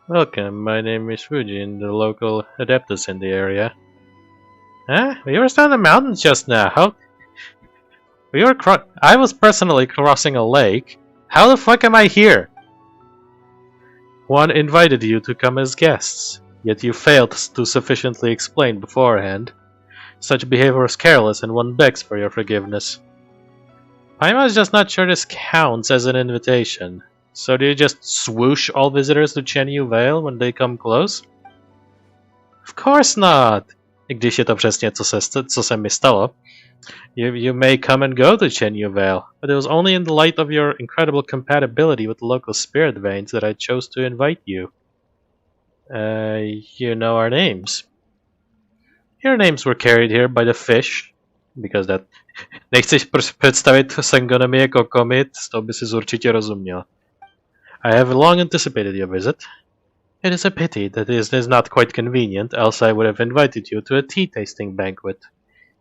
Welcome, my name is Fujin, the local adeptus in the area. Huh? We were still in the mountains just now. How? I was personally crossing a lake. How the fuck am I here? One invited you to come as guests, yet you failed to sufficiently explain beforehand. Such behavior was careless and one begs for your forgiveness. Paimon's just not sure this counts as an invitation. So do you just swoosh all visitors to Chenyu Vale when they come close? Of course not! I když je to přesně, co se mi stalo. You may come and go to Chenyu Vale, but it was only in the light of your incredible compatibility with the local spirit veins that I chose to invite you. You know our names. Your names were carried here by the fish, because that... Nechceš představit Sengonomi jako komit, to by si určitě rozuměl. I have long anticipated your visit. It is a pity that it is not quite convenient, else I would have invited you to a tea-tasting banquet.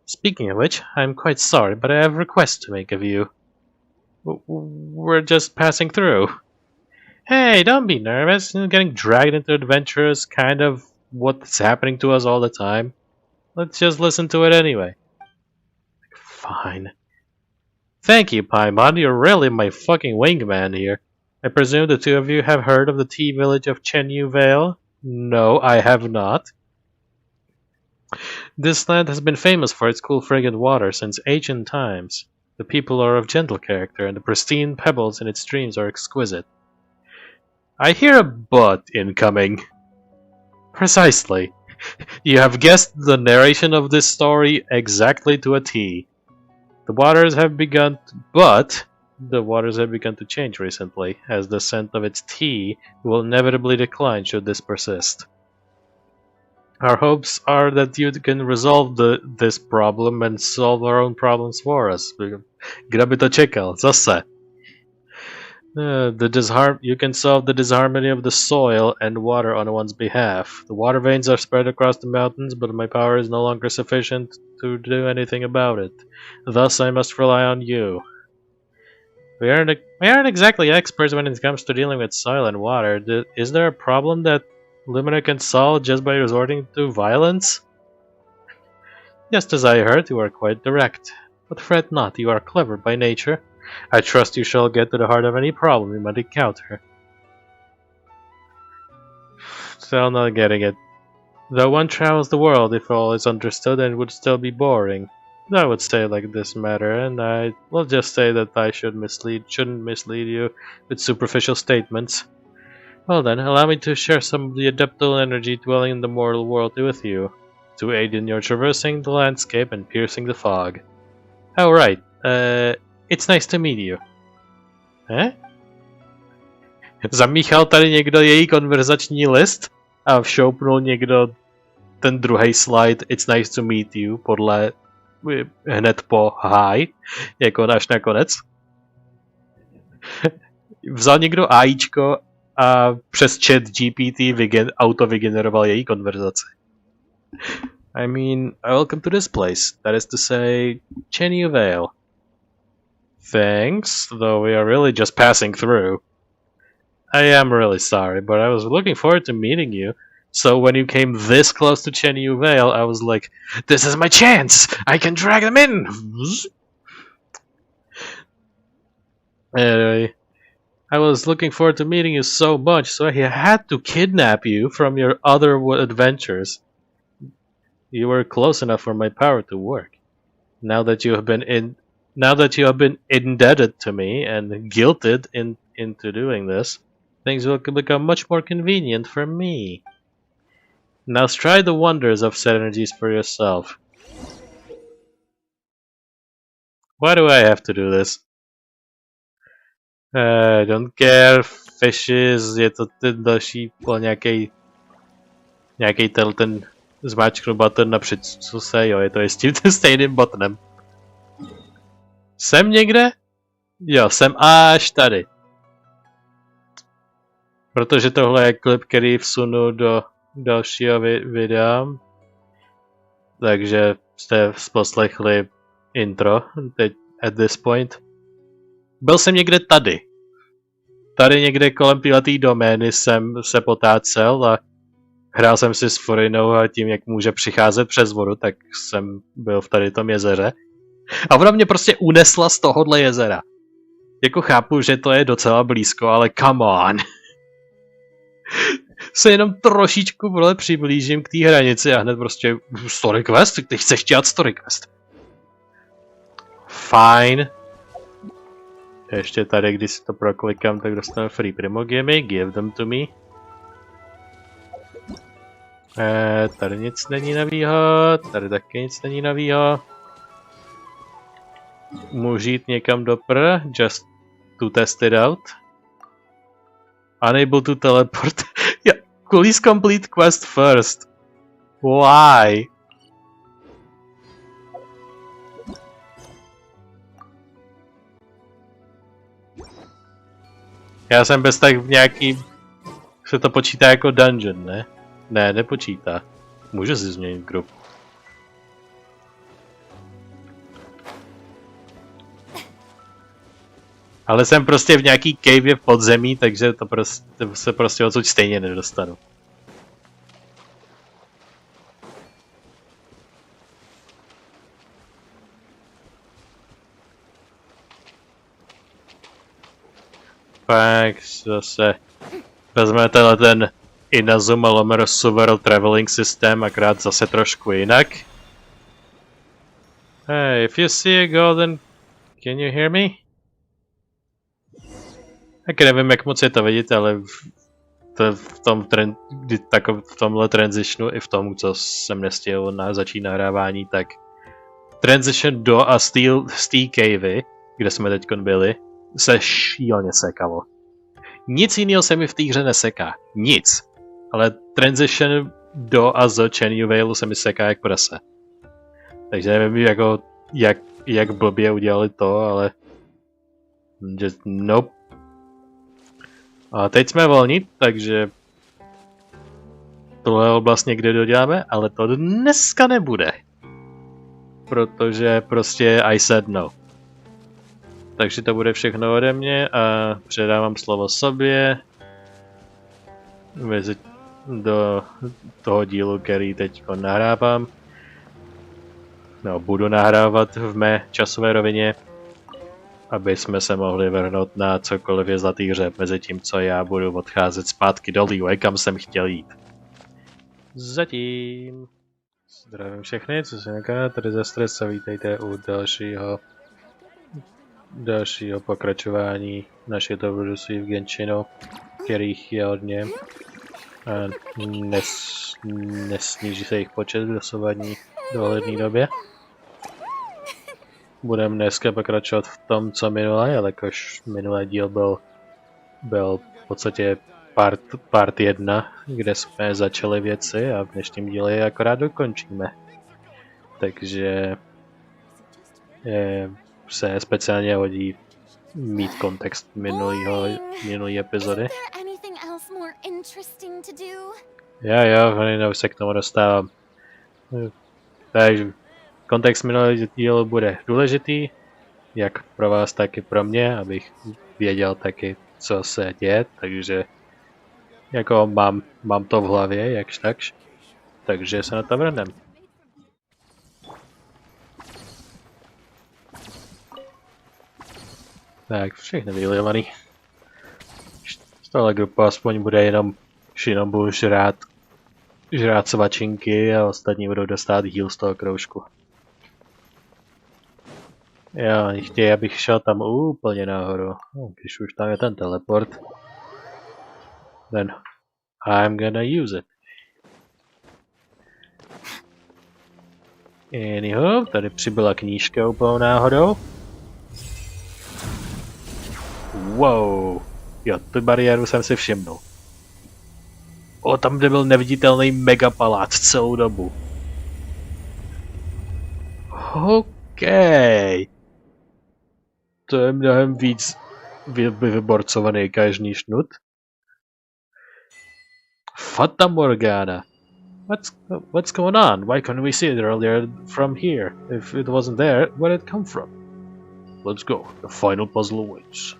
Speaking of which, I am quite sorry, but I have a request to make of you. We're just passing through. Hey, don't be nervous. Getting dragged into adventure is kind of what's happening to us all the time. Let's just listen to it anyway. Fine. Thank you, Paimon. You're really my fucking wingman here. I presume the two of you have heard of the tea village of Chenyu Vale? No, I have not. This land has been famous for its cool fragrant water since ancient times. The people are of gentle character, and the pristine pebbles in its streams are exquisite. I hear a but incoming. Precisely. You have guessed the narration of this story exactly to a T. The waters have begun to change recently, as the scent of its tea will inevitably decline should this persist. Our hopes are that you can resolve this problem and solve our own problems for us. Kdo by to čekal? Zase. You can solve the disharmony of the soil and water on one's behalf. The water veins are spread across the mountains, but my power is no longer sufficient to do anything about it. Thus, I must rely on you. We aren't exactly experts when it comes to dealing with soil and water. Is there a problem that Lumina can solve just by resorting to violence? Just as I heard, you are quite direct. But fret not, you are clever by nature. I trust you shall get to the heart of any problem you might encounter. Still not getting it. Though one travels the world, if all is understood, and it would still be boring. I would say like this matter, and I will just say that I shouldn't mislead you with superficial statements. Well then, allow me to share some of the adeptal energy dwelling in the mortal world with you, to aid in your traversing the landscape and piercing the fog. Oh right, it's nice to meet you. Zamíchal tady někdo její konverzační list a všoupnul někdo ten druhý slide It's nice to meet you podle hned po hi, jako až nakonec. Vzal někdo AIčko a přes chat GPT autovygeneroval její konverzaci. I mean, welcome to this place, that is to say, Chenyu Vale. Thanks, though we are really just passing through. I am really sorry, but I was looking forward to meeting you. So when you came this close to Chenyu Vale, I was like, this is my chance! I can drag them in! Anyway, I was looking forward to meeting you so much, so I had to kidnap you from your other adventures. You were close enough for my power to work. Now that you have been indebted to me and guilted into doing this, things will become much more convenient for me. Now try the wonders of said energies for yourself. Why do I have to do this? I don't care, fishes, je to ten další po nějaký ten zmáčknu button na přecu se, jo, je to i s tím stejným buttonem. Jsem někde? Jo, jsem až tady. Protože tohle je klip, který vsunu do dalšího videa. Takže jste poslechli intro teď at this point. Byl jsem někde tady. tady někde kolem této domény jsem se potácel a hrál jsem si s Forinou a tím, jak může přicházet přes vodu, tak jsem byl v tady tom jezeře. A ona mě prostě unesla z tohohle jezera. Jako chápu, že to je docela blízko, ale come on. Se jenom trošičku přiblížím k té hranici a hned prostě story quest? Ty chceš dělat story quest? Fajn. Ještě tady, když si to proklikám, tak dostanu free primogemy, give them to me. Tady nic není novýho, tady taky nic není novýho. Můžu jít někam do just to test it out. Unable to teleport. Yeah, please complete quest first. Why? Já jsem bez tak v nějaký... Se to počítá jako dungeon, ne? Ne, nepočítá. Může si změnit grup. Ale jsem prostě v nějaký cave v podzemí, takže to se prostě odsud stejně nedostanu. Pak zase vezmeme ten Inazumy lomeno Suveral Traveling System, akorát zase trošku jinak. Hey, if you see a golden... Can you hear me? Tak nevím, jak moc je to vidět, ale v tomhle transitionu i v tom, co jsem nestihl na začít nahrávání, tak transition do a z té cavey, kde jsme teď byli, se šíleně sekalo. Nic jiného se mi v té hře neseká. Nic. Ale transition do a z Chen Vale se mi seká jak prase. Takže nevím, jako, jak blbě udělali to, ale... Just nope. A teď jsme volní, takže... Tohle oblast někde doděláme, ale to dneska nebude. Protože prostě I said no. Takže to bude všechno ode mě a předávám slovo sobě do toho dílu, který teď nahrávám. No, budu nahrávat v mé časové rovině, aby jsme se mohli vrhnout na cokoliv je zlatý hřeb mezi tím, co já budu odcházet zpátky do Liyue, kam jsem chtěl jít. Zatím. Zdravím všechny, co se neká, tady ze Stres a vítejte u dalšího pokračování našich dobrodružství v Genshinu, kterých je hodně. A nesníží se jejich počet v dosavadní dohledné době. Budeme dneska pokračovat v tom, co minulé, jelikož minulý díl byl v podstatě part 1, kde jsme začali věci a v dnešním díle je akorát dokončíme. Takže se speciálně hodí mít kontext minulý epizody. Jo, už se k tomu dostávám. Takže kontext minulého dílu bude důležitý, jak pro vás, tak i pro mě, abych věděl taky, co se děje, takže jako mám to v hlavě, jakž takž, takže se na to vrhneme. Tak, všechny vylejovaný. Z tohle grupa aspoň bude jenom budu žrát svačinky a ostatní budou dostat heal z toho kroužku. Jo, chtějí, abych šel tam úplně nahoru. Když už tam je ten teleport, then I'm gonna use it. Anyhow, tady přibyla knížka úplnou náhodou. Wow, jo, tu bariéru jsem si všimnul. Tam, kde byl neviditelný megapalác celou dobu. OK. To je mnohem víc vyborcovaný každý šnut. Fata Morgana. What's going on? Why couldn't we see it earlier from here? If it wasn't there, where did it come from? Let's go. The final puzzle awaits.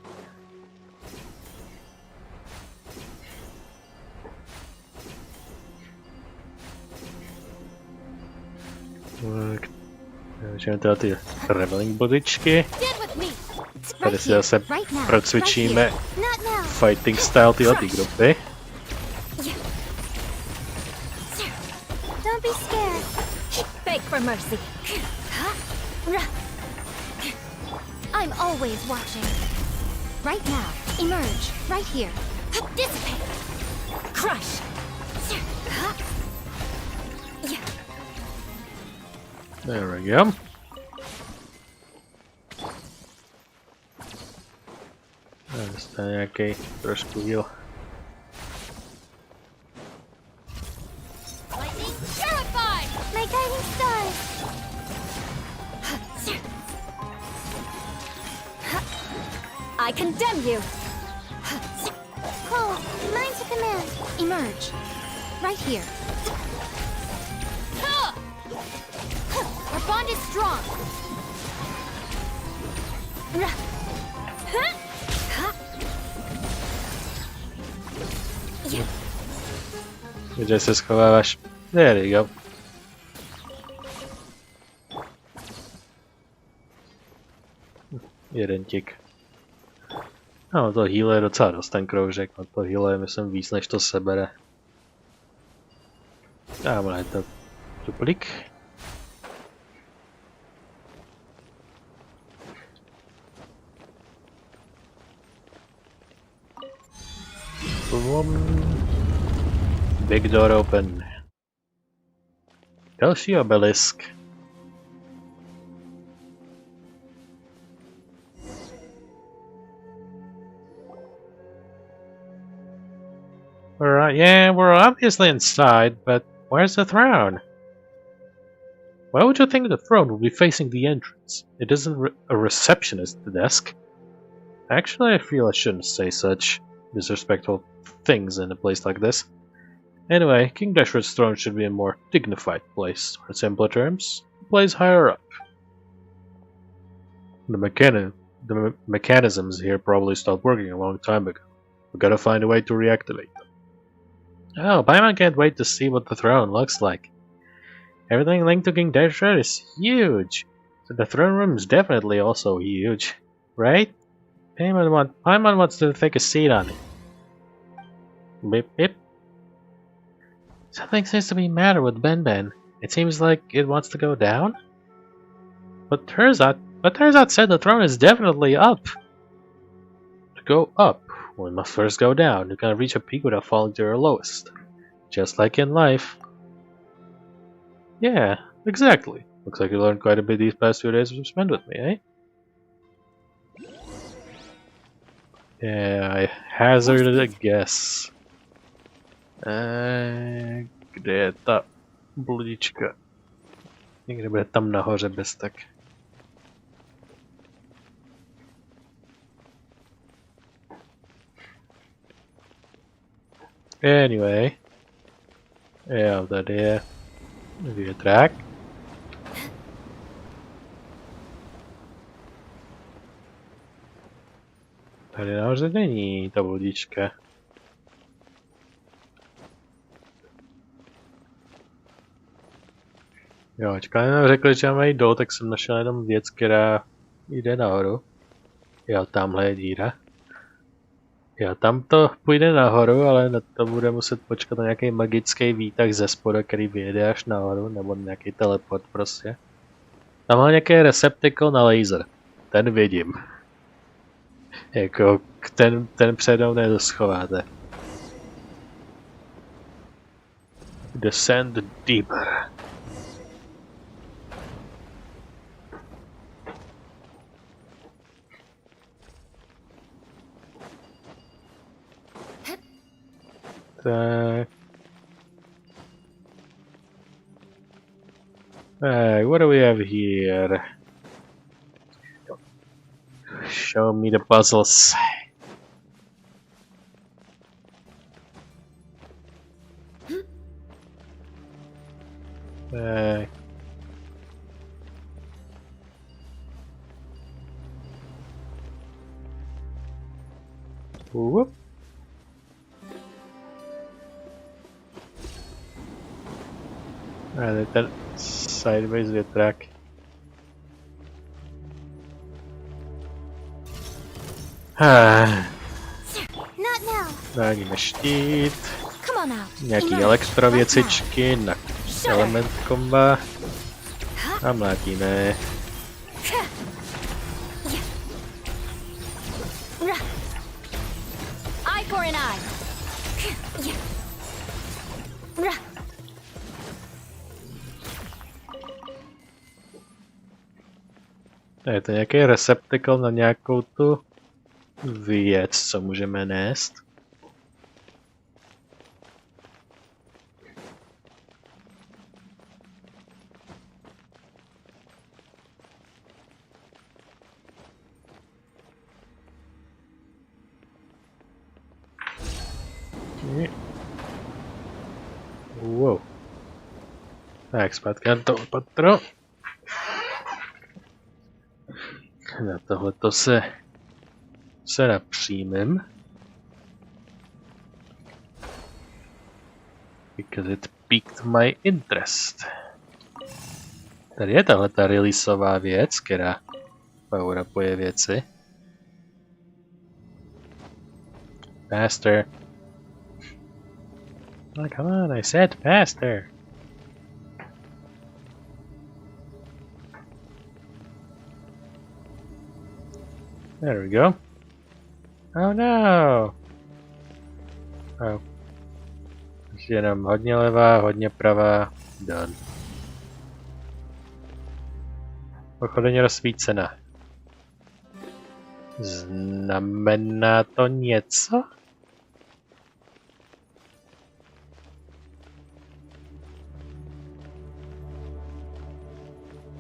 Můžeme teda ty reveling bodičky. Tady si zase procvičíme fighting style tyhle ty grupy. I'm always watching. Right now, emerge. Right here. Dissipate. Crush. There we go. Dostane nějaký trošku heal. Lightning purified. My guiding stars. I condemn you. Call, mine to command. Emerge. Right here. Our bond is strong. Kde se schováváš? There you go. Jeden tik. No, to heal je docela dost ten kroužek, no to heal je myslím víc než to sebere. Tamhle je to duplik. Big door open. Další obelisk. We're obviously inside, but where's the throne? Why would you think the throne would be facing the entrance? It isn't a receptionist desk. Actually, I feel I shouldn't say such disrespectful things in a place like this. Anyway, King Dashwood's throne should be a more dignified place, or in simpler terms, a place higher up. The mechanisms here probably stopped working a long time ago. We gotta find a way to reactivate them. Oh, Paimon can't wait to see what the throne looks like. Everything linked to King Dashwood is huge, so the throne room is definitely also huge, right? Paimon wants to take a seat on it. Beep beep. Something seems to be the matter with Ben. It seems like it wants to go down. But Terzat said the throne is definitely up. To go up, we must first go down. You can't reach a peak without falling to your lowest. Just like in life. Yeah, exactly. Looks like you learned quite a bit these past 2 days you've spent with me, eh? Yeah, I hazarded a guess. Kde je ta bludička? Někde bude tam nahoře bez tak. Anyway. Jo, tady je větrák. Tady nahoře není ta bludička. Jo, čekali nám řekli, že máme jít dolů, tak jsem našel jenom věc, která jde nahoru. Jo, tamhle je díra. Jo, tam to půjde nahoru, ale na to bude muset počkat na nějaký magický výtah ze spoda, který vyjede až nahoru, nebo nějaký teleport prostě. Tam má nějaký receptacle na laser. Ten vidím. Jako, ten předou nedoschováte. Descend deeper. Tak. What do we have here? Show me the puzzles. Whoop. Ten Sideways větrák. Not now. Dáníme štít. Come on out. Nějaký Emerge. elektrověcičky na element komba. A mlátíme. Eye for an eye. Je to nějaký receptacle na nějakou tu věc, co můžeme nést. Wow. Tak, zpátky na to patro. Na tohleto se napřímem. Because it piqued my interest. Tady je tahleta releaseová věc, která power-upuje věci. Faster. Oh, come on, I said faster. There we go. Oh no! Oh. Jenom hodně levá, hodně pravá. Done. Pochodeně rozsvícena. Znamená to něco?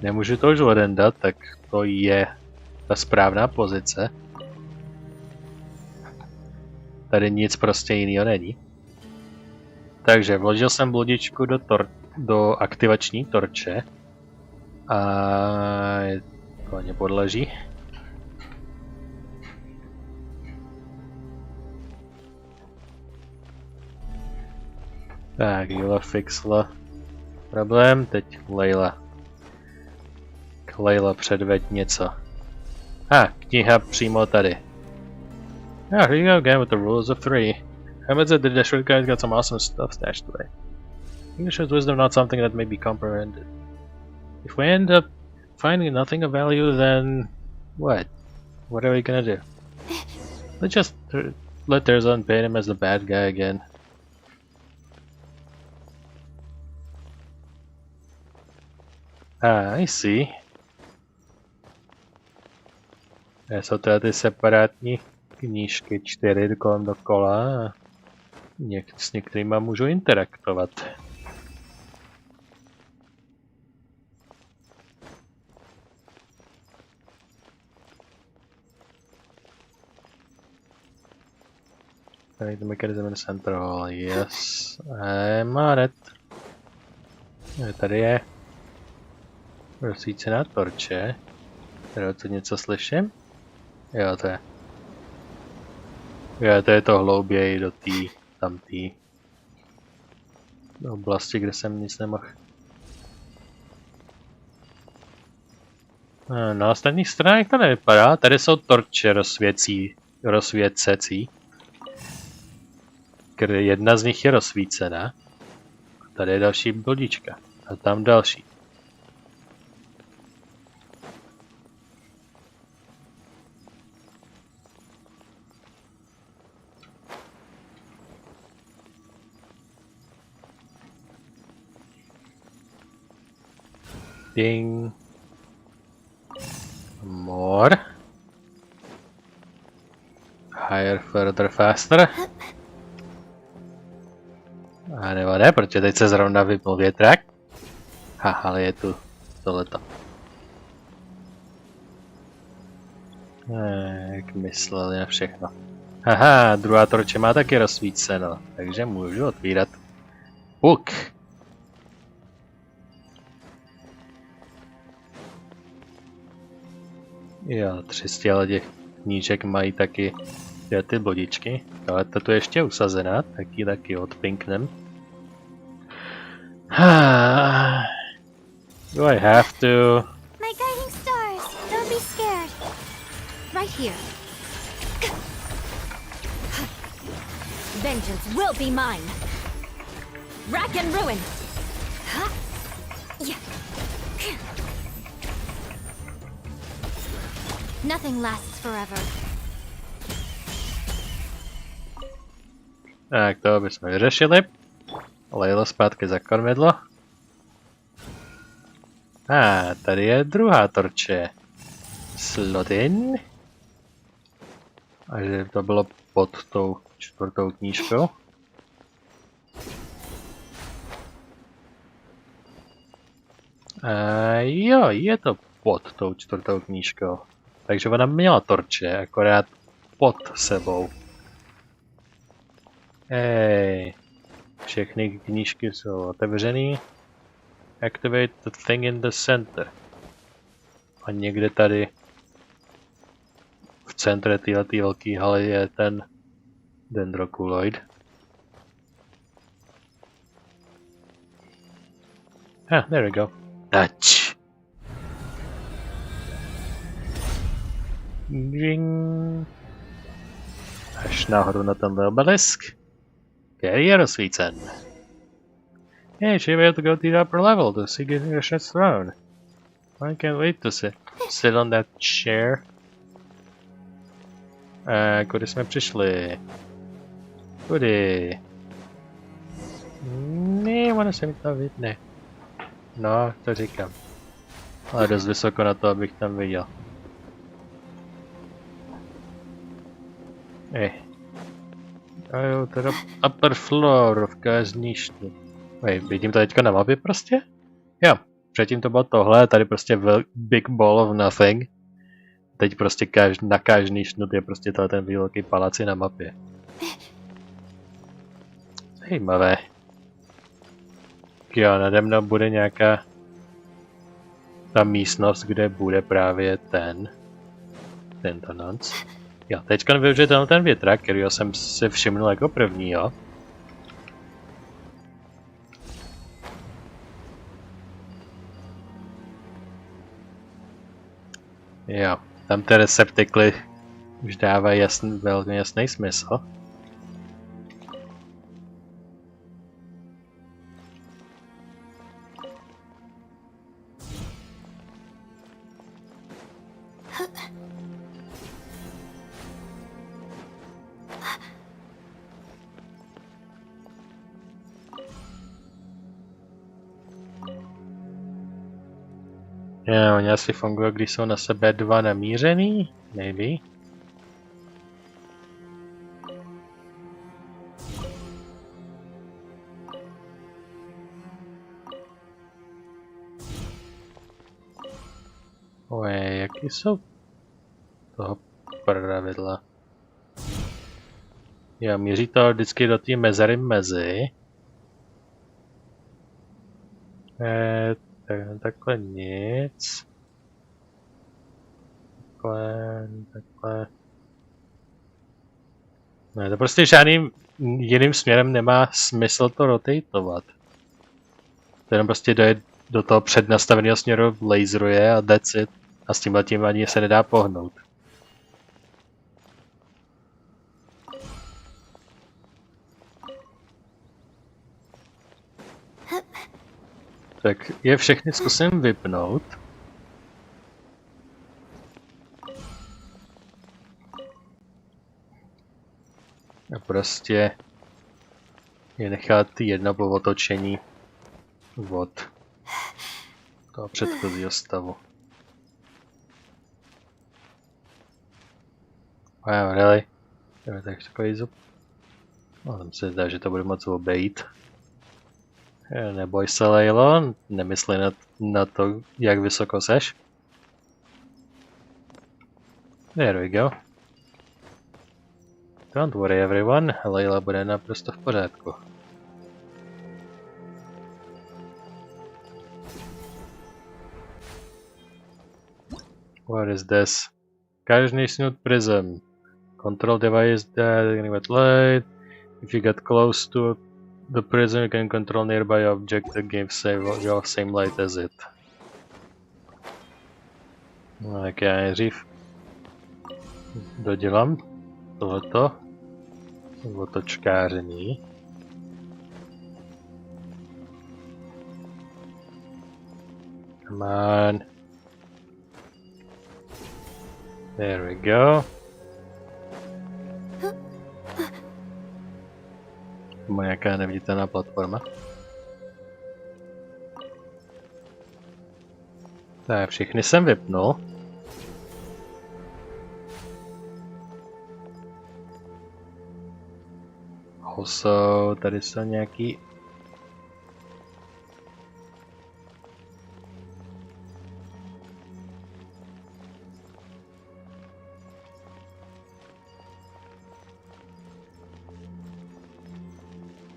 Nemůžu to už odendat, tak to je ta správná pozice. Tady nic prostě jiného není. Takže vložil jsem bludičku do aktivační torče. A to nepodleží. Tak, Jula fixla problém, teď Layla. Layla předveď něco. Kniha přímo tady. Here you go again with the rules of three. I said the short guy's got some awesome stuff stashed away. English is wisdom, not something that may be comprehended. If we end up finding nothing of value, then what? What are we gonna do? Let's just let Terzan paint him as the bad guy again. I see. Jsou teda ty separátní knížky 4 kolem dokola a s některýma můžu interaktovat. Tady the mechanism in the center hall. Yes, I'm on it. Tady je rozsvícená torče. Tady to něco slyším? Jo, to je. Jo, to je to hlouběji do té tamtý oblasti, kde jsem nic nemohl. Na ostatních stranách to nevypadá. Tady jsou torče rozsvěcecí. Jedna z nich je rozsvícená. Tady je další bodička. A tam další. Ding. More. Higher, further, faster. A nebo ne, protože teď se zrovna vypnul větrák. Ale je tu tohleto. Jak mysleli na všechno. Haha, druhá torče má taky rozsvíceno, takže můžu otvírat. Puk. Jo, 300 těch knížek mají taky ty bodičky, ale ta tu je ještě usazená, tak ji taky odpinknem. Do I have to? My guiding stars. Don't be scared. Right here. Vengeance will be mine. Rack and ruin. Nothing lasts forever. Tak to bychom vyřešili. Lejlo zpátky za kormidlo. Tady je druhá torče. Slotin. A že to bylo pod tou čtvrtou knížkou. Jo, je to pod tou čtvrtou knížkou. Takže ona měla torče, akorát pod sebou. Hej. Všechny knížky jsou otevřený. Activate the thing in the center. A někde tady v centre této velké haly je ten dendrokuloid. There we go. Touch. Ding. Až nahoru na tenhle obelisk. Který je rozsvícen. Hey, she able to go to the upper level to see Genshin's throne. I can't wait to sit on that chair. Kudy jsme přišli? Kudy? Ne, ono se mi to vidne. No, to říkám. Ale dost vysoko na to, abych tam viděl. To je upper floor of kázniště. Vidím to teďka na mapě prostě? Jo, předtím to bylo tohle, tady prostě big ball of nothing. Teď prostě na každý šnut je prostě ten velký palác na mapě. Zajímavé. Jo, nade mnou bude nějaká ta místnost, kde bude právě tento noc. Jo, teďka využiju ten větrak, kterýho jsem si všimnul jako první, jo. Jo, tam ty receptikly už dávají velmi jasný smysl. Jo, oni asi fungují, když jsou na sebe dva namířený? Maybe. Jaký jsou toho pravidla? Jo, míří to vždycky do té mezery mezi. Takhle nic. Takhle. Ne, to prostě žádným jiným směrem nemá smysl to rotatovat. To jenom prostě dojde do toho přednastaveného směru, laseruje a that's it. A s tímhletím ani se nedá pohnout. Tak je všechny zkusím vypnout. A prostě je nechat jedno po otočení od toho předchozího stavu. Wow, really? To je tak takový zub. No, tam se zdá, že to bude moc obejít. Neboj se, Lejlo, nemysli na to, jak vysoko seš. There we go. Don't worry everyone, Lejla bude naprosto v pořádku. What is this? Každý snoot prism. Control device that light. If you get close to the prism, you can control nearby object that gives your same light as it. No, tak já nejdřív dodělám tohleto otočkáření. Come on. There we go. Nebo nějaká neviditelná platforma. Tak, všechny jsem vypnul. Also, tady jsou nějaký...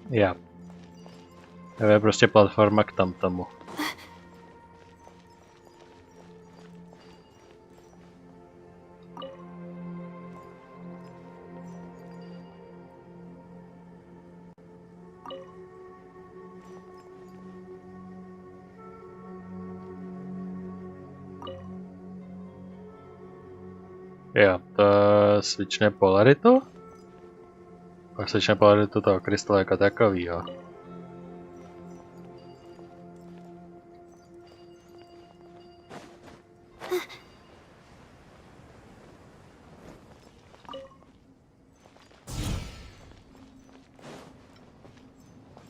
Já. To je prostě platforma k tamtomu. Jo, to svične polaritu? A svične polaritu toho krystalu jako takovýho.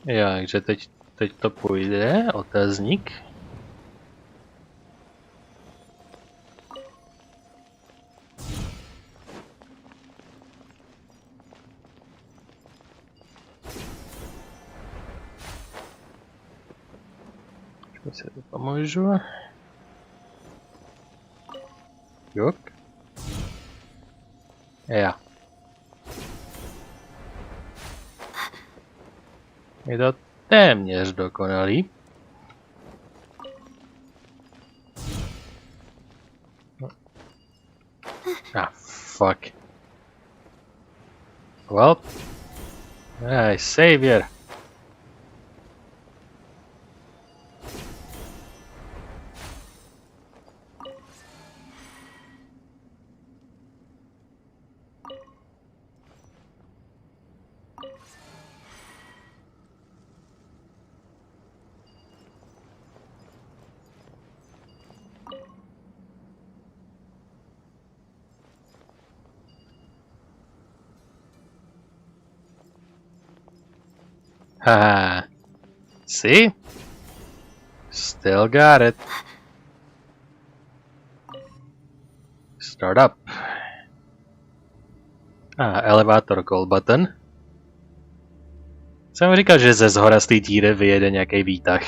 Jo, takže teď to půjde, otazník. Si to pomůžu. Juk. Jo. Je to téměř dokonalý. Fuck. Well. Hey, savior. Haha. See? Still got it. Start up. Elevator call button. Jsem říkal, že ze zhora z té díry vyjede nějaký výtah.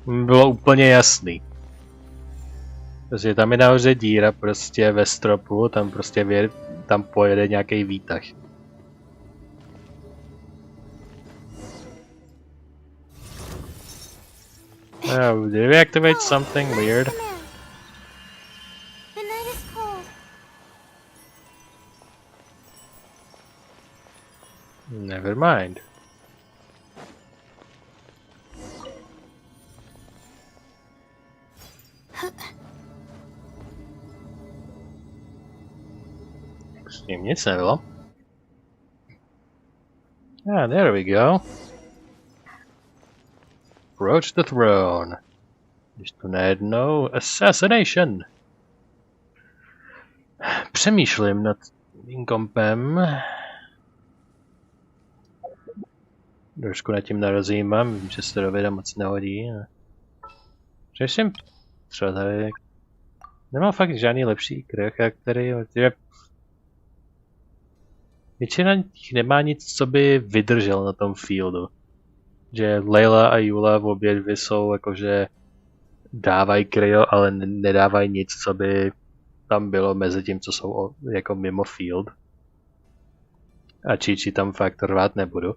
Bylo úplně jasný. Prostě tam je nahoře díra prostě ve stropu, tam prostě tam pojede nějaký výtah. Oh, did we activate something weird? The night is cold. Never mind. S tím nic nebylo. There we go. Approach the throne. Když tu najednou assassination. Přemýšlím nad tím kompem. Trošku nad tím narozjímám, vím, že se to do videa moc nehodí. Řeším třeba tady. Nemám fakt žádný lepší charaktery, protože většina jich nemá nic, co by vydržel na tom fieldu. Že Layla a Eula v obě dvě jsou jakože dávají kryo, ale nedávají nic, co by tam bylo mezi tím, co jsou jako mimo field. A Čiči tam fakt rvát nebudu.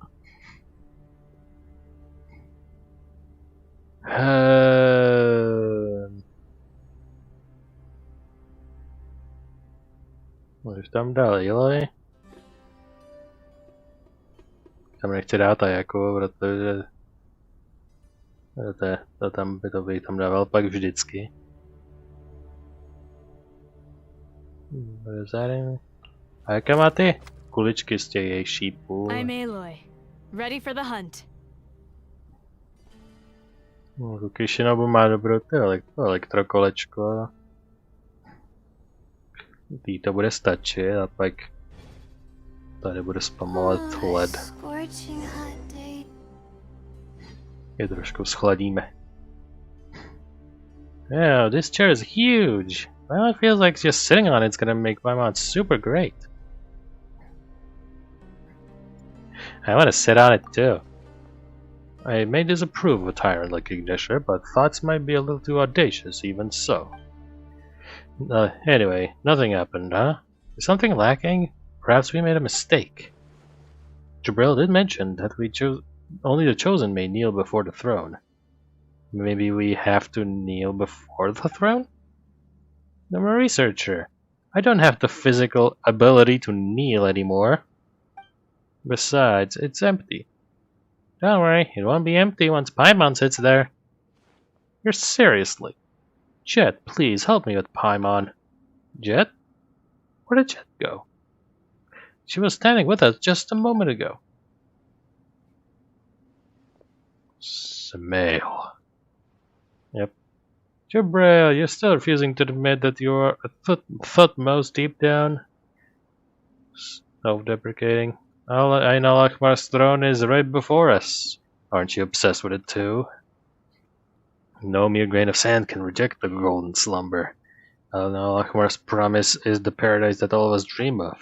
Můžeš tam dál Eli. Tam nechci dát a jako, protože To tam by to bych tam dával pak vždycky. A jaké má ty kuličky z těch jejich šípů? I'm Aloy. Ready for the hunt. Kishinobu má dobrou elektrokolečko. Tý to bude stačit a pak tady bude spamovat led. Scorching hot day. Je trošku schladíme. Yeah, this chair is huge. Well, it feels like just sitting on it's gonna make my mouth super great. I want to sit on it too. I may disapprove of a tyrant like Ignisher, but thoughts might be a little too audacious even so. Anyway, nothing happened, huh? Is something lacking? Perhaps we made a mistake. Jabril did mention that only the chosen may kneel before the throne. Maybe we have to kneel before the throne? I'm a researcher. I don't have the physical ability to kneel anymore. Besides, it's empty. Don't worry, it won't be empty once Paimon sits there. You're seriously. Jet, please help me with Paimon. Jet? Where did Jet go? She was standing with us just a moment ago. Samael. Yep. Jabril, you're still refusing to admit that you're a thutmose deep down. Self-deprecating. I know Akmar's throne is right before us. Aren't you obsessed with it too? No mere grain of sand can reject the golden slumber. I know Akmar's promise is the paradise that all of us dream of.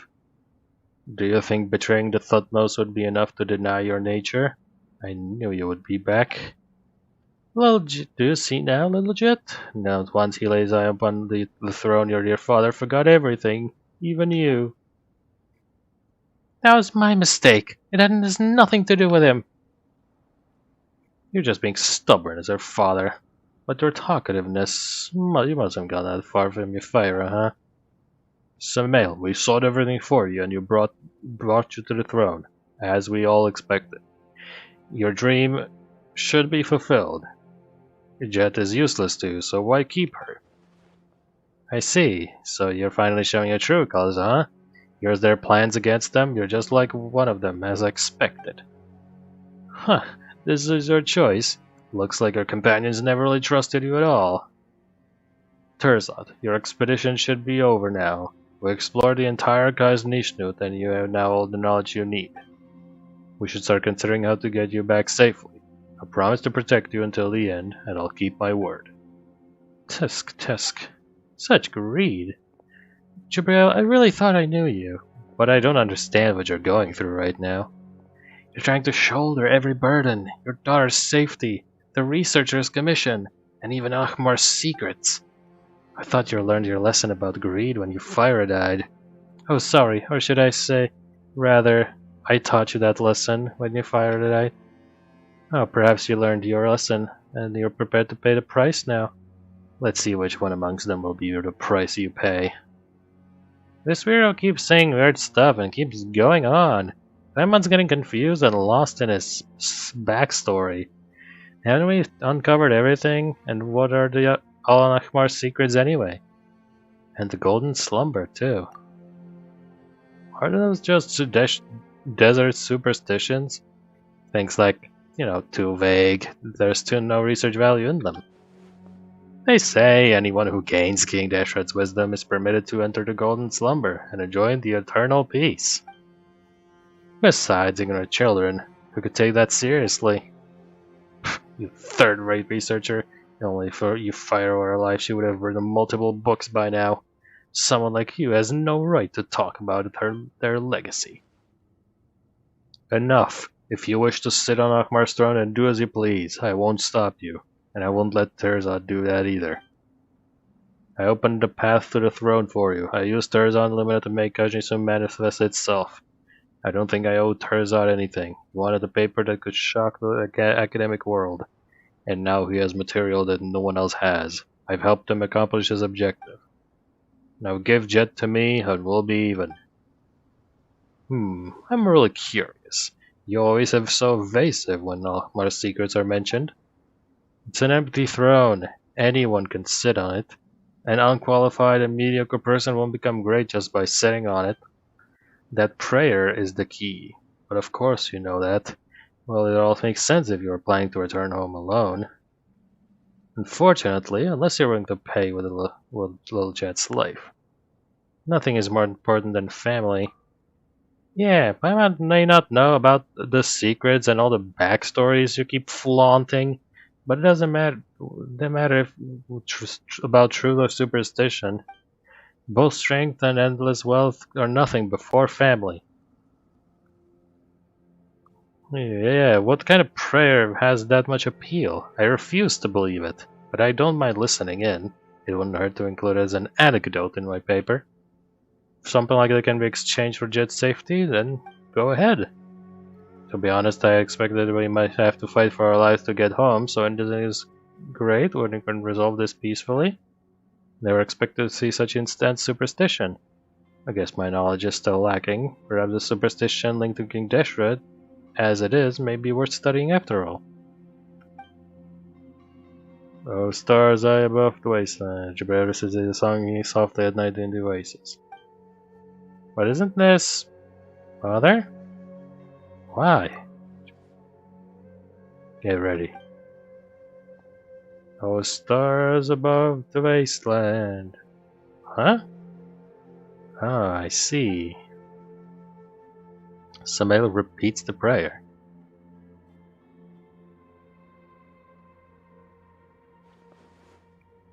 Do you think betraying the Thutmose would be enough to deny your nature? I knew you would be back. Do you see now, little Jet? Now, once he lays eye upon the throne, your dear father forgot everything, even you. That was my mistake. It has nothing to do with him. You're just being stubborn as her father. But your talkativeness, you mustn't have gone that far from your fire, huh? Samael, we sought everything for you, and you brought you to the throne, as we all expected. Your dream should be fulfilled. Jet is useless to you, so why keep her? I see. So you're finally showing your true colors, huh? Yours their plans against them, you're just like one of them, as expected. Huh, this is your choice. Looks like your companions never really trusted you at all. Terzat, your expedition should be over now. We explored the entire Khaj's Nisut, and you have now all the knowledge you need. We should start considering how to get you back safely. I promise to protect you until the end, and I'll keep my word. Tusk. Such greed. Jabril, I really thought I knew you, but I don't understand what you're going through right now. You're trying to shoulder every burden, your daughter's safety, the researcher's commission, and even Ahmar's secrets. I thought you learned your lesson about greed when your fire died. Oh, sorry, or should I say, rather, I taught you that lesson when your fire died. Oh, perhaps you learned your lesson, and you're prepared to pay the price now. Let's see which one amongst them will be the price you pay. This weirdo keeps saying weird stuff and keeps going on. Paimon's getting confused and lost in his backstory. Haven't we uncovered everything? And what are the all Ahmar's secrets anyway? And the golden slumber too. Are those just desert superstitions? Things like, too vague. There's too no research value in them. They say anyone who gains King Deshret's wisdom is permitted to enter the golden slumber and enjoy the eternal peace. Besides, ignorant children, who could take that seriously? You third-rate researcher. Only for you fire were alive, she would have written multiple books by now. Someone like you has no right to talk about their legacy. Enough. If you wish to sit on Ahmar's throne and do as you please, I won't stop you, and I won't let Terzat do that either. I opened the path to the throne for you. I used Terzat Unlimited to make Kajnisu manifest itself. I don't think I owe Terzat anything. He wanted a paper that could shock the academic world, and now he has material that no one else has. I've helped him accomplish his objective. Now give Jet to me, and we'll be even. I'm really curious. You always have so evasive when Ahmar's secrets are mentioned. It's an empty throne. Anyone can sit on it. An unqualified and mediocre person won't become great just by sitting on it. That prayer is the key. But of course you know that. Well, it all makes sense if you are planning to return home alone. Unfortunately, unless you're willing to pay with little Jet's life. Nothing is more important than family. Yeah, I may not know about the secrets and all the backstories you keep flaunting, but it doesn't matter. Doesn't matter about truth or superstition. Both strength and endless wealth are nothing before family. Yeah, what kind of prayer has that much appeal? I refuse to believe it, but I don't mind listening in. It wouldn't hurt to include it as an anecdote in my paper. If something like that can be exchanged for Jet's safety, then go ahead. To be honest, I expected we might have to fight for our lives to get home, so anything is great when we can resolve this peacefully. Never expected to see such instant superstition. I guess my knowledge is still lacking. Perhaps the superstition linked to King Deshret, as it is, may be worth studying after all. Oh, stars high above the wasteland. Jabberus is a song softly at night in the oasis. But isn't this... Father? Why? Get ready. Oh, stars above the wasteland. Huh? Ah, I see. Samael repeats the prayer.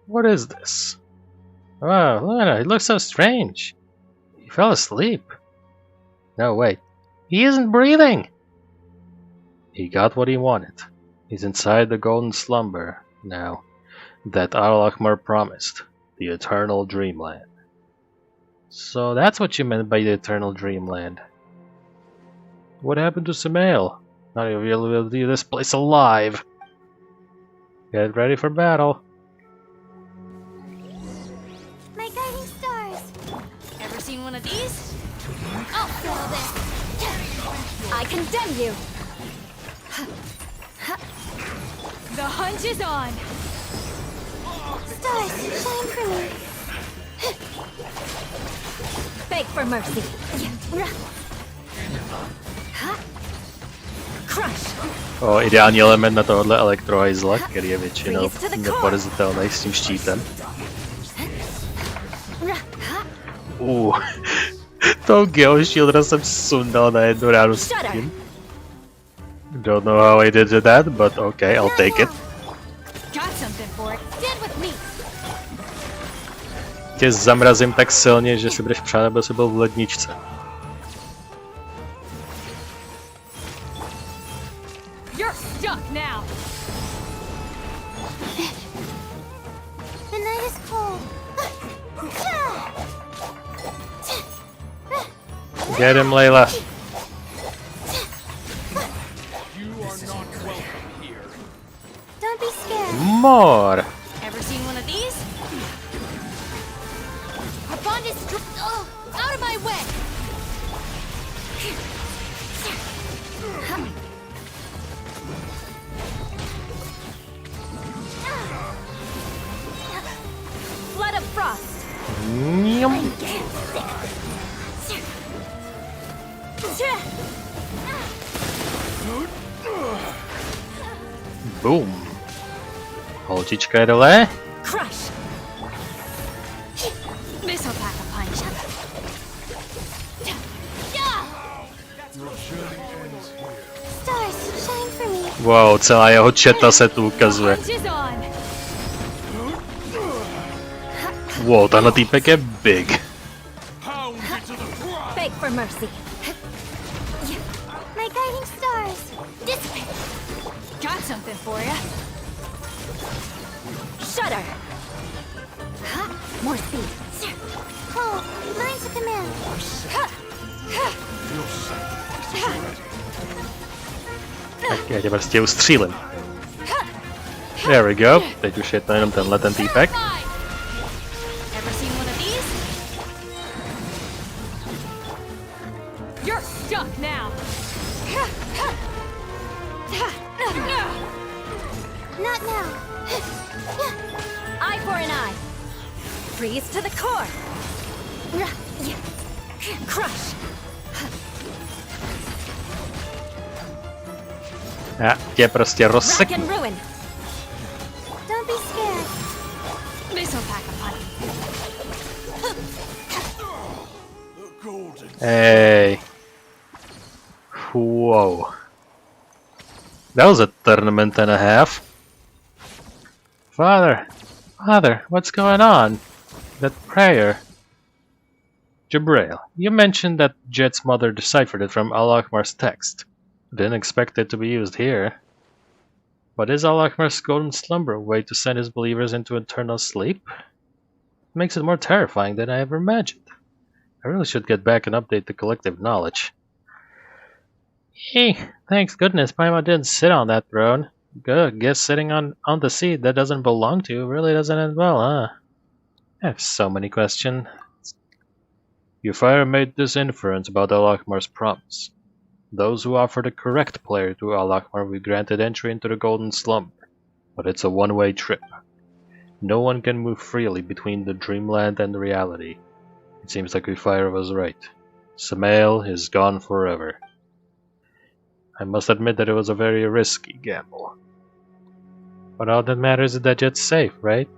What is this? Wow, Luna, it looks so strange. He fell asleep. No, wait. He isn't breathing! He got what he wanted. He's inside the golden slumber now that Al-Ahmar promised. The eternal dreamland. So that's what you meant by the eternal dreamland. What happened to Samael? Not even we'll leave this place alive. Get ready for battle. My guiding stars. Ever seen one of these? I'll settle this. I condemn you. The hunt is on! Stars, shine for me. Beg for mercy. Crush. O, ideální element na tohle elektrohajzla, který je většinou neporazitelný s tím štítem. To Geoshieldra jsem sundal na jednu ránu s tím. Don't know how I did that, but okay, I'll take it. Got something for it. Stand with me. Tě zamrazím tak silně, že si budeš přát, aby si byl v ledničce. You're stuck now. The night is cold. Get him, Layla. Don't be scared. More. Ever seen one of these? Our bond is out of my way. Flood of frost. Boom. Holčička je dole. Crush. This'll pack a punch. Stars, shine for me. Wow, celá jeho četa se tu ukazuje. Punch is on. Wow, tenhle týpek je big. Beg for mercy. My guiding stars. Dissipate. Got something for ya. Shudder. More speed. Oh, mine's a command. Tak já tě prostě ustřílim. There we go. Teď už je to jenom tenhle ten týpek. Ever seen one of these? You're stuck now. Not What now? Eye for an eye. Freeze to the core. Crush. Já tě prostě Rack rozseknu. and ruin. Don't be scared. This'll pack a punch. Hey. Whoa. That was a tournament and a half. Father, what's going on? That prayer. Jabrail, you mentioned that Jet's mother deciphered it from Al-Akmar's text. Didn't expect it to be used here. But is Al-Akmar's golden slumber a way to send his believers into eternal sleep? It makes it more terrifying than I ever imagined. I really should get back and update the collective knowledge. Hey, thanks goodness Paimon didn't sit on that throne. Good, guess sitting on the seat that doesn't belong to you really doesn't end well, huh? I have so many questions. Euphira made this inference about Al-Akmar's promise. Those who offer the correct player to Al-Akmar will be granted entry into the Golden Slumber, but it's a one-way trip. No one can move freely between the dreamland and reality. It seems like Euphira was right. Samael is gone forever. I must admit that it was a very risky gamble. But all that matters is that Jet's safe, right?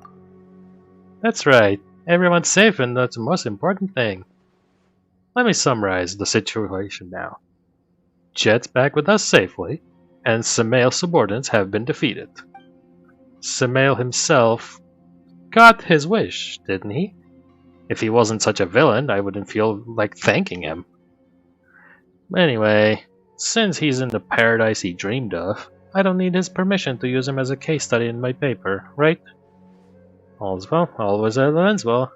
That's right. Everyone's safe, and that's the most important thing. Let me summarize the situation now. Jet's back with us safely, and Samael's subordinates have been defeated. Samael himself got his wish, didn't he? If he wasn't such a villain, I wouldn't feel like thanking him. Anyway, since he's in the paradise he dreamed of, I don't need his permission to use him as a case study in my paper, right? All's well, always ends well.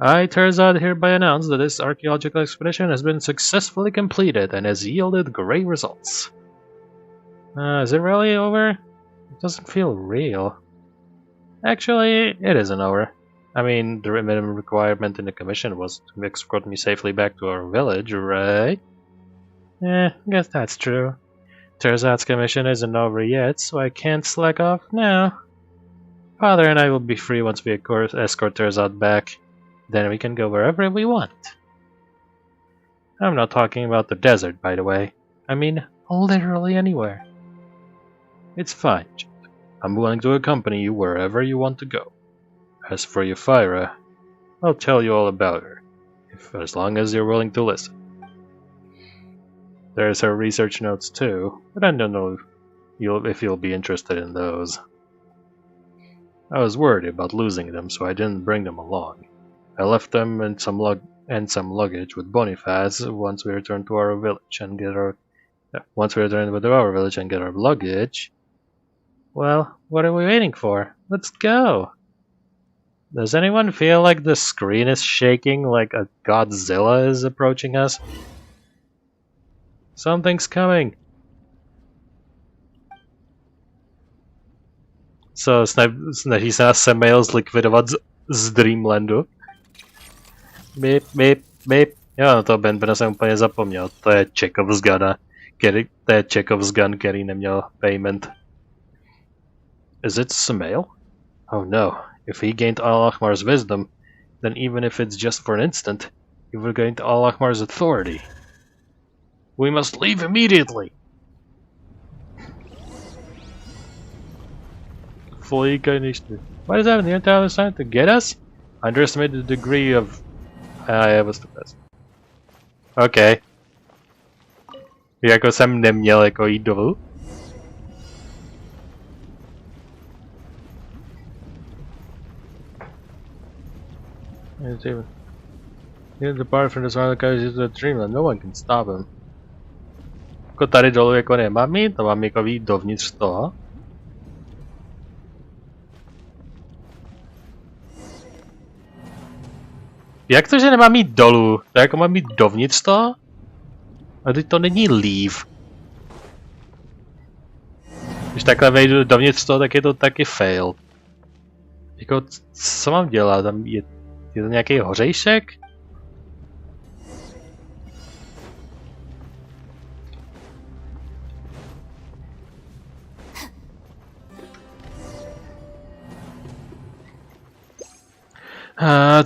I, Terzad, hereby announce that this archaeological expedition has been successfully completed and has yielded great results. Is it really over? It doesn't feel real. Actually, it isn't over. I mean, the minimum requirement in the commission was to escort me safely back to our village, right? Guess that's true. Terzad's commission isn't over yet, so I can't slack off now. Father and I will be free once we escort Terzad back. Then we can go wherever we want. I'm not talking about the desert, by the way. I mean, literally anywhere. It's fine, Jet. I'm willing to accompany you wherever you want to go. As for Euphira, I'll tell you all about her, as long as you're willing to listen. There's her research notes too, but I don't know if you'll be interested in those. I was worried about losing them, so I didn't bring them along. I left them and some luggage with Boniface once we returned to our village and get our luggage. Well, what are we waiting for? Let's go. Does anyone feel like the screen is shaking like a Godzilla is approaching us? Something's coming. So, snaží se nás Samael zlikvidovat z Dreamlandu. Bip. Jo, na to Ben jsem úplně zapomněl. To je Chekhov's gun, který neměl payment. Is it Samael? Oh no. If he gained Al-Akmar's wisdom, then even if it's just for an instant, he will gain Al-Akmar's authority. We must leave immediately! Fully initiative. What is that in the entire time to get us? Underestimated the degree of... I was the best. Okay. Jako jsem neměl jako jít dolů. He's departed from this island because he's a dreamland. No one can stop him. Jako tady dolů jako nemám jít, to mám jako jít dovnitř toho. Jak to, že nemám jít dolů? To jako mám jít dovnitř toho? A teď to není leave. Když takhle vejdu dovnitř toho, tak je to taky fail. Jako, co mám dělat? Tam je to nějaký hořejšek?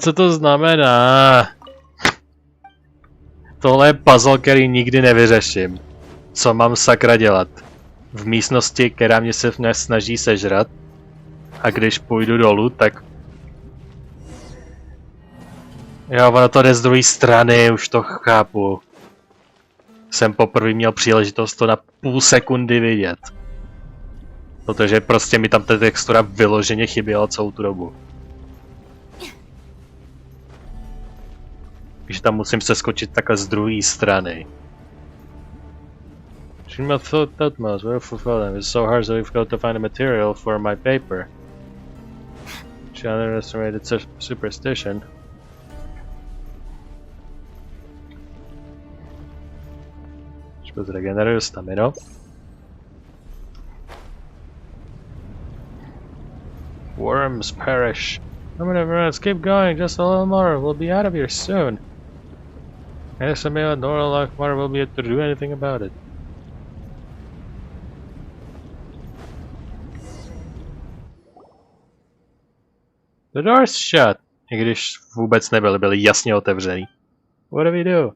Co to znamená? Tohle je puzzle, který nikdy nevyřeším. Co mám sakra dělat? V místnosti, která mě se snaží sežrat. A když půjdu dolů, tak... Jo, ono to jde z druhé strany, už to chápu. Jsem poprvé měl příležitost to na půl sekundy vidět. Protože prostě mi tam ta textura vyloženě chyběla celou tu dobu. Takže tam musím se skočit takhle z druhé strany. It's so hard, so we've got to find a material for my paper. She underestimated superstition. Zregeneruju stamina. Worms perish. Whatever else, keep going, just a little more. We'll be out of here soon. Inazumě and Lakmar will be able to do anything about it. The door's shut. I když vůbec nebyly, byly jasně otevřený. What do we do?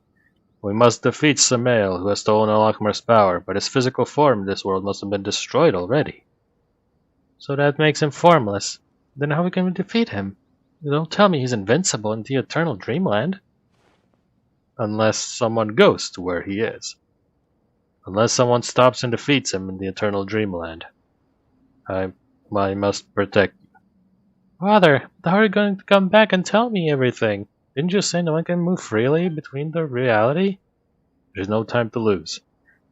We must defeat Samael, who has stolen Alakmar's power, but his physical form in this world must have been destroyed already. So that makes him formless. Then how can we defeat him? Don't tell me he's invincible in the eternal dreamland. Unless someone goes to where he is. Unless someone stops and defeats him in the eternal dreamland. I must protect you. Father, how are you going to come back and tell me everything? Didn't you say no one can move freely between the reality? There's no time to lose.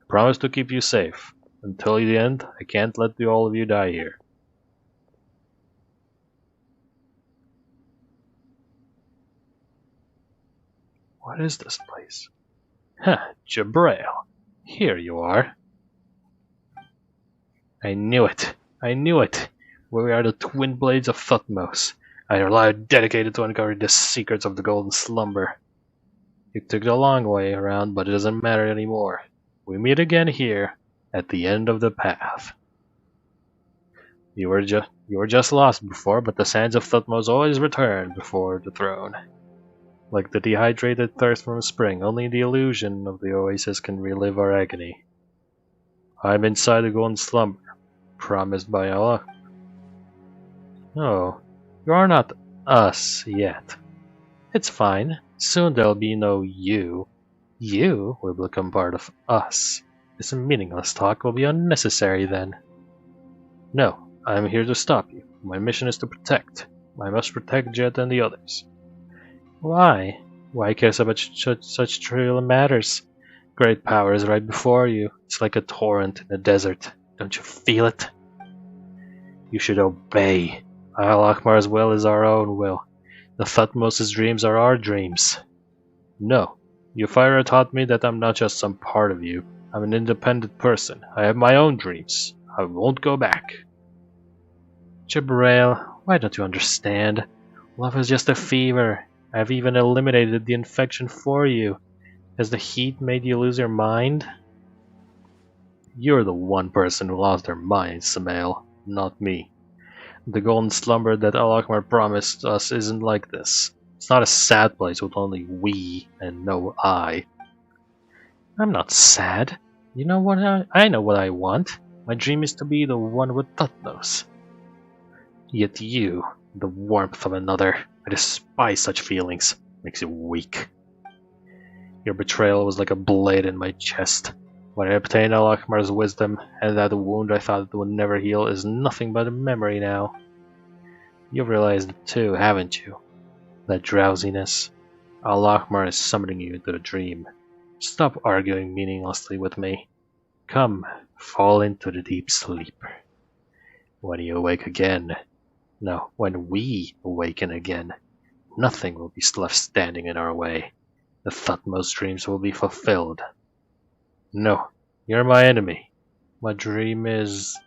I promise to keep you safe. Until the end, I can't let all of you die here. What is this place? Huh, Jabrail. Here you are. I knew it. I knew it. We are the twin blades of Thutmose. I rely dedicated to uncover the secrets of the golden slumber. You took the long way around, but it doesn't matter anymore. We meet again here, at the end of the path. You were just lost before, but the sands of Thutmose always return before the throne. Like the dehydrated thirst from a spring, only the illusion of the oasis can relive our agony. I'm inside the golden slumber, promised by Allah. No. You are not us yet. It's fine. Soon there'll be no you. You will become part of us. This meaningless talk will be unnecessary then. No, I'm here to stop you. My mission is to protect. I must protect Jet and the others. Why? Why care so much such trivial matters? Great power is right before you. It's like a torrent in a desert. Don't you feel it? You should obey. Al-Akmar's will is our own will. The Thutmose's dreams are our dreams. No, Euphira taught me that I'm not just some part of you. I'm an independent person. I have my own dreams. I won't go back. Jabrail, why don't you understand? Love is just a fever. I've even eliminated the infection for you. Has the heat made you lose your mind? You're the one person who lost their mind, Samael, not me. The golden slumber that Al-Akmar promised us isn't like this. It's not a sad place with only we and no I. I'm not sad. You know what I know what I want. My dream is to be the one with Thutmose. Yet you, the warmth of another, I despise such feelings. Makes you weak. Your betrayal was like a blade in my chest. When I obtained Al-Akmar's wisdom, and that wound I thought would never heal is nothing but a memory now. You've realized it too, haven't you? That drowsiness. Al-Akmar is summoning you into the dream. Stop arguing meaninglessly with me. Come, fall into the deep sleep. When you awake again, no, when we awaken again, nothing will be left standing in our way. The Thutmose dreams will be fulfilled. No, you're my enemy. My dream is...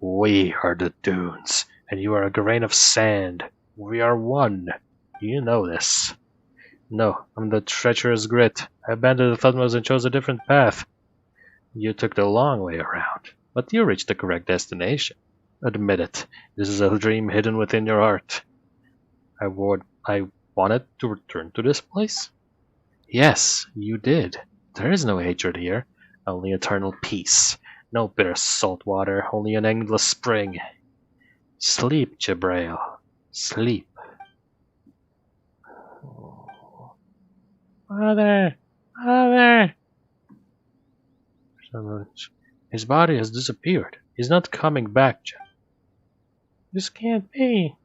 We are the dunes, and you are a grain of sand. We are one. You know this. No, I'm the treacherous grit. I abandoned the Thutmose and chose a different path. You took the long way around, but you reached the correct destination. Admit it. This is a dream hidden within your heart. I wanted to return to this place? Yes, you did. There is no hatred here, only eternal peace. No bitter salt water, only an endless spring. Sleep, Jabrail. Sleep. Father! Father! His body has disappeared. He's not coming back, Jet. This can't be.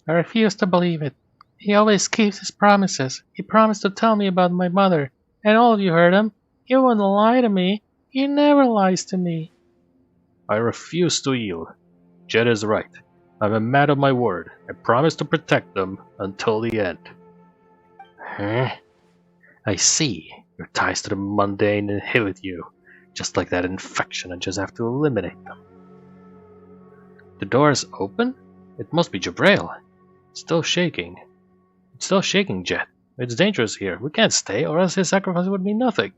I refuse to believe it. He always keeps his promises. He promised to tell me about my mother. And all of you heard him. He wouldn't lie to me. He never lies to me. I refuse to yield. Jet is right. I'm a man of my word. I promise to protect them until the end. Huh? I see. Your ties to the mundane inhibit you. Just like that infection, I just have to eliminate them. The door is open? It must be Jabrail. It's still shaking. It's still shaking, Jet. It's dangerous here. We can't stay, or else his sacrifice would mean nothing.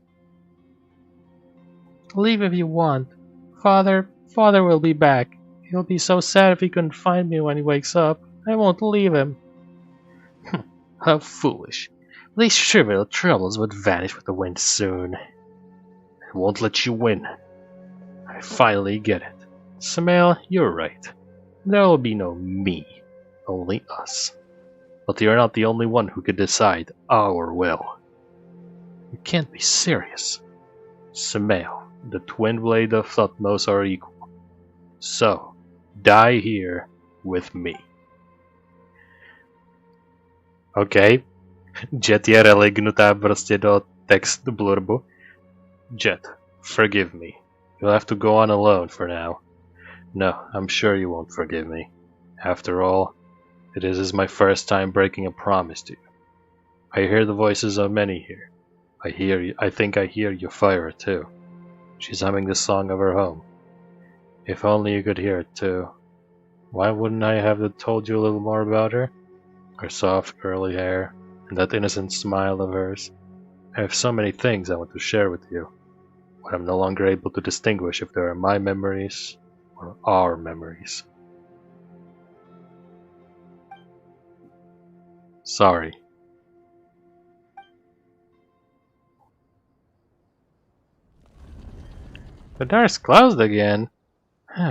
Leave if you want. Father will be back. He'll be so sad if he couldn't find me when he wakes up. I won't leave him. How foolish. These trivial troubles would vanish with the wind soon. I won't let you win. I finally get it. Samael, you're right. There will be no me. Only us. But you're not the only one who could decide our will. You can't be serious. Samael, the twin blade of Thutmose are equal. So, die here with me. Okay. Jet je relignutá prostě do text blurbu. Jet, forgive me. You'll have to go on alone for now. No, I'm sure you won't forgive me. After all, this is my first time breaking a promise to you. I hear the voices of many here. I think I hear Euphira too. She's humming the song of her home. If only you could hear it too. Why wouldn't I have told you a little more about her? Her soft curly hair, and that innocent smile of hers. I have so many things I want to share with you, but I'm no longer able to distinguish if they are my memories or our memories. Sorry. The door's closed again.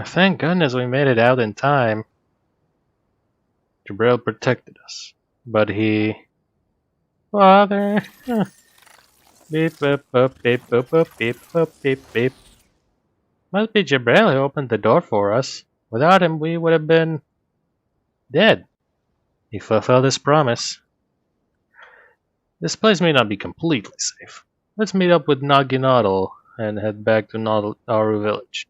Thank goodness we made it out in time. Jabrail protected us, but he... Father... Beep boop boop beep boop boop beep boop beep beep. Must be Jabrail who opened the door for us. Without him we would have been... dead. He fulfilled his promise. This place may not be completely safe. Let's meet up with Naginadal and head back to our village.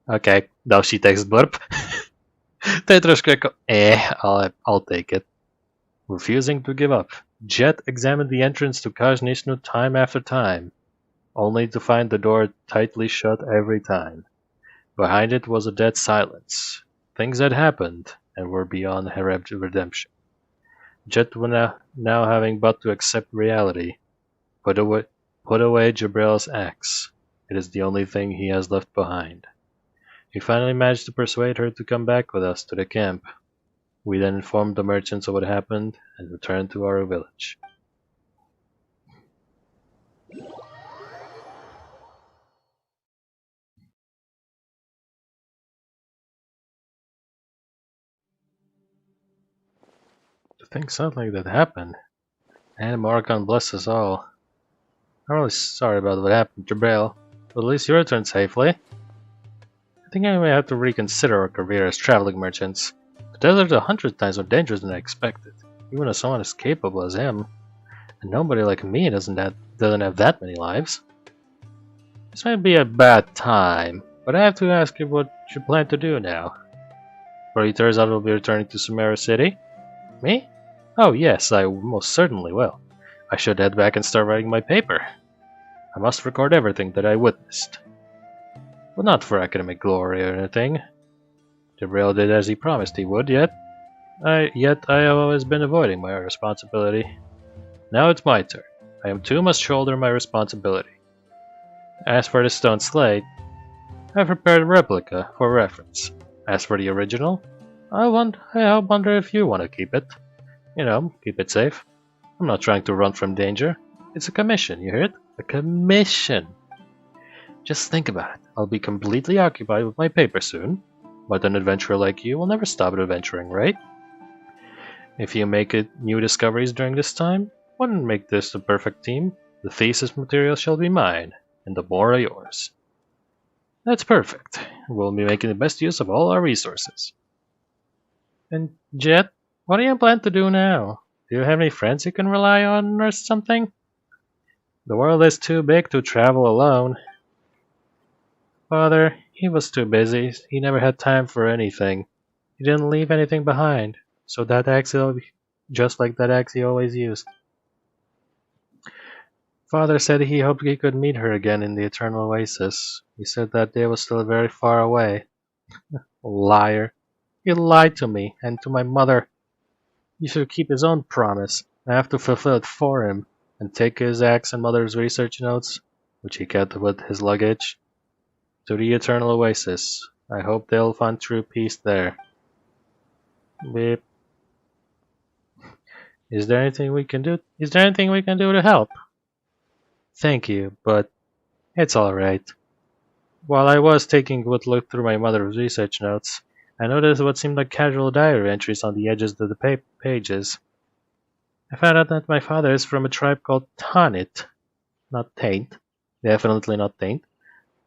Okay, další text blurb. To je trošku jako ale I'll take it. Refusing to give up, Jet examined the entrance to Khaj Nisut time after time, only to find the door tightly shut every time. Behind it was a dead silence. Things had happened and were beyond her redemption. Jet was now having but to accept reality. Put away Jabrail's axe. It is the only thing he has left behind. We finally managed to persuade her to come back with us to the camp. We then informed the merchants of what happened and returned to our village. To think something like that happened. And Morgan bless us all. I'm really sorry about what happened, Jabrail, but at least you returned safely. I think I may have to reconsider our career as traveling merchants. The desert is 100 times more dangerous than I expected, even if someone as capable as him. And nobody like me doesn't have that many lives. This might be a bad time, but I have to ask you what you plan to do now. For it turns out we'll be returning to Sumeru City? Me? Oh yes, I most certainly will. I should head back and start writing my paper. I must record everything that I witnessed. But not for academic glory or anything. Jabrail did as he promised he would, yet I have always been avoiding my responsibility. Now it's my turn. I am too must shoulder my responsibility. As for the stone slate, I have prepared a replica for reference. As for the original, I wonder if you want to keep it. You know, keep it safe. I'm not trying to run from danger. It's a commission, you heard? A commission! Just think about it. I'll be completely occupied with my paper soon. But an adventurer like you will never stop adventuring, right? If you make new discoveries during this time, wouldn't make this the perfect team. The thesis material shall be mine, and the more are yours. That's perfect. We'll be making the best use of all our resources. And Jet, what do you plan to do now? Do you have any friends you can rely on or something? The world is too big to travel alone. Father, he was too busy. He never had time for anything. He didn't leave anything behind. So that axe, just like that axe he always used. Father said he hoped he could meet her again in the Eternal Oasis. He said that day was still very far away. Liar. He lied to me and to my mother. He should keep his own promise. I have to fulfill it for him and take his axe and mother's research notes, which he kept with his luggage, to the Eternal Oasis. I hope they'll find true peace there. Beep. Is there anything we can do? Is there anything we can do to help? Thank you, but it's alright. While I was taking a good look through my mother's research notes, I noticed what seemed like casual diary entries on the edges of the pages. I found out that my father is from a tribe called Tanit, not Taint. Definitely not Taint.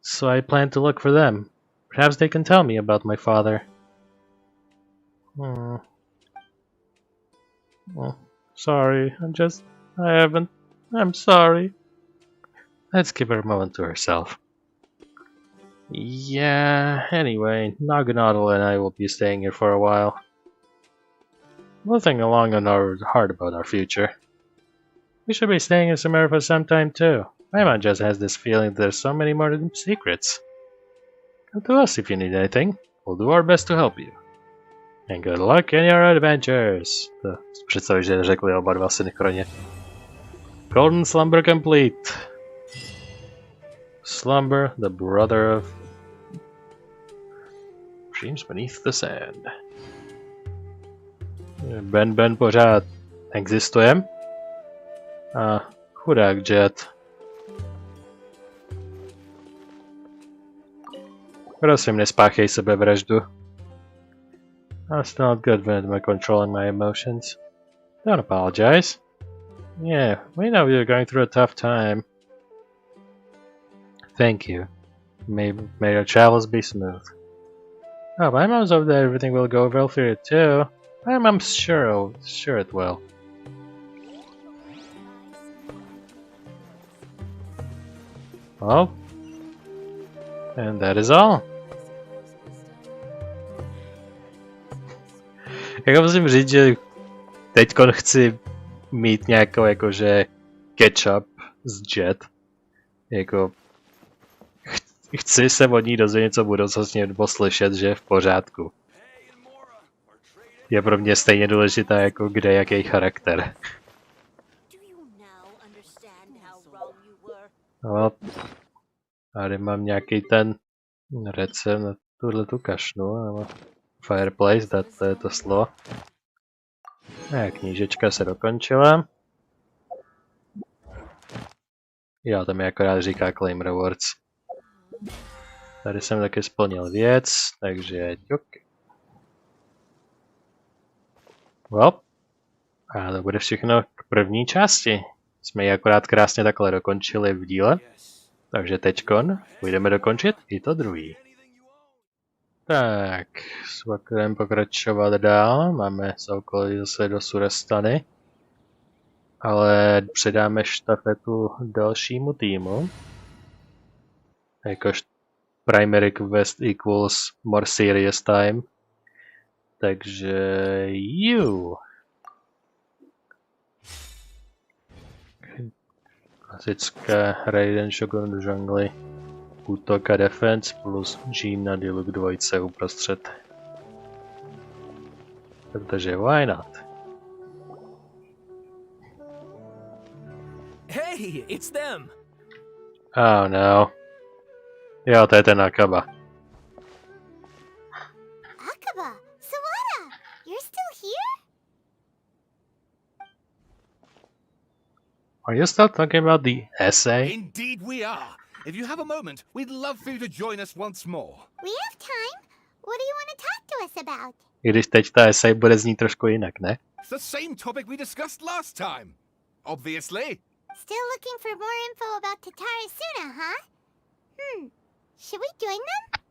So I plan to look for them. Perhaps they can tell me about my father. Oh, sorry, I'm sorry. Let's give her a moment to herself. Yeah, anyway, Naganadal and I will be staying here for a while. We'll think long and hard about our future. We should be staying in Sumer for some time too. My mind just has this feeling that there's so many more secrets. Come to us if you need anything. We'll do our best to help you. And good luck in your adventures. To představí, že řekli oba dva synchronně. Golden Slumber complete. Slumber, the brother of dreams beneath the sand. Ben pořád existuje. A chudák Jet. Prosím, nespáchej sebevraždu. That's not good when I'm controlling my emotions. Don't apologize. Yeah, we know you're going through a tough time. Thank you. May your travels be smooth. Oh, my mom's over there. Everything will go well for you too. I'm sure it will. Well, and that is all. Jako musím říct, že teďkon chci mít nějakou jakože catch-up z Jet. Jako chci se od ní dozvědět něco budoucnostně nebo slyšet, že je v pořádku. Je pro mě stejně důležitá jako kde jaký charakter. No, tady mám nějaký ten recept na tuhletu kašnu, nebo fireplace, to je to slovo. Knížečka se dokončila. Jo, tam mi akorát říká claim rewards. Tady jsem taky splnil věc, takže ťuk. Well, a to bude všechno k první části. Jsme ji akorát krásně takhle dokončili v díle. Takže teďkon půjdeme dokončit i to druhý. Tak, budeme pokračovat dál. Máme soukolí zase do Surastany. Ale předáme štafetu dalšímu týmu. Jakož primary quest equals more serious time. Takže you. Klasická Raiden Shogun do džungly. Útok a defense plus Jean na Diluc dvojce uprostřed. Protože why not? Hey, it's them. Oh no. Jo, to je ten Akaba. Akaba, Sawada. Are you still talking about the essay? Indeed we are. If you have a moment, we'd love for you to join us once more. We have time. What do you want to talk to us about? I když teď ta essay bude znít trošku jinak, ne? It's the same topic we discussed last time. Obviously. Still looking for more info about Tatarasuna, huh? Should we join them?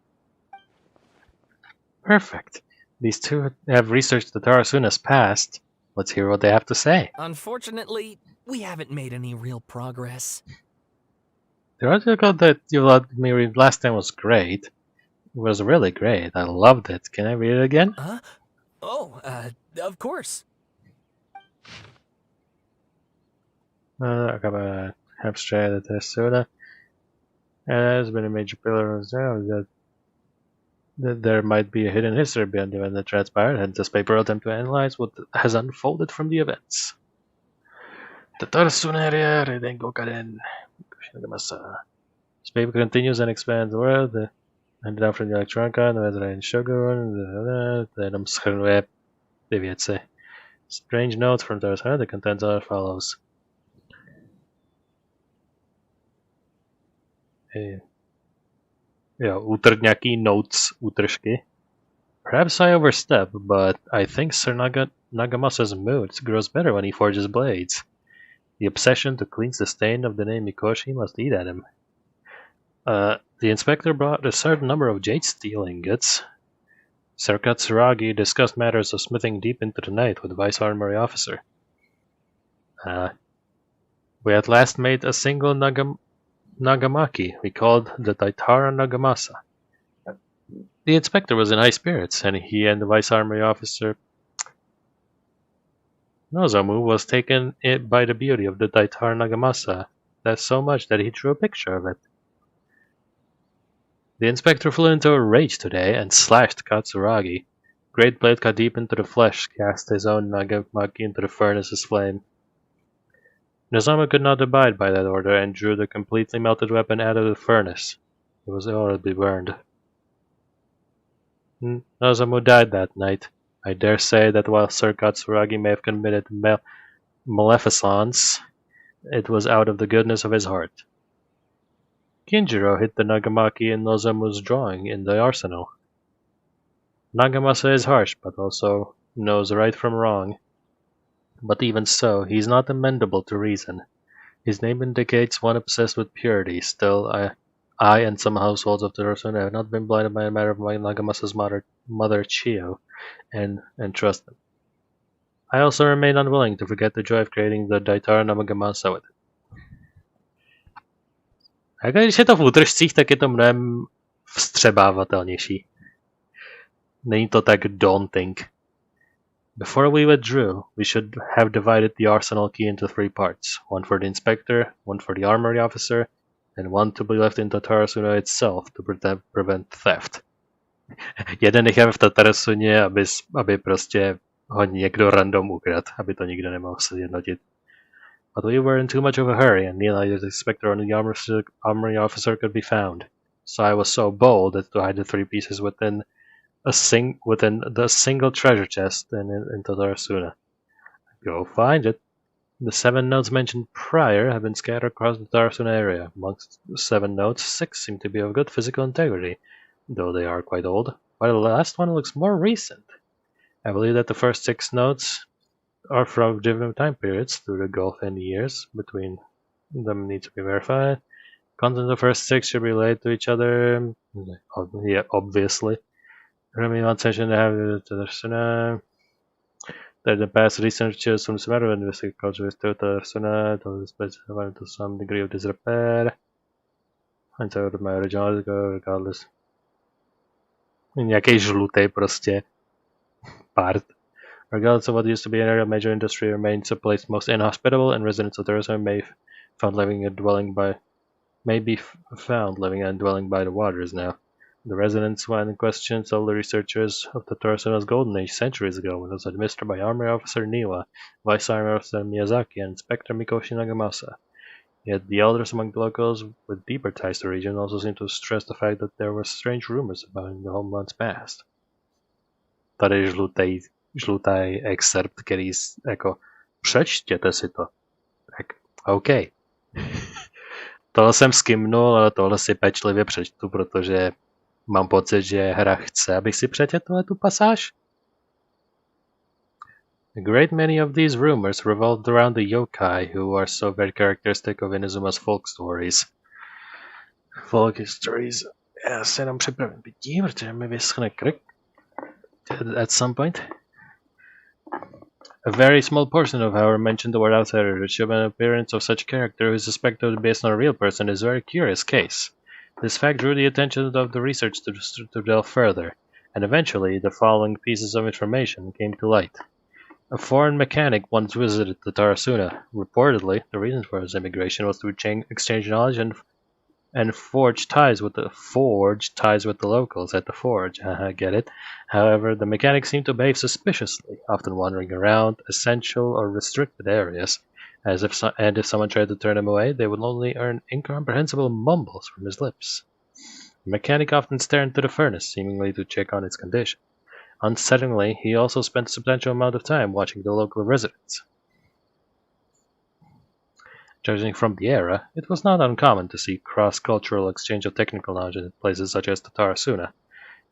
Perfect. These two have researched the Tarasuna's past. Let's hear what they have to say. Unfortunately, we haven't made any real progress. The article that you let me read last time was great. It was really great. I loved it. Can I read it again? Huh? Oh, of course. Abstract the Tarasuna has been a major pillar of that there might be a hidden history behind the event that transpired, and this paper attempt to analyze what has unfolded from the events. The Tarasuna area, Raiden Ei. This paper continues and expands the world, and down from the Electronica, the Raiden Shogun, jenom shrnuje ty věci. Strange notes from Tarasuna, the contents are as follows. Jo, útržňáky notes, útržky. Perhaps I overstep, but I think Sir Nagamasa's mood grows better when he forges blades. The obsession to cleanse the stain of the name Mikoshi must eat at him. The inspector brought a certain number of jade steel ingots. Sir Katsuragi discussed matters of smithing deep into the night with the vice armory officer. We at last made a single Nagamaki we called the Taitara Nagamasa. The inspector was in high spirits, and he and the vice armory officer Nozomu was taken by the beauty of the Taitara Nagamasa. That's so much that he drew a picture of it. The inspector flew into a rage today and slashed Katsuragi. Great blade cut deep into the flesh, cast his own Nagamaki into the furnace's flame. Nozomu could not abide by that order and drew the completely melted weapon out of the furnace. It was horribly burned. Nozomu died that night. I dare say that while Sir Katsuragi may have committed maleficence, it was out of the goodness of his heart. Kinjiro hid the Nagamaki in Nozomu's drawing in the arsenal. Nagamasa is harsh, but also knows right from wrong. But even so, he is not amenable to reason. His name indicates one obsessed with purity. Still, I and some households of the Tarasuna have not been blinded by a matter of my Nagamasa's mother Chiyo, and trust them. I also remain unwilling to forget the joy of creating the Daitara Nagamasa with it. A když je to v útržcích, tak je to mnohem vstřebávatelnější. Není to tak daunting. Before we withdrew, we should have divided the arsenal key into 3 parts. One for the inspector, one for the armory officer, and one to be left in Tatarasuna itself to prevent theft. Jeden necháme v Tatarasuně, aby prostě ho někdo random ukradl, aby to nikdo nemohl sjednotit. But we were in too much of a hurry, and neither the inspector or the armory officer could be found. So I was so bold as to hide the 3 pieces within the single treasure chest in Tatarasuna. Go find it. The 7 notes mentioned prior have been scattered across the Tatarasuna area. Amongst the 7 notes, 6 seem to be of good physical integrity, though they are quite old, while the last one looks more recent. I believe that the first 6 notes are from different time periods through the gulf in years between them need to be verified. Content of the first 6 should be related to each other. Yeah, obviously. Remaining one session to have that the past researchers from Sumeru investigate culture with Tarsuna to some degree of disrepair. And so my original article, regardless. Nějaký žlutý prostě part. Regardless of what used to be an area of major industry, remains a place most inhospitable, and residents of Tarsuna may be found living in a dwelling by the waters now. The residents in question told the researchers of the Tarasuna's golden age centuries ago when it was administered by Armory Officer Niwa, Vice Armory Officer Miyazaki, and Inspector Mikoshi Nagamasa. Yet the elders among the locals with deeper ties to the region also seemed to stress the fact that there were strange rumors about in the homeland's past. Tady je žlutý excerpt, který jako přečtěte si to. Tak OK. Tohle jsem skimnul, ale tohle si pečlivě přečtu, protože mám pocit, že hra chce, abych si přečetl tu pasáž. A great many of these rumors revolved around the yokai, who are so very characteristic of Inazuma's folk stories. Folk histories. Já se jenom připravím pití, protože mi vyschne krk. At some point. A very small portion of however mentioned the word outsider, which of an appearance of such character who is suspected to be based on a real person is a very curious case. This fact drew the attention of the research to delve further, and eventually the following pieces of information came to light. A foreign mechanic once visited the Tarasuna. Reportedly, the reason for his immigration was to exchange knowledge and forge ties with the locals at the forge. Get it? However, the mechanic seemed to behave suspiciously, often wandering around essential or restricted areas, if someone tried to turn him away, they would only earn incomprehensible mumbles from his lips. The mechanic often stared into the furnace, seemingly to check on its condition. Unsettlingly, he also spent a substantial amount of time watching the local residents. Judging from the era, it was not uncommon to see cross-cultural exchange of technical knowledge in places such as the Tarasuna.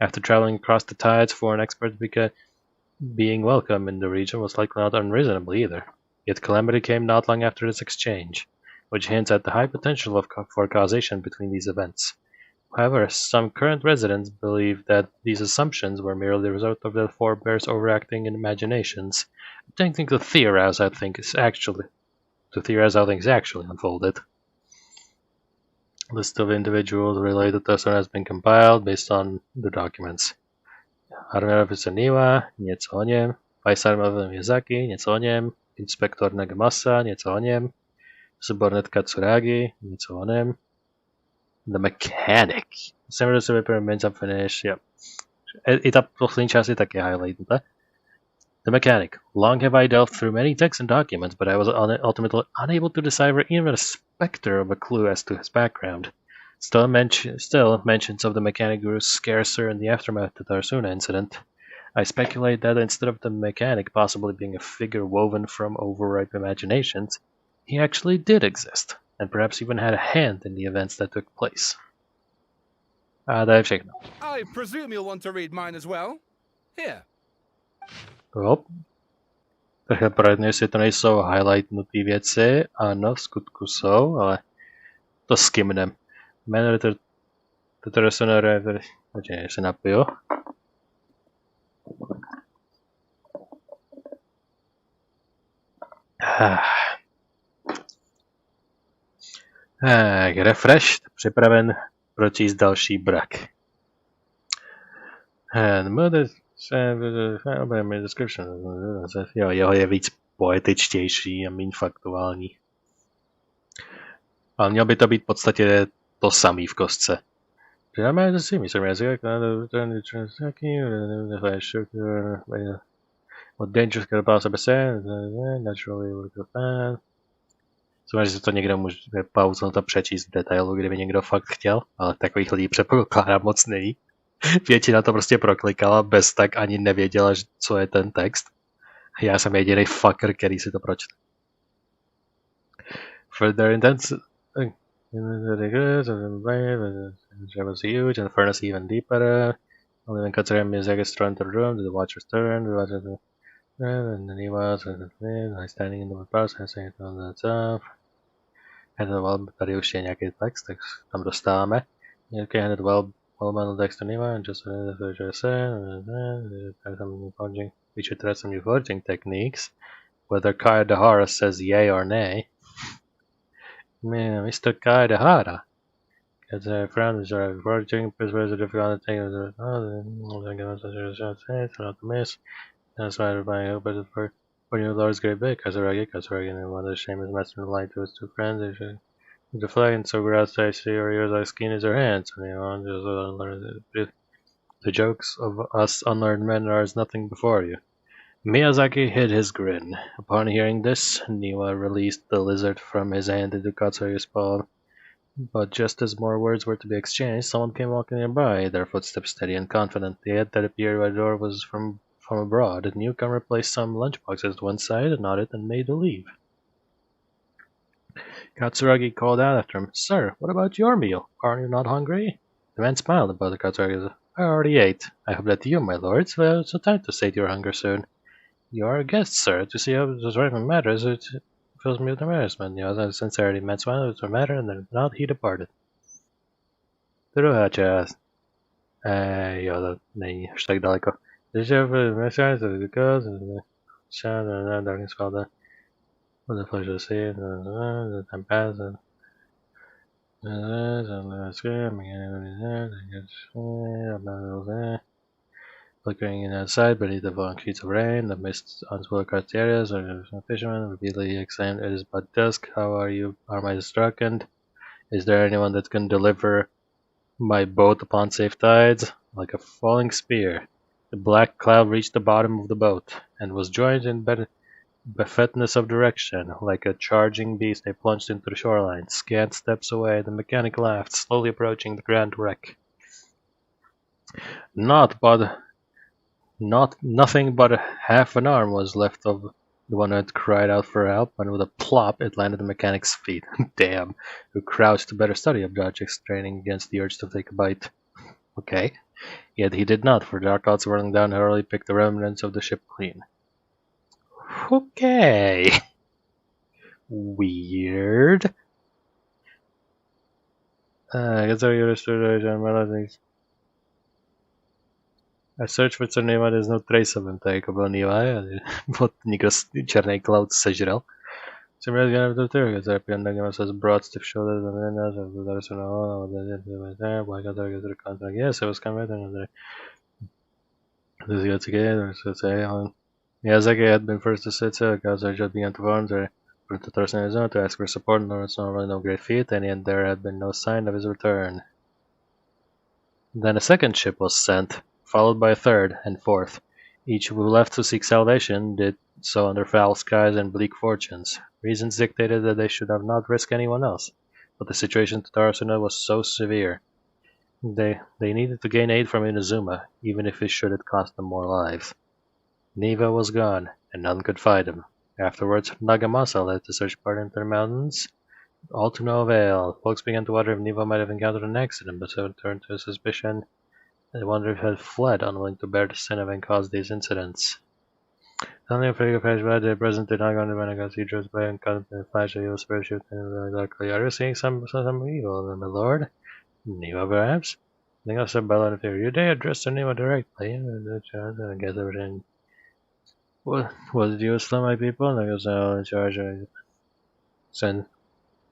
After traveling across the tides, foreign experts being welcome in the region was likely not unreasonable either. Yet calamity came not long after this exchange, which hints at the high potential for causation between these events. However, some current residents believe that these assumptions were merely the result of their forebears overacting in imaginations, attempting to theorize how things actually unfolded. A list of individuals related to Asuna has been compiled based on the documents. Armia Niwa, něco o něm. Paisarma Miyazaki, něco o něm. Inspektor Nagamasa, něco o něm. Subordinate Tsuragi, něco o něm. The Mechanic. Similar to the remains unfinished, yep. I ta poslední část je taky highlighted. The Mechanic. Long have I delved through many texts and documents, but I was ultimately unable to decipher even a specter of a clue as to his background. Still, mentions of the Mechanic grew scarcer in the aftermath of the Tarsuna incident. I speculate that instead of the Mechanic possibly being a figure woven from overripe imaginations, he actually did exist, and perhaps even had a hand in the events that took place. I've shaken up. I presume you'll want to read mine as well. Here. Hop. Takže projednu, jestli to nejsou highlightnutý věci. Ano, v skutku jsou, ale to skimnem. Jméno to se počkej, se napiju. Refresh, připraven pročíst další brak. Description. Jo, jeho je víc poetičtější a méně faktuální. Ale mělo by to být v podstatě to samý v kostce. What dangers could possibly say? Naturally would go fast. Samozřejmě, že to někdo může pauznout a přečíst v detailu, kdyby někdo fakt chtěl, ale takových lidí předpokládám moc není. Většina to prostě proklikala, bez tak ani nevěděla, co je ten text. Já jsem jediný fucker, který si to pročte. Further intense was huge and the furnace even deeper. Only when considering music is thrown into the room, the watchers turn, and then he was standing in the process saying on the top. Tady už je nějaký text, tak tam dostáváme. Okay, handed well-modeled text to Niwa and just we should try some new forging techniques. Whether Khaj Dahara says yay or nay. Mr. Khaj Dahara. As a friend, is a forging is a difficult thing. Not to miss. That's why everybody hoped for new Lord's great big. Kazuragi, and one of the shame is messing the light to his two friends. They should deflect, and so we're outside, see or yours like skin is our hands. And anyone just unlearn the jokes of us unlearned men are as nothing before you. Miyazaki hid his grin. Upon hearing this, Niwa released the lizard from his hand into Katsuyo's palm. But just as more words were to be exchanged, someone came walking nearby, their footsteps steady and confident. The head that appeared by the door was from abroad. The newcomer placed some lunchboxes to one side, nodded, and made to leave. Katsuragi called out after him, "Sir, what about your meal? Are you not hungry?" The man smiled about the Katsuragi. "I already ate. I hope that you, my lords, will have some time to sate your hunger soon. You are a guest, sir. To see how this Raven matters, it fills me with embarrassment." The sincerity meant smile with the matter, and then not he departed. Druhá část. Jo, to není až tak daleko. Darkness fell down. With the flash of the sea, the time passed, and flickering outside beneath the falling sheets of rain, the mist unspoiled across the areas, and the fisherman repeatedly exclaimed, "It is but dusk. How are you? Are my darkened? Is there anyone that can deliver my boat upon safe tides?" Like a falling spear, the black cloud reached the bottom of the boat, and was joined in buffetness of direction. Like a charging beast, they plunged into the shoreline. Scant steps away, the mechanic laughed, slowly approaching the grand wreck. Nothing but half an arm was left of the one who had cried out for help, and with a plop, it landed at the mechanic's feet. Damn, who crouched to better study objects, straining against the urge to take a bite. Okay. Yet he did not, for dark clouds swirling down hurriedly picked the remnants of the ship clean. Okay. Weird. I searched for certain Teyvat, there's no trace of him, to jako byl Liyue, but někdo černý cloud sežral. Some really gonna have to do it, European Nagama says broad stiff shoulders and then there's no why got there the contract. Yes, it was coming another. This got together, so say on Miyazaki had been first to sit so because I just began to form there for the Thursday Inazumme to ask for support, nor it's not really no great feat, and yet there had been no sign of his return. Then a second ship was sent, followed by a third and fourth. Each who left to seek salvation did so under foul skies and bleak fortunes. Reasons dictated that they should have not risked anyone else, but the situation to Tarsuna was so severe. They needed to gain aid from Inazumme, even if it should have cost them more lives. Niwa was gone, and none could find him. Afterwards, Nagamasa led the search party into the mountains, all to no avail. Folks began to wonder if Niwa might have encountered an accident, but so turned to suspicion. They wondered if he had fled, unwilling to bear the sin of having caused these incidents. Suddenly a figure flashed by the present did not go to Venegas. He drove by and caught in a flash of evil spirit shooting really darkly. "Are you seeing some evil, my lord?" "Niwa, perhaps?" Niwa said by loud and fear. "You dare address to Niwa directly?" I guess everything. What did you slay my people? And I was in charge. Since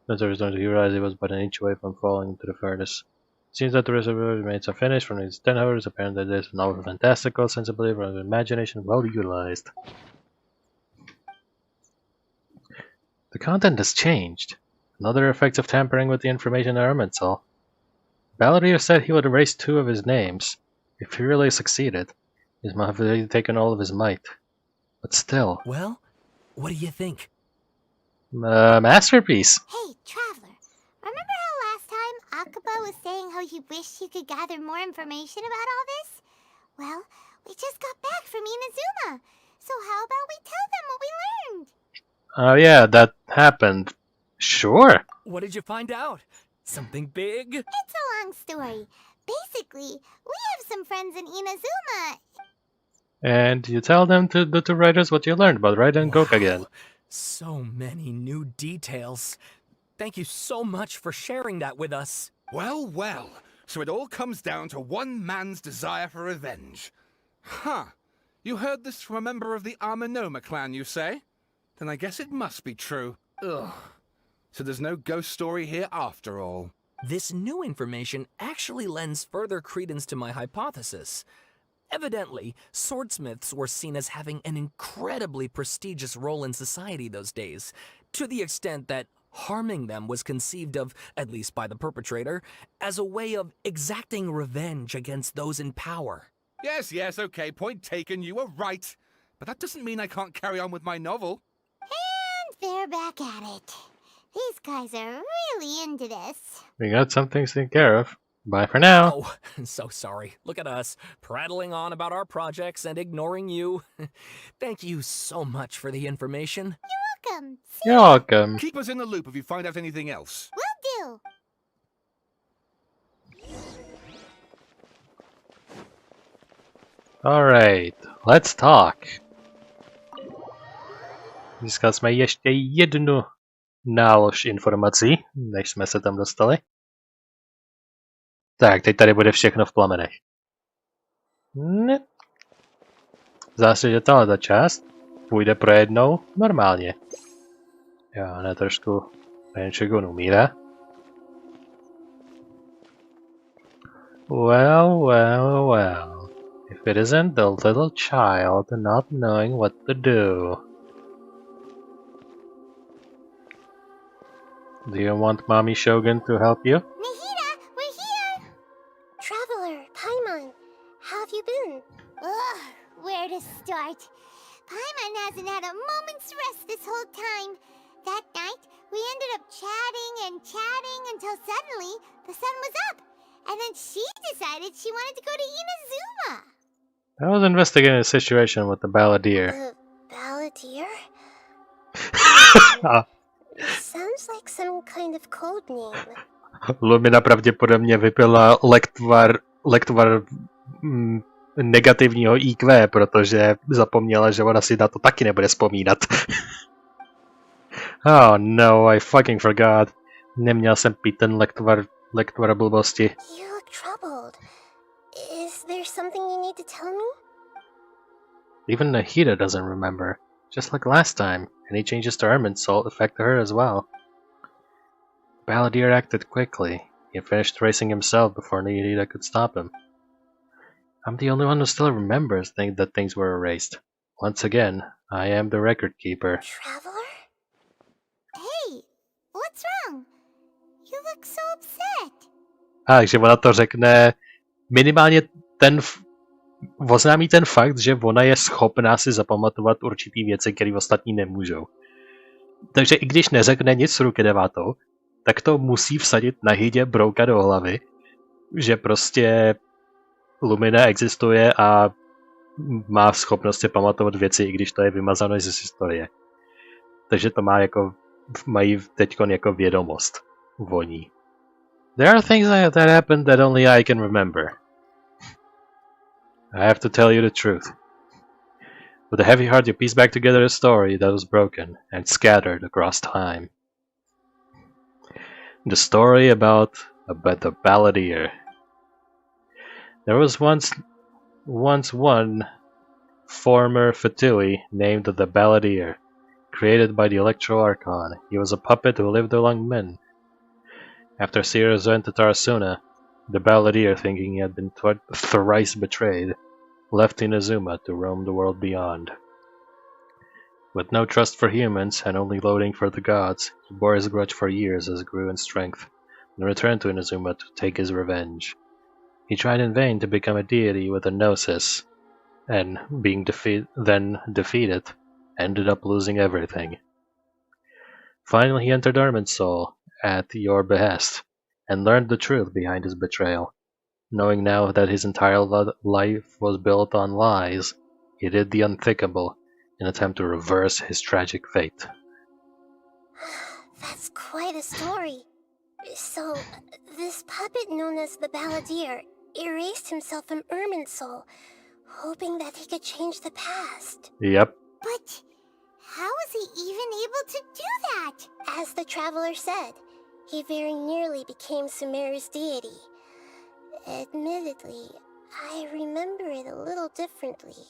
there was no to realize he was but an inch away from falling into the furnace. Seems that the rest of the remains unfinished from these 10 hours. Apparently there's a novel of fantastical sensibility and imagination well utilized. The content has changed. Another effect of tampering with the information in Ermental. Balladeer said he would erase 2 of his names. If he really succeeded, he might have taken all of his might. But still. Well, what do you think? Masterpiece. Hey, Traveler, remember how last time Akaba was saying how he wished he could gather more information about all this? Well, we just got back from Inazumme, so how about we tell them what we learned? Oh yeah, that happened. Sure. What did you find out? Something big? It's a long story. Basically, we have some friends in Inazumme. And you tell them the 2 writers what you learned about Raiden again. So many new details. Thank you so much for sharing that with us. Well, well. So it all comes down to one man's desire for revenge. Huh. You heard this from a member of the Archonů clan, you say? Then I guess it must be true. Ugh. So there's no ghost story here after all. This new information actually lends further credence to my hypothesis. Evidently, swordsmiths were seen as having an incredibly prestigious role in society those days, to the extent that harming them was conceived of, at least by the perpetrator, as a way of exacting revenge against those in power. Yes, okay, point taken, you were right. But that doesn't mean I can't carry on with my novel. And they're back at it. These guys are really into this. We got some things to take care of. Bye for now. Oh, so sorry. Look at us, prattling on about our projects and ignoring you. Thank you so much for the information. You're welcome. See You're welcome. Keep us in the loop if you find out anything else. will do. Alright, let's talk. Získali jsme ještě jednu nálož informací, než jsme se tam dostali. Tak, teď tady bude všechno v plamenech. Ne. Zase, že tahle část půjde projednou normálně. Jo, ne trošku Renčegun umírá. Well. If it isn't the little child not knowing what to do. Do you want Mommy Shogun to help you? Nahida, we're here! Traveler, Paimon, how have you been? Ugh, where to start? Paimon hasn't had a moment's rest this whole time. That night, we ended up chatting until suddenly the sun was up. And then she decided she wanted to go to Inazuma. I was investigating a situation with the balladeer. The balladeer? Ah, Sounds like some kind of code name. Lumina pravděpodobně vypila lektvar negativního IQ, protože zapomněla, že ona si na to taky nebude vzpomínat. Oh no, I fucking forgot. Neměl jsem pít ten lektvar blbosti. You look troubled. Is there something you need to tell me? Even Nahida doesn't remember. Just like last time, any changes to Ermin's soul affected her as well. The balladeer acted quickly. He had finished racing himself before Nahida could stop him. I'm the only one who still remembers that things were erased. Once again, I am the record keeper. Traveler? Hey, what's wrong? You look so upset. Takže ona to řekne minimálně oznámí ten fakt, že ona je schopná si zapamatovat určitý věci, které ostatní nemůžou. Takže i když neřekne nic ruky devátou, tak to musí vsadit na hydě brouka do hlavy, že prostě Lumina existuje a má schopnost si pamatovat věci, i když to je vymazáno z historie. Takže to mají teďkon jako vědomost voní. There are things that happened that only I can remember. I have to tell you the truth. With a heavy heart you piece back together a story that was broken and scattered across time. The story about the balladeer. There was once one former Fatui named the Balladeer, created by the Electro Archon. He was a puppet who lived among men. After Sirius went to Tarasuna, the Balladeer, thinking he had been thrice betrayed, left Inazuma to roam the world beyond. With no trust for humans and only loathing for the gods, he bore his grudge for years as he grew in strength, and returned to Inazuma to take his revenge. He tried in vain to become a deity with a gnosis, and being defeated, ended up losing everything. Finally, he entered Ermin's soul at your behest, and learned the truth behind his betrayal. Knowing now that his entire life was built on lies, he did the unthinkable in an attempt to reverse his tragic fate. That's quite a story. So, this puppet known as the Balladeer erased himself from Ermin's soul, hoping that he could change the past. Yep. But how was he even able to do that? As the Traveler said, he very nearly became Sumeru's deity. Admittedly, I remember it a little differently.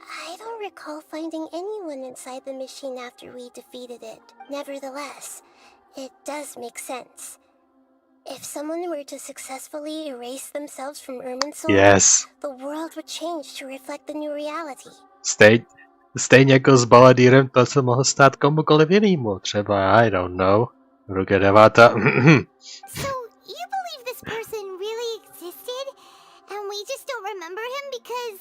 I don't recall finding anyone inside the machine after we defeated it. Nevertheless, it does make sense. If someone were to successfully erase themselves from Ermin's soul, Yes. the world would change to reflect the new reality. Stejně jako s Balladírem to se mohlo stát komukoliv jinému. Třeba, I don't know, ruka devátá. So, you believe this person really existed, and we just don't remember him because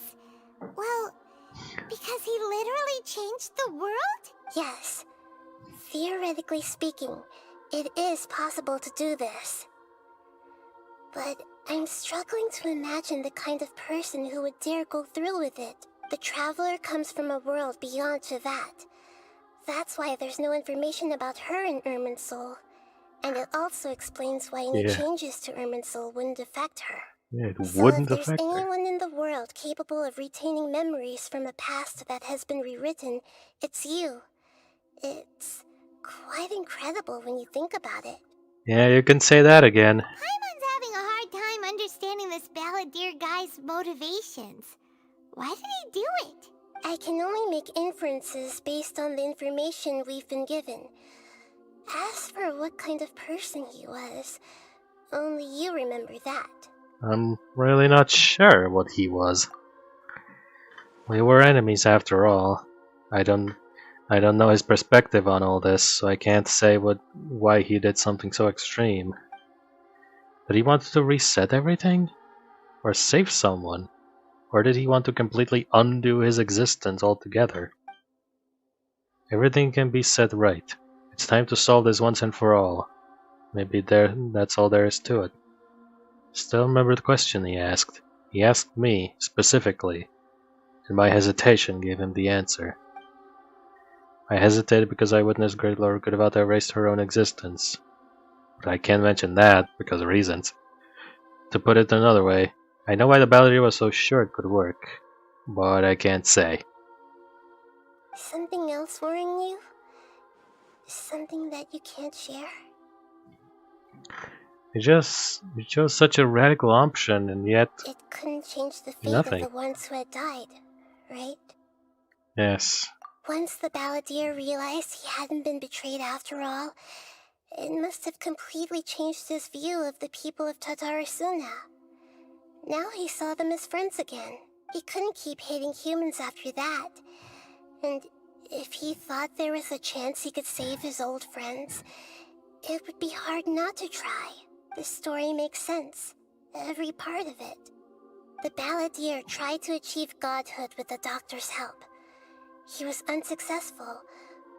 he literally changed the world? Yes. Theoretically speaking, it is possible to do this. But I'm struggling to imagine the kind of person who would dare go through with it. The Traveler comes from a world beyond Teyvat. That's why there's no information about her in Irminsul. And it also explains why any changes to Irminsul wouldn't affect her. Yeah, it So wouldn't if there's affect her. anyone in the world capable of retaining memories from a past that has been rewritten, it's you. It's quite incredible when you think about it. Yeah, you can say that again. Paimon's having a hard time understanding this balladeer guy's motivations. Why did he do it? I can only make inferences based on the information we've been given. As for what kind of person he was, only you remember that. I'm really not sure what he was. We were enemies after all. I don't know his perspective on all this, so I can't say why he did something so extreme. Did he want to reset everything? Or save someone? Or did he want to completely undo his existence altogether? Everything can be set right. It's time to solve this once and for all. Maybe that's all there is to it. Still remember the question he asked. He asked me, specifically, and my hesitation gave him the answer. I hesitated because I witnessed Great Lord Gudevata erased her own existence. But I can't mention that, because of reasons. To put it another way, I know why the balladeer was so sure it could work, but I can't say. Something else worrying you? Something that you can't share? You chose such a radical option, and yet... It couldn't change the fate nothing. of the ones who had died, right? Yes. Once the balladeer realized he hadn't been betrayed after all, it must have completely changed his view of the people of Tatarasuna. Now he saw them as friends again. He couldn't keep hating humans after that. And if he thought there was a chance he could save his old friends, it would be hard not to try. The story makes sense. Every part of it. The balladeer tried to achieve godhood with the doctor's help. He was unsuccessful,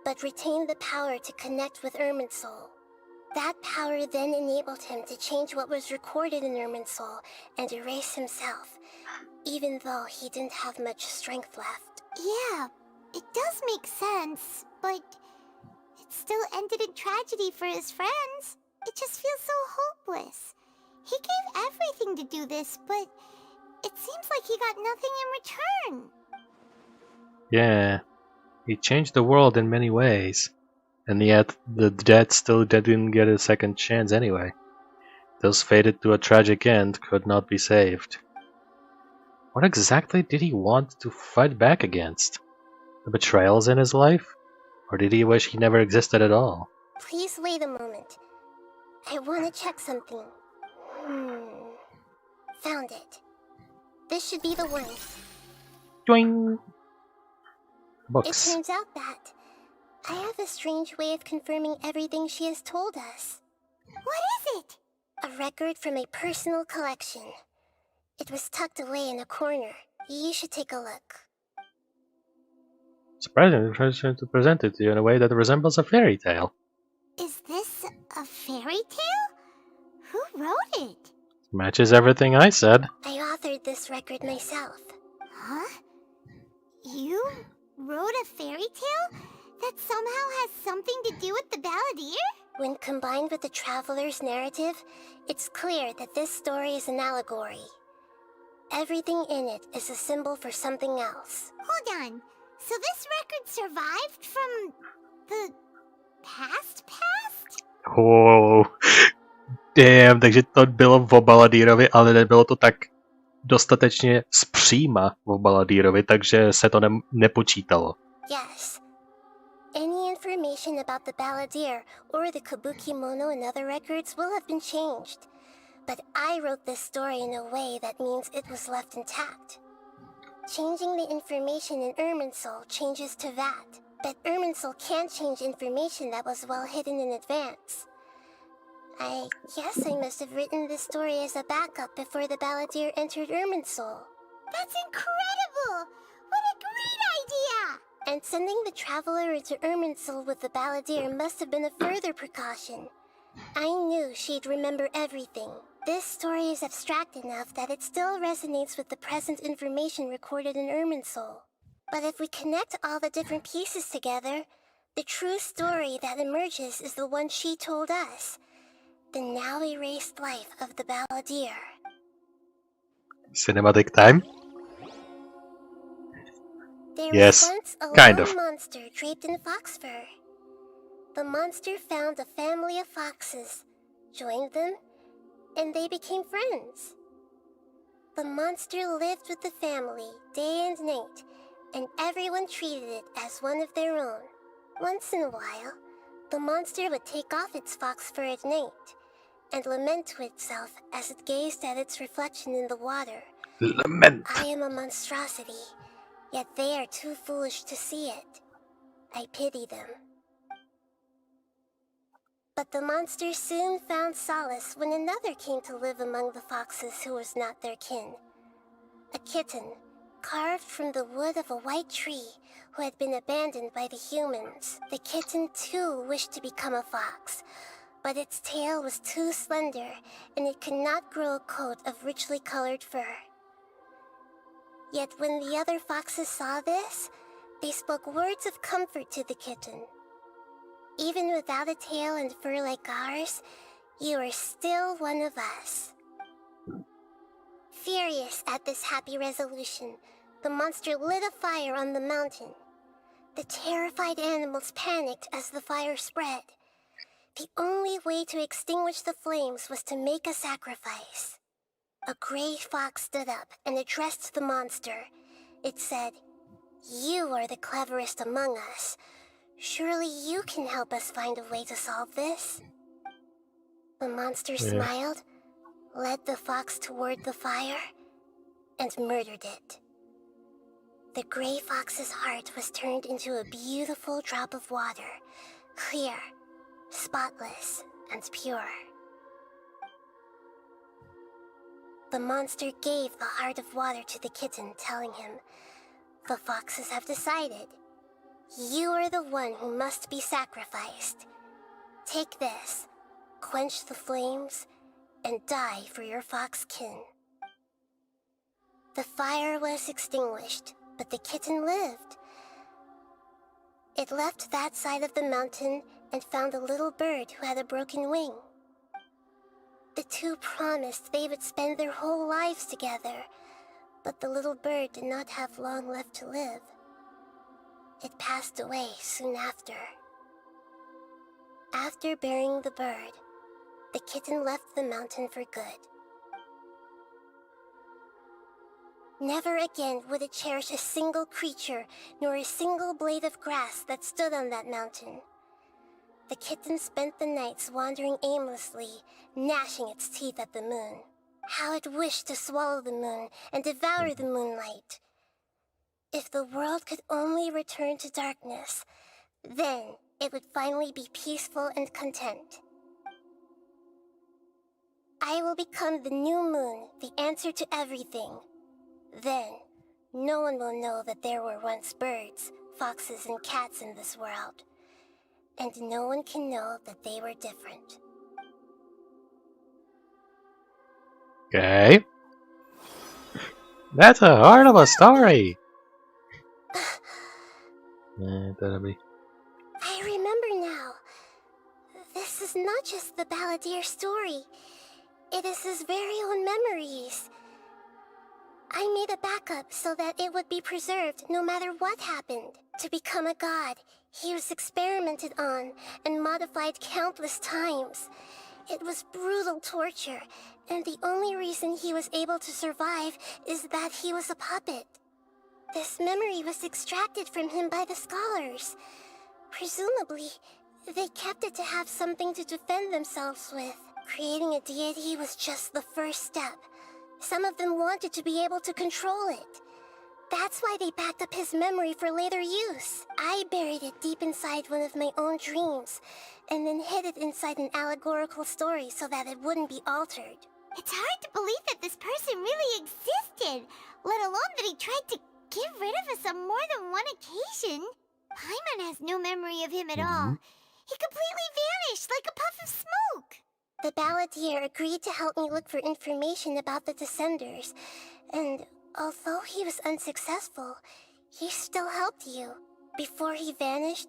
but retained the power to connect with Irminsul. That power then enabled him to change what was recorded in Irminsul and erase himself, even though he didn't have much strength left. Yeah, it does make sense, but it still ended in tragedy for his friends. It just feels so hopeless. He gave everything to do this, but it seems like he got nothing in return. Yeah. He changed the world in many ways. And yet, the dead still didn't get a second chance anyway. Those fated to a tragic end could not be saved. What exactly did he want to fight back against? The betrayals in his life? Or did he wish he never existed at all? Please wait a moment. I want to check something. Found it. This should be the one. Doing. It Books. turns out that I have a strange way of confirming everything she has told us. What is it? A record from a personal collection. It was tucked away in a corner. You should take a look. Surprisingly, tries to present it to you in a way that resembles a fairy tale. Is this a fairy tale? Who wrote it? Matches everything I said. I authored this record myself. Huh? You wrote a fairy tale that somehow has something to do with the balladeer? When combined with the traveler's narrative, it's clear that this story is an allegory. Everything in it is a symbol for something else. Hold on. So this record survived from the past? Oh, damn, takže to bylo v baladírovi, ale nebylo to tak dostatečně zpříma v baladírovi, takže se to nepočítalo. Yes. Any information about the balladeer or the kabuki mono and other records will have been changed. But I wrote this story in a way that means it was left intact. Changing the information in Irminsul changes Teyvat, but Irminsul can't change information that was well hidden in advance. I guess I must have written this story as a backup before the balladeer entered Irminsul. That's incredible! What a great idea! And sending the traveler into Irminsul with the balladeer must have been a further precaution. I knew she'd remember everything. This story is abstract enough that it still resonates with the present information recorded in Irminsul. But if we connect all the different pieces together, The true story that emerges is the one she told us. The now erased life of the balladeer. Cinematic time? There Yes, was once a kind lone of. monster draped in fox fur. The monster found a family of foxes, joined them, and they became friends. The monster lived with the family day and night, and everyone treated it as one of their own. Once in a while, the monster would take off its fox fur at night and lament to itself as it gazed at its reflection in the water. Lament. I am a monstrosity, yet they are too foolish to see it. I pity them. But the monster soon found solace when another came to live among the foxes who was not their kin. A kitten, carved from the wood of a white tree, who had been abandoned by the humans. The kitten too wished to become a fox, but its tail was too slender, and it could not grow a coat of richly colored fur. Yet when the other foxes saw this, they spoke words of comfort to the kitten. Even without a tail and fur like ours, you are still one of us. Furious at this happy resolution, the monster lit a fire on the mountain. The terrified animals panicked as the fire spread. The only way to extinguish the flames was to make a sacrifice. A gray fox stood up and addressed the monster. It said, "You are the cleverest among us. Surely you can help us find a way to solve this." The monster smiled, led the fox toward the fire, and murdered it. The gray fox's heart was turned into a beautiful drop of water, clear, spotless, and pure. The monster gave the heart of water to the kitten, telling him, "The foxes have decided. You are the one who must be sacrificed. Take this, quench the flames, and die for your fox kin." The fire was extinguished, but the kitten lived. It left that side of the mountain and found a little bird who had a broken wing. The two promised they would spend their whole lives together, but the little bird did not have long left to live. It passed away soon after. After burying the bird, the kitten left the mountain for good. Never again would it cherish a single creature, nor a single blade of grass that stood on that mountain. The kitten spent the nights wandering aimlessly, gnashing its teeth at the moon. How it wished to swallow the moon and devour the moonlight. If the world could only return to darkness, then it would finally be peaceful and content. I will become the new moon, the answer to everything. Then, no one will know that there were once birds, foxes, and cats in this world. And no one can know that they were different. Okay. That's a heart of a story. I remember now. This is not just the balladeer story. It is his very own memories. I made a backup so that it would be preserved no matter what happened. To become a god, he was experimented on and modified countless times. It was brutal torture, and the only reason he was able to survive is that he was a puppet. This memory was extracted from him by the scholars. Presumably, they kept it to have something to defend themselves with. Creating a deity was just the first step. Some of them wanted to be able to control it. That's why they backed up his memory for later use. I buried it deep inside one of my own dreams, and then hid it inside an allegorical story so that it wouldn't be altered. It's hard to believe that this person really existed, let alone that he tried to get rid of us on more than one occasion. Paimon has no memory of him at all. He completely vanished like a puff of smoke. The balladeer agreed to help me look for information about the Descenders, and although he was unsuccessful, he still helped you. Before he vanished,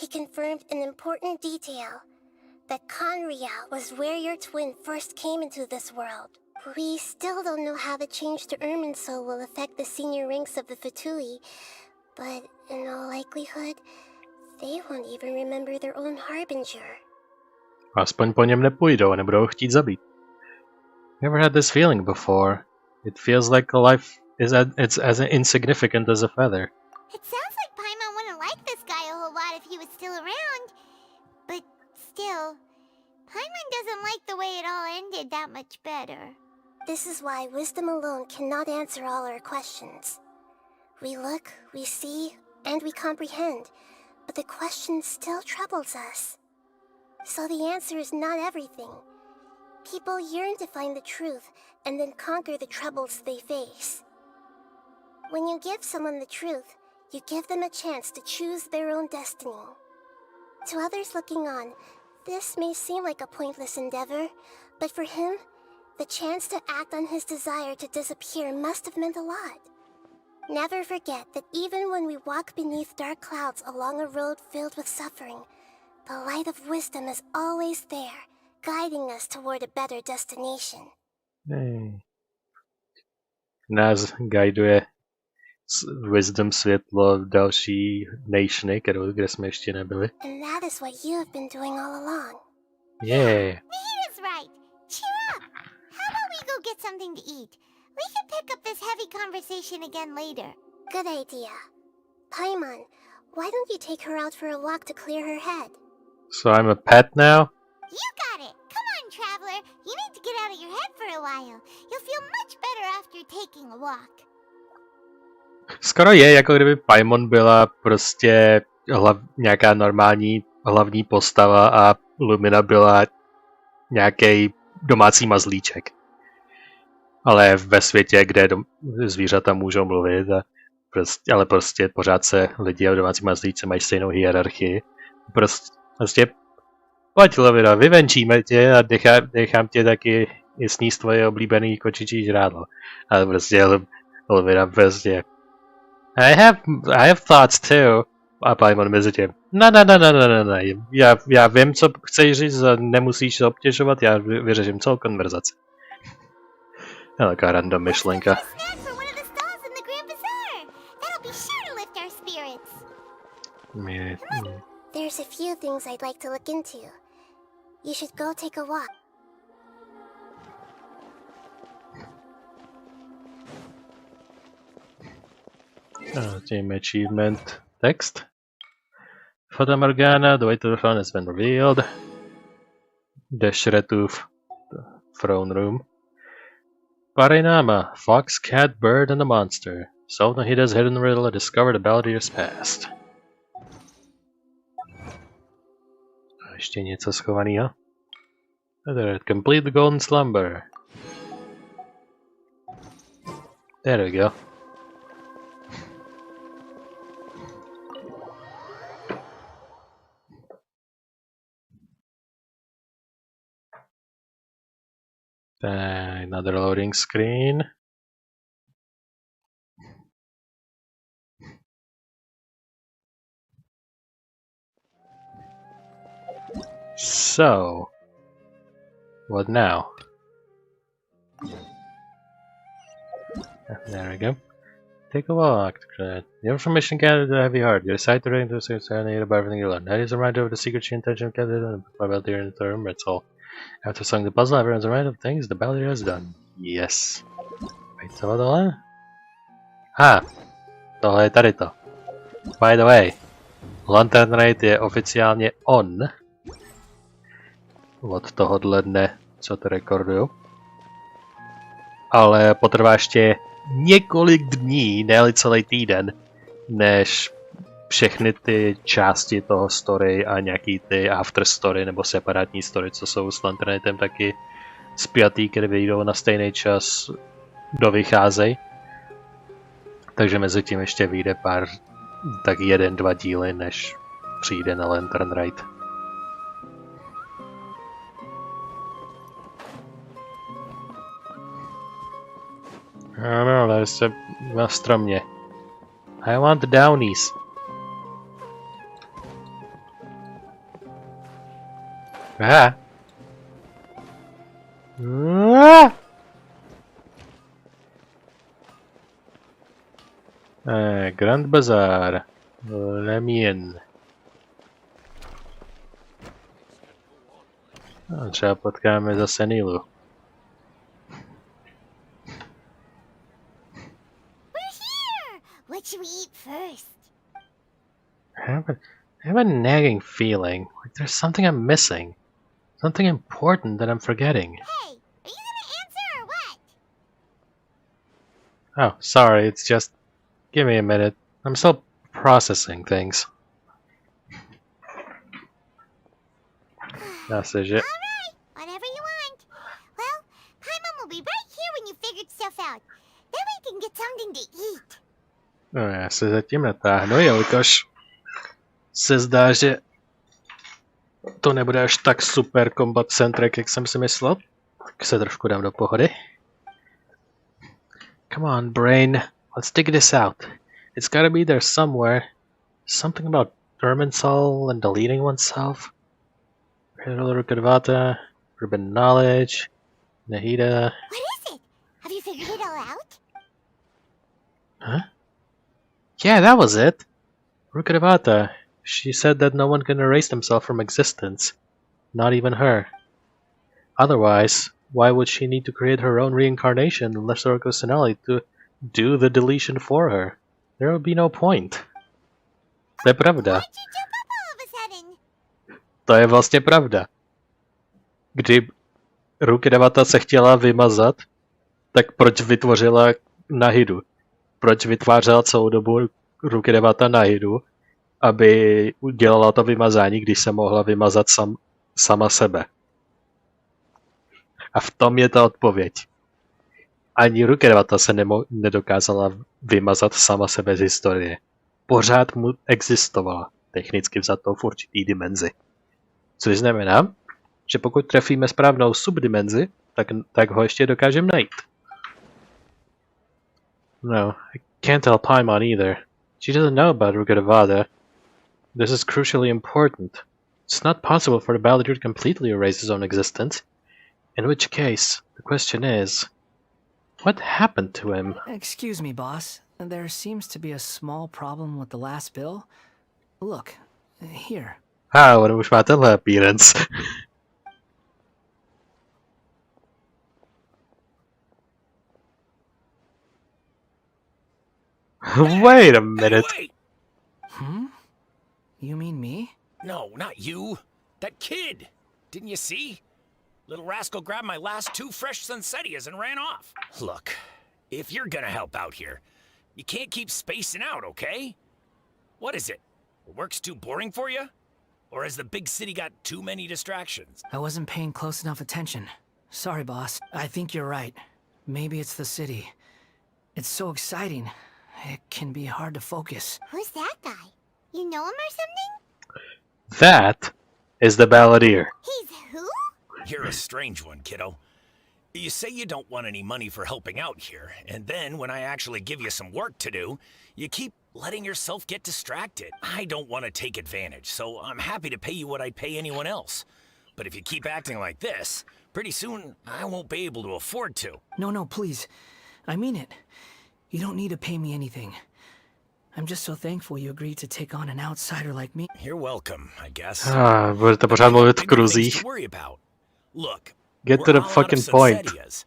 He confirmed an important detail. That Conria was where your twin first came into this world. We still don't know how the change to Irminsul will affect the senior ranks of the Fatui, but in all likelihood, they won't even remember their own harbinger. Aspoň po něm nepůjdou a nebudou ho chtít zabít. Never had this feeling before. It feels like a life it's as insignificant as a feather. It sounds like Paimon wouldn't like this guy a whole lot if he was still around. But still, Paimon doesn't like the way it all ended that much better. This is why wisdom alone cannot answer all our questions. We look, we see, and we comprehend, but the question still troubles us. So the answer is not everything. People yearn to find the truth and then conquer the troubles they face. When you give someone the truth, you give them a chance to choose their own destiny. To others looking on, this may seem like a pointless endeavor, but for him, the chance to act on his desire to disappear must have meant a lot. Never forget that even when we walk beneath dark clouds along a road filled with suffering, the light of wisdom is always there, guiding us toward a better destination. Nás guiduje wisdom světlo v další nationy, kde jsme ještě nebyli. And that is what you have been doing all along. Yeah. Nahita's right. Cheer up. How about we go get something to eat? We can pick up this heavy conversation again later. Good idea. Paimon, why don't you take her out for a walk to clear her head? So I'm a pet now? You got it. Come on, traveler. You need to get out of your head for a while. You'll feel much better after taking a walk. Skoro je, jako kdyby Paimon byla prostě nějaká normální hlavní postava a Lumina byla nějaký domácí mazlíček. Ale ve světě, kde zvířata můžou mluvit, ale prostě pořád se lidi a domácí mazlíci mají stejnou hierarchii. Prostě pojď, Lumina, vyvenčíme tě a nechám tě taky sníst tvoje oblíbený kočičí žrádlo. Ale prostě Lumina prostě I have thoughts too. A Paimon mezi tím. Ne. Já vím, co chceš říct a nemusíš se obtěžovat, já vyřeším celou konverzaci. Taková random myšlenka. There's a few things I'd like to look into. You should go take a walk. Team achievement text. Fata Morgana, the way to the throne has been revealed. Deshretuf, the throne room. Parinama, fox, cat, bird, and a monster. Solve Nahida's hidden riddle and discover the Balladeer's past. Ještě něco schovaného? Complete the golden slumber. There we go. Another loading screen. So, what now? There we go. Take a walk. The information gathered a heavy heart. You decide to read into the about everything you learned. That is a reminder of the secret she intention gathered and about there in the term. That's all. After solving the puzzle, everyone's reminded of things the Balladeer has done. Yes. Wait, co tohle? Tohle je tady to. By the way, Lantern Raid je oficiálně on. Od tohohle dne, co to rekorduju. Ale potrvá ještě několik dní, ne celý týden, než všechny ty části toho story a nějaký ty after story nebo separátní story, co jsou s Lanternitem taky spjatý, které vyjdou na stejný čas, dovycházejí. Takže mezi tím ještě vyjde pár, tak 1-2 díly, než přijde na Lantern Raid. Ano, tady se na stromě. I want the downies. Ah. Ah. Grand Bazaar. Lemien. A třeba potkáme zase Nilu. We're here! What should we eat first? I have a nagging feeling like there's something I'm missing. Something important that I'm forgetting. Hey, are you gonna answer or what? Oh, sorry, it's just... Give me a minute. I'm still processing things. That's it. Alright, whatever you want. Well, Paimon will be right here when you figured stuff out. Then we can get something to eat. No, já se zatím natáhnu, jelikož se zdá, že to nebude až tak super combat centric, jak jsem si myslel. Tak se trošku dám do pohody. Come on, brain. Let's dig this out. It's gotta be there somewhere. Something about Irminsul and deleting oneself. Rukadvata, Urban Knowledge, Nahida. What is it? Have you figured it all out? Huh? Yeah, that was it. Rukadvata. She said that no one can erase themselves from existence. Not even her. Otherwise, why would she need to create her own reincarnation in Lesser Personality to do the deletion for her? There would be no point. To je pravda. Why'd you jump up all of a sudden? To je vlastně pravda. Kdy Rukadvata se chtěla vymazat, tak proč vytvořila Nahidu? Proč vytvářela celou dobu Rukadvata Nahidu, aby udělala to vymazání, když se mohla vymazat sama sebe? A v tom je ta odpověď. Ani Rukadvata se nedokázala vymazat sama sebe z historie. Pořád mu existovala, technicky vzato v určitý dimenzi. Což znamená, že pokud trefíme správnou subdimenzi, tak ho ještě dokážeme najít. No, I can't tell Paimon either. She doesn't know about Rukadvata. This is crucially important. It's not possible for the Baldur to completely erase his own existence. In which case, the question is, what happened to him? Excuse me, boss. There seems to be a small problem with the last bill. Look, here. On už má tenhle appearance. Wait a minute. Hey, wait! Hmm? You mean me? No, not you. That kid. Didn't you see? Little rascal grabbed my last 2 fresh Sunsetias and ran off. Look, if you're gonna help out here, you can't keep spacing out, okay? What is it? Work's too boring for you? Or has the big city got too many distractions? I wasn't paying close enough attention. Sorry, boss. I think you're right. Maybe it's the city. It's so exciting. It can be hard to focus. Who's that guy? You know him or something? That is the Balladeer. He's who? You're a strange one, kiddo. You say you don't want any money for helping out here, and then when I actually give you some work to do, you keep letting yourself get distracted. I don't want to take advantage, so I'm happy to pay you what I'd pay anyone else. But if you keep acting like this, pretty soon I won't be able to afford to. No, please. I mean it. You don't need to pay me anything. I'm just so thankful you agreed to take on an outsider like me. You're welcome, I guess. Budete pořád mluvit v Bigger things kruzích. to worry about. Look, Get we're to the all out of fucking point. Sunsetias,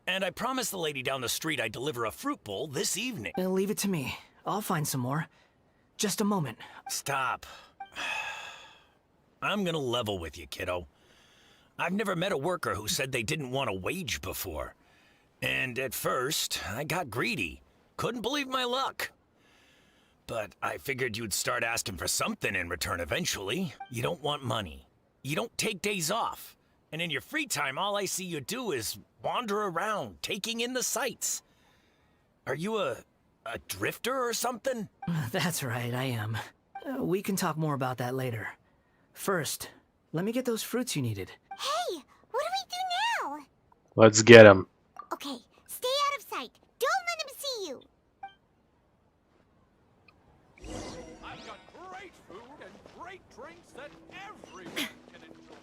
and I promised the lady down the street I'd deliver a fruit bowl this evening. Leave it to me. I'll find some more. Just a moment. Stop. I'm gonna level with you, kiddo. I've never met a worker who said they didn't want a wage before. And at first, I got greedy. Couldn't believe my luck. But I figured you'd start asking for something in return eventually. You don't want money. You don't take days off. And in your free time, all I see you do is wander around, taking in the sights. Are you a drifter or something? That's right, I am. We can talk more about that later. First, let me get those fruits you needed. Hey, what do we do now? Let's get him. Okay, stay out of sight. Don't let him see you. I've got great food and great drinks that everyone can enjoy.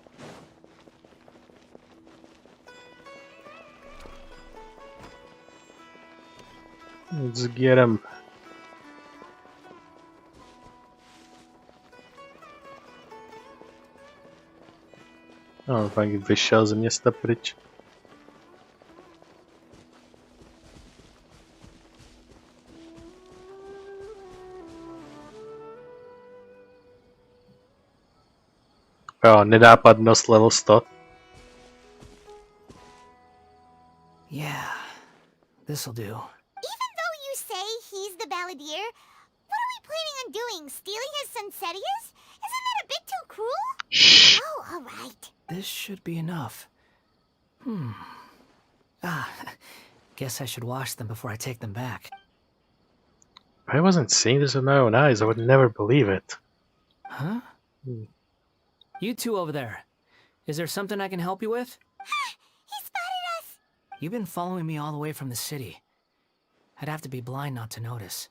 Let's get him. No, pak vyšel z města pryč. Jo, nenápadnost level 100. Yeah, this'll do. Even though you say he's the balladeer, what are we planning on doing? Stealing his Sensetias? Isn't that a bit too cruel? Shh. Oh, alright. This should be enough. Guess I should wash them before I take them back. If I wasn't seeing this with my own eyes, I would never believe it. Huh? You two over there. Is there something I can help you with? He spotted us! You've been following me all the way from the city. I'd have to be blind not to notice.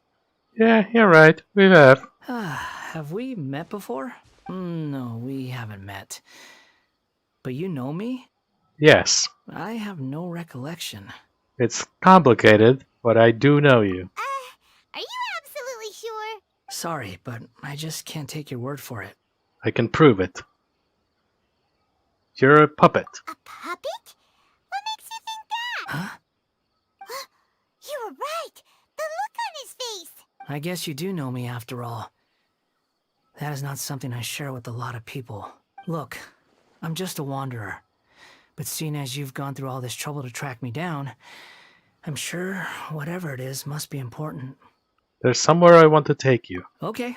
Yeah, you're right. We have. Have we met before? No, we haven't met. But you know me? Yes. I have no recollection. It's complicated, but I do know you. Are you absolutely sure? Sorry, but I just can't take your word for it. I can prove it. You're a puppet. A puppet? What makes you think that? Huh? You were right! The look on his face! I guess you do know me after all. That is not something I share with a lot of people. Look, I'm just a wanderer. But seeing as you've gone through all this trouble to track me down, I'm sure whatever it is must be important. There's somewhere I want to take you. Okay,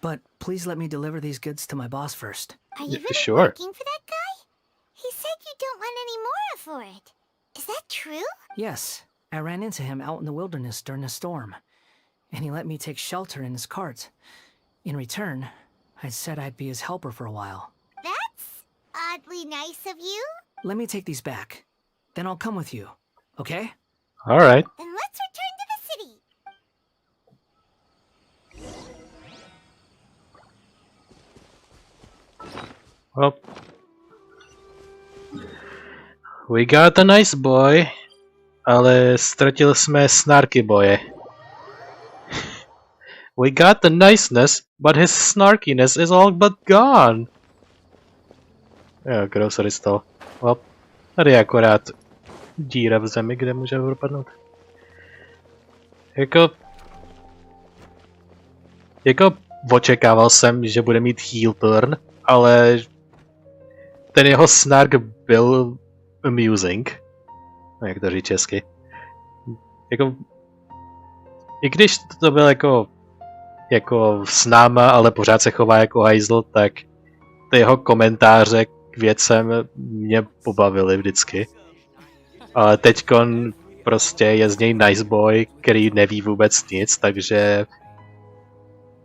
but please let me deliver these goods to my boss first. Are you Yeah, really sure. working for that guy? He said you don't want any more for it. Is that true? Yes, I ran into him out in the wilderness during a storm, and he let me take shelter in his cart. In return, I said I'd be his helper for a while. That's oddly nice of you. Let me take these back. Then I'll come with you, okay? Alright. Then let's return to the city. Well, we got a nice boy, ale ztratili jsme snarky boje. We got the niceness, but his snarkiness is all but gone. Jo, grocery store. Well, tady je akorát díra v zemi, kde může propadnout. Jako očekával jsem, že bude mít heal turn, ale ten jeho snark byl amusing. Jak to říct česky. Jako, i když to byl jako s náma, ale pořád se chová jako hajzl, tak ty jeho komentáře k věcem mě pobavily vždycky. Ale teďkon prostě je z něj nice boy, který neví vůbec nic, takže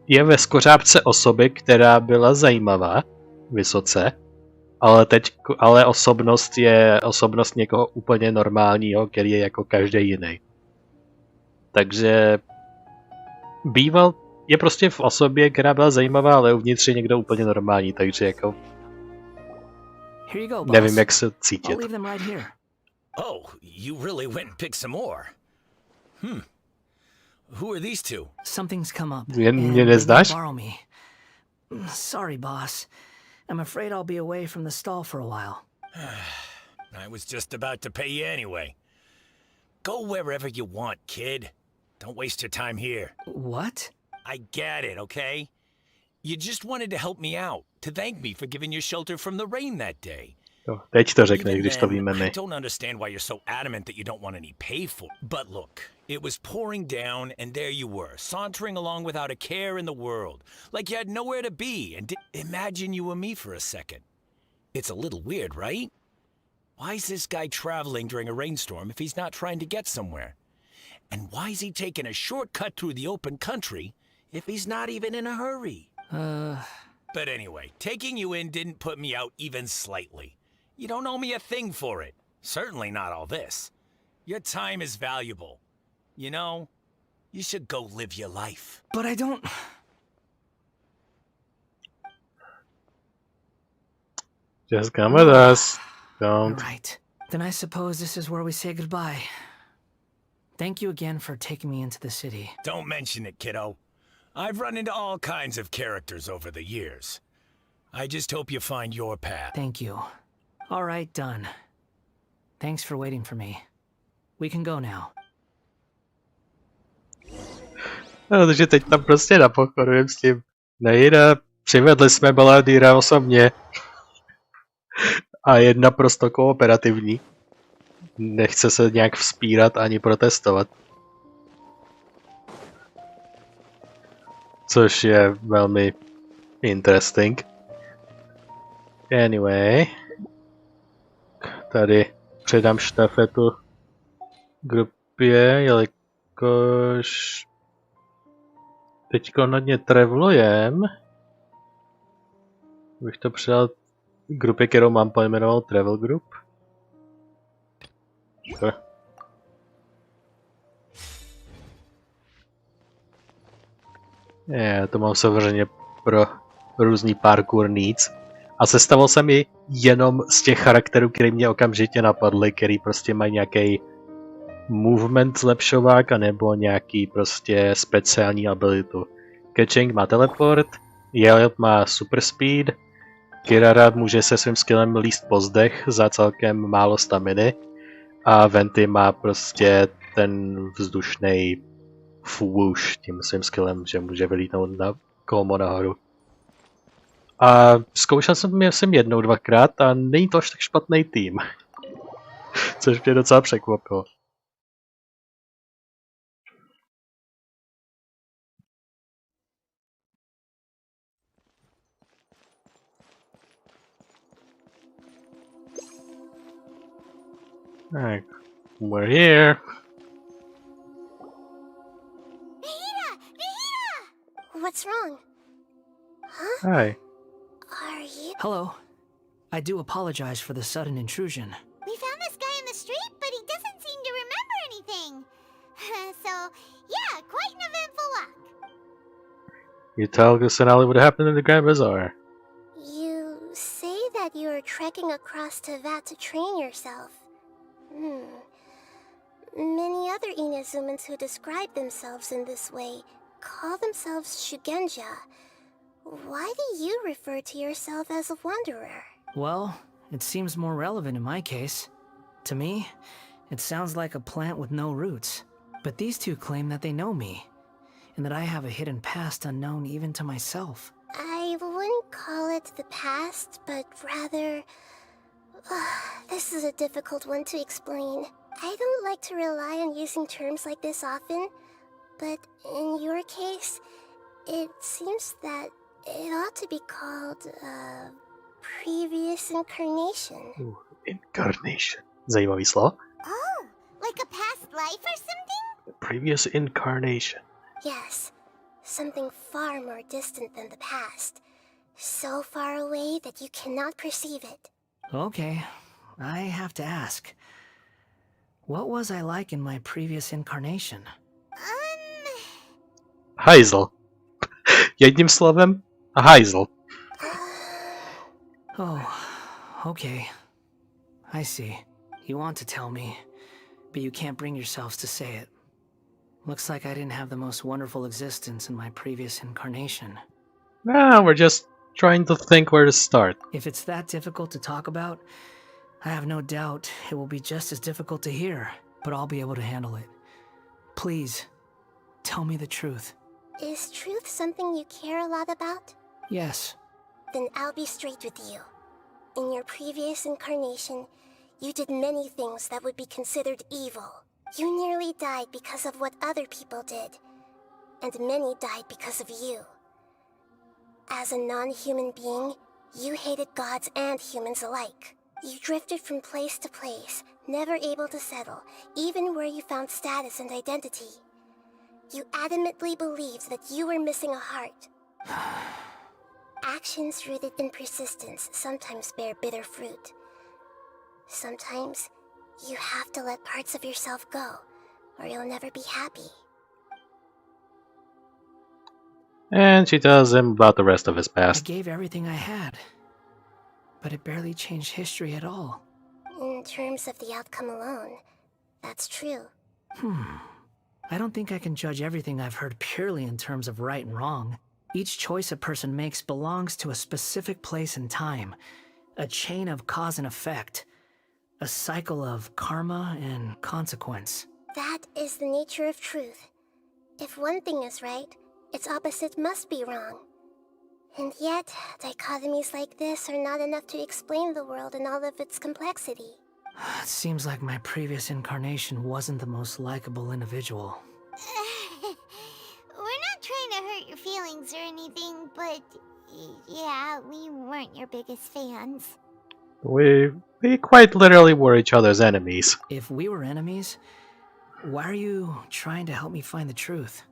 je ve skořápce osoby, která byla zajímavá, vysoce, ale osobnost je osobnost někoho úplně normálního, který je jako každý jiný. Takže je prostě v osobě, která byla zajímavá, ale uvnitř je někdo úplně normální, takže jako Here you go, boss. nevím, jak se I'll cítit. leave them right here. Oh, you really went and picked some more. Who are these two? Something's come up. Mě and they neznáš? won't borrow me. Sorry, boss. I'm afraid I'll be away from the stall for a while. I was just about to pay you anyway. Go wherever you want, kid. Don't waste your time here. What? I get it, okay? You just wanted to help me out, to thank me for giving you shelter from the rain that day. Jo, teď to řekne, Even když to then, víme I my. don't understand why you're so adamant that you don't want any pay for it. But look, it was pouring down, and there you were, sauntering along without a care in the world, like you had nowhere to be, and imagine you were me for a second. It's a little weird, right? Why is this guy traveling during a rainstorm if he's not trying to get somewhere? And why is he taking a shortcut through the open country if he's not even in a hurry? But anyway, taking you in didn't put me out even slightly. You don't owe me a thing for it. Certainly not all this. Your time is valuable. You know, you should go live your life. But I don't... Just come with us. Don't. Right. Then I suppose this is where we say goodbye. Thank you again for taking me into the city. Don't mention it, kiddo. I've run into all kinds of characters over the years. I just hope you find your path. Thank you. All right, done. Thanks for waiting for me. We can go now. No, takže teď tam prostě napochodujem s tím. Nejde, přivedli jsme Baladýra osobně. A je naprosto kooperativní. Nechce se nějak vzpírat ani protestovat. Což je velmi interesting. Anyway. Tady předám štafetu grupě, jelikož teďko na ně travelujem. Bych to předal grupě, kterou mám pojmenoval Travel Group. Sure. Já to mám samozřejmě pro různý parkour needs. A sestavil jsem ji jenom z těch charakterů, které mě okamžitě napadly, který prostě mají nějaký movement zlepšovák, anebo nějaký prostě speciální abilitu. Catching má teleport, Yelp má super speed, Kirara může se svým skillem líst po zdech za celkem málo staminy a Venti má prostě ten vzdušný fwoosh tím svým skillem, že může vylítnout na kolmo nahoru. A zkoušel jsem je jednou, dvakrát a není to až tak špatný tým. Což mě docela překvapilo. Alright, we're here. What's wrong? Huh? Hi. Are you... Hello. I do apologize for the sudden intrusion. We found this guy in the street, but he doesn't seem to remember anything. So, yeah, quite an eventful walk. You tell Gusanali what happened in the Grand Bazaar. You say that you're trekking across Teyvat to train yourself. Many other Inazumans who describe themselves in this way call themselves Shugenja. Why do you refer to yourself as a wanderer? Well, it seems more relevant in my case. To me, it sounds like a plant with no roots. But these two claim that they know me, and that I have a hidden past unknown even to myself. I wouldn't call it the past, but rather... this is a difficult one to explain. I don't like to rely on using terms like this often, but in your case, it seems that it ought to be called, previous incarnation. Ooh, incarnation. Zajímavý slovo. Oh, like a past life or something? Previous incarnation. Yes, something far more distant than the past. So far away that you cannot perceive it. Okay, I have to ask. What was I like in my previous incarnation? Hajzl. Jedním slovem, hajzl. Oh, okay. I see. You want to tell me, but you can't bring yourselves to say it. Looks like I didn't have the most wonderful existence in my previous incarnation. No, we're just trying to think where to start. If it's that difficult to talk about, I have no doubt it will be just as difficult to hear, but I'll be able to handle it. Please, tell me the truth. Is truth something you care a lot about? Yes. Then I'll be straight with you. In your previous incarnation, you did many things that would be considered evil. You nearly died because of what other people did, and many died because of you. As a non-human being, you hated gods and humans alike. You drifted from place to place, never able to settle, even where you found status and identity. You adamantly believed that you were missing a heart. Actions rooted in persistence sometimes bear bitter fruit. Sometimes, you have to let parts of yourself go, or you'll never be happy. And she tells him about the rest of his I past. gave everything I had, but it barely changed history at all. In terms of the outcome alone, that's true. I don't think I can judge everything I've heard purely in terms of right and wrong. Each choice a person makes belongs to a specific place and time, a chain of cause and effect, a cycle of karma and consequence. That is the nature of truth. If one thing is right, its opposite must be wrong. And yet, dichotomies like this are not enough to explain the world in all of its complexity. It seems like my previous incarnation wasn't the most likable individual. We're not trying to hurt your feelings or anything, but yeah, we weren't your biggest fans. We quite literally were each other's enemies. If we were enemies, why are you trying to help me find the truth?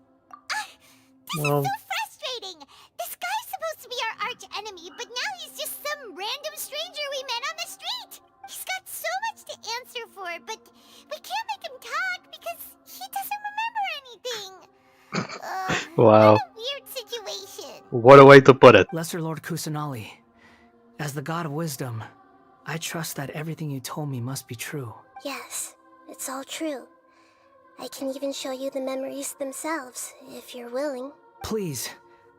This Well, is so frustrating! This guy's supposed to be our arch enemy, but now he's just some random stranger we met on the street! He's got so much to answer for, but we can't make him talk because he doesn't remember anything! Wow. What a weird situation. What a way to put it. Lesser Lord Kusanali, as the god of wisdom, I trust that everything you told me must be true. Yes, it's all true. I can even show you the memories themselves, if you're willing. Please,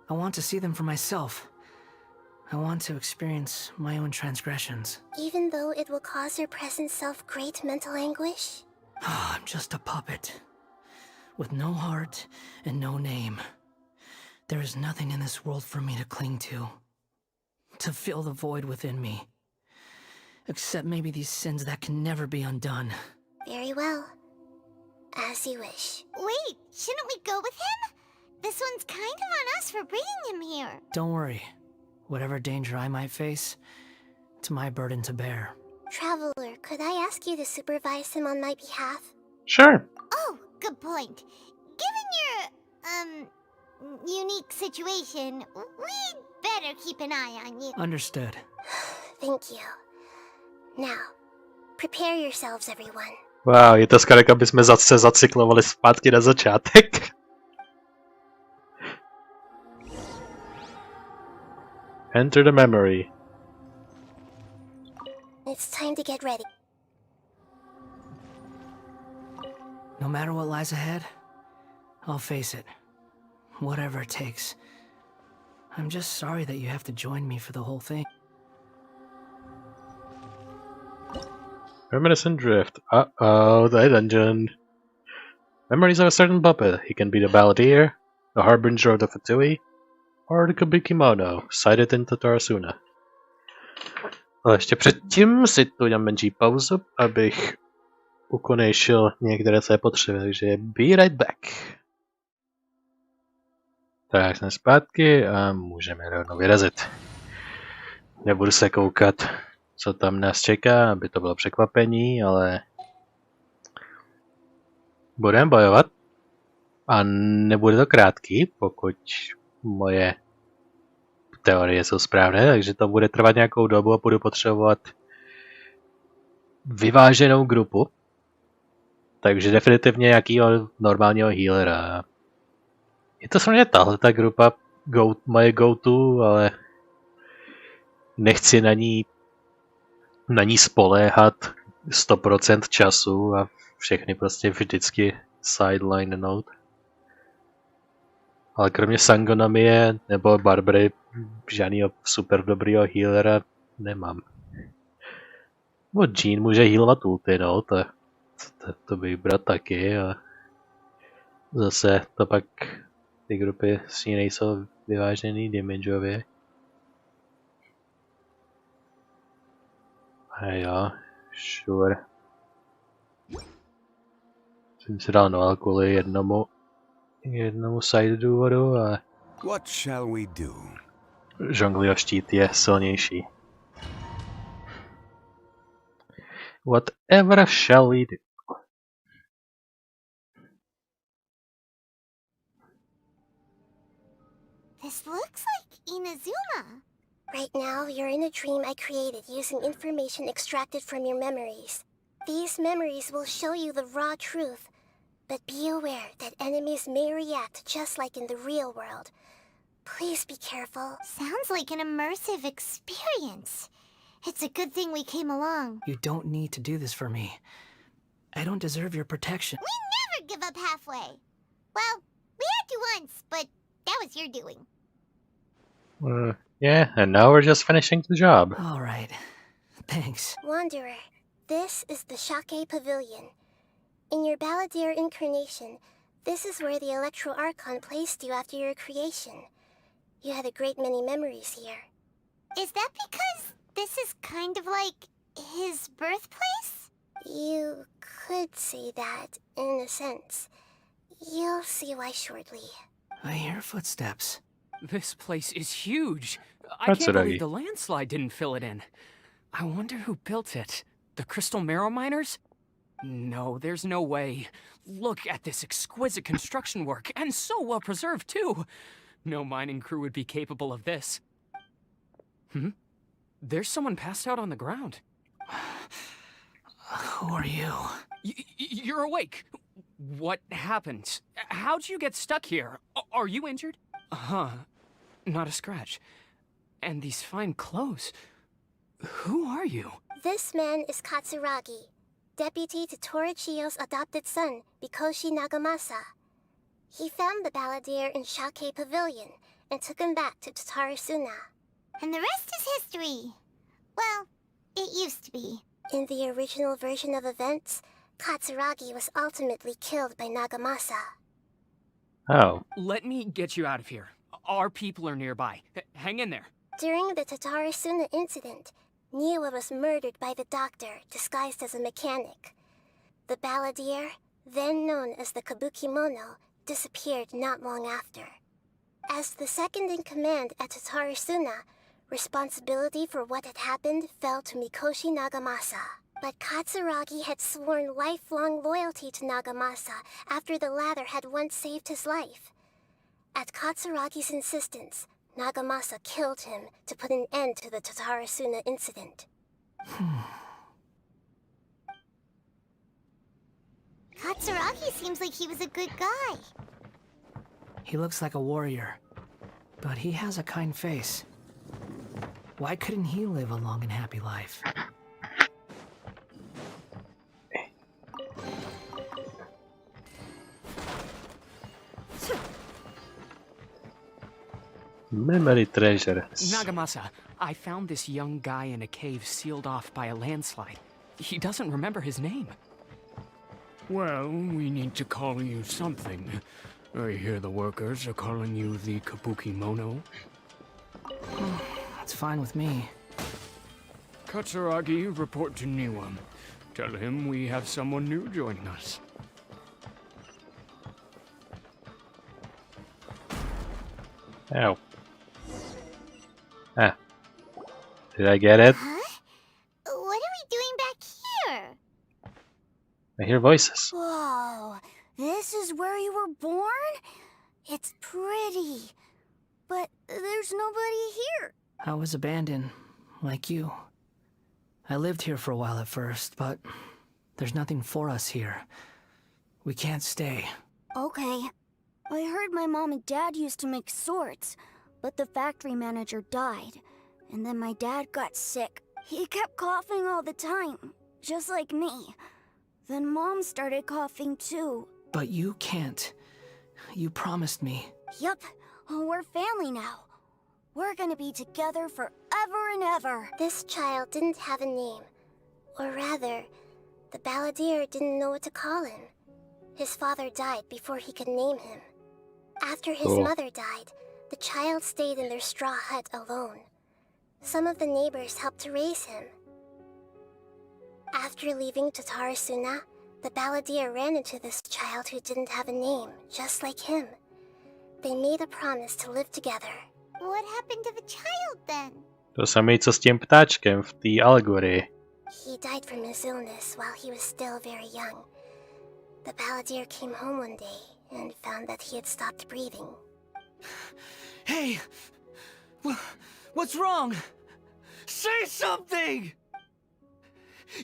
I want to see them for myself. I want to experience my own transgressions. Even though it will cause your present self great mental anguish? I'm just a puppet, with no heart and no name. There is nothing in this world for me to cling to fill the void within me. Except maybe these sins that can never be undone. Very well. As you wish. Wait, shouldn't we go with him? This one's kind of on us for bringing him here. Don't worry. Whatever danger I might face, it's my burden to bear. Traveler, could I ask you to supervise him on my behalf? Sure. Oh, good point. Given your, unique situation, we'd better keep an eye on you. Understood. Thank you. Now, prepare yourselves, everyone. Wow, je to skoro, jako bychom se zacyklovali zpátky na začátek. Enter the memory. It's time to get ready. No matter what lies ahead, I'll face it. Whatever it takes. I'm just sorry that you have to join me for the whole thing. Reminiscent drift. Uh-oh, the dungeon. Memories of a certain puppet. He can be the balladeer, the harbinger of the Fatui, or the Kabikimono, sighted in Tatarasuna. Ale ještě předtím si tu dám menší pauzu, abych ukonejšil některé své potřeby, takže be right back. Tak jsme zpátky a můžeme rovnou vyrazit. Nebudu se koukat, co tam nás čeká, aby to bylo překvapení, ale budeme bojovat a nebude to krátký, pokud moje teorie jsou správné, takže to bude trvat nějakou dobu a budu potřebovat vyváženou grupu, takže definitivně nějakýho normálního healera. Je to samozřejmě tahle ta grupa moje go-to, ale nechci na ní spoléhat 100% času a všechny prostě vždycky sideline note. Ale kromě Sangonomie nebo Barbary žádnýho super dobrýho healera nemám. No Jean může healovat ulty, no, to bych bral taky, ale zase to pak ty grupy s ní nejsou vyvážený damageově. A jo, sure. Jsem si dal Noel kvůli jednomu side důvodu, ale What shall we do? žonglího štít je silnější. Whatever shall we do? This looks like Inazuma. Right now, you're in a dream I created using information extracted from your memories. These memories will show you the raw truth, but be aware that enemies may react just like in the real world. Please be careful. Sounds like an immersive experience. It's a good thing we came along. You don't need to do this for me. I don't deserve your protection. We never give up halfway. Well, we had to once, but that was your doing. Yeah, and now we're just finishing the job. All right. Thanks. Wanderer, this is the Shake Pavilion. In your Balladeer incarnation, this is where the Electro Archon placed you after your creation. You had a great many memories here. Is that because this is kind of like his birthplace? You could say that, in a sense. You'll see why shortly. I hear footsteps. This place is huge. I That's can't it, believe Aggie. the landslide didn't fill it in. I wonder who built it. The Crystal Marrow Miners? No, there's no way. Look at this exquisite construction work, and so well preserved, too. No mining crew would be capable of this. There's someone passed out on the ground. Who are you? You're awake. What happened? How'd you get stuck here? Are you injured? Not a scratch. And these fine clothes. Who are you? This man is Katsuragi, deputy to Torichio's adopted son, Mikoshi Nagamasa. He found the Balladeer in Shake Pavilion and took him back to Tatarasuna. And the rest is history. Well, it used to be. In the original version of events, Katsuragi was ultimately killed by Nagamasa. Oh. Let me get you out of here. Our people are nearby. Hang in there. During the Tatarasuna incident, Liyue was murdered by the doctor disguised as a mechanic. The Balladeer, then known as the Kabukimono, disappeared not long after. As the second in command at Tatarasuna, responsibility for what had happened fell to Mikoshi Nagamasa. But Katsuragi had sworn lifelong loyalty to Nagamasa after the latter had once saved his life. At Katsuragi's insistence, Nagamasa killed him to put an end to the Tatarasuna incident. Katsuragi seems like he was a good guy. He looks like a warrior, but he has a kind face. Why couldn't he live a long and happy life? Memory treasure. Nagamasa, I found this young guy in a cave sealed off by a landslide. He doesn't remember his name. Well, we need to call you something. I hear the workers are calling you the Kabukimono. That's fine with me. Katsuragi, report to Niwa. Tell him we have someone new joining us. Ow. Ah. Did I get it? Huh? What are we doing back here? I hear voices. Whoa, this is where you were born? It's pretty, but there's nobody here. I was abandoned, like you. I lived here for a while at first, but there's nothing for us here. We can't stay. Okay. I heard my mom and dad used to make swords, but the factory manager died. And then my dad got sick. He kept coughing all the time, just like me. Then Mom started coughing too. But you can't. You promised me. Yup, we're family now. We're gonna be together forever and ever. This child didn't have a name. Or rather, the Balladeer didn't know what to call him. His father died before he could name him. After his mother died, the child stayed in their straw hut alone. Some of the neighbors helped to raise him. After leaving Tatarasuna, the Balladeer ran into this child who didn't have a name, just like him. They made a promise to live together. What happened to the child then? To samé co s tím ptáčkem v té alegorii. He died from his illness while he was still very young. The Balladeer came home one day and found that he had stopped breathing. Hey! What's wrong? Say something!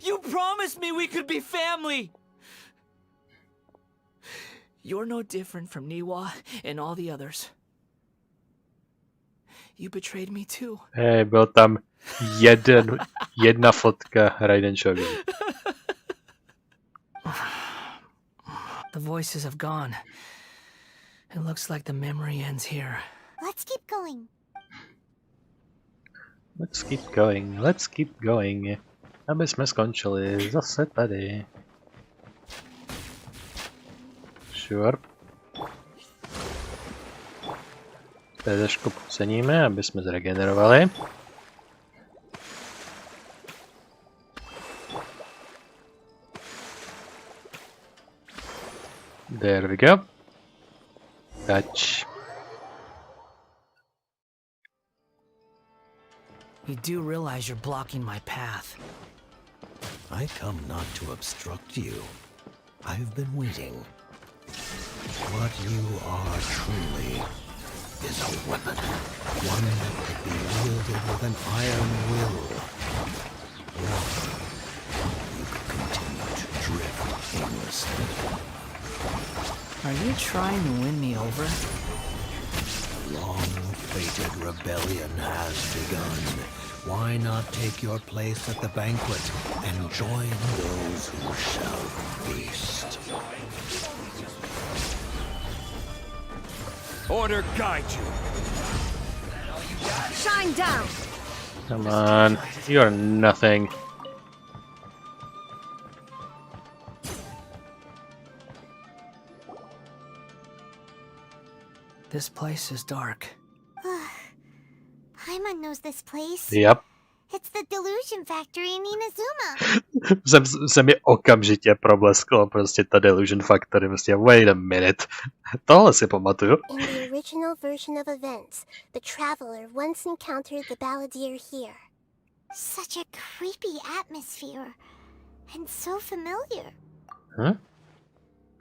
You promised me we could be family! You're no different from Niwa and all the others. You betrayed me too. Hej, byl tam jedna fotka Raiden Shogun. The voices have gone. It looks like the memory ends here. Let's keep going. Let's keep going. Aby jsme skončili zase tady. Sure. Trošku poceníme, aby jsme zregenerovali. There we go. Touch. You do realize you're blocking my path. I come not to obstruct you. I've been waiting. What you are truly is a weapon. One that could be wielded with an iron will. Or you could continue to drift aimlessly. Are you trying to win me over? Long-fated rebellion has begun. Why not take your place at the banquet and join those who shall feast? Order guide you. Shine down! Come on, you're nothing. This place is dark. Paimon knows this place. Yep. It's the delusion factory in Inazuma. se mi okamžitě problesklo prostě ta delusion factory. Prostě, wait a minute. Tohle si pamatuju. In the original version of events, the traveler once encountered the balladeer here. Such a creepy atmosphere. And so familiar. Huh?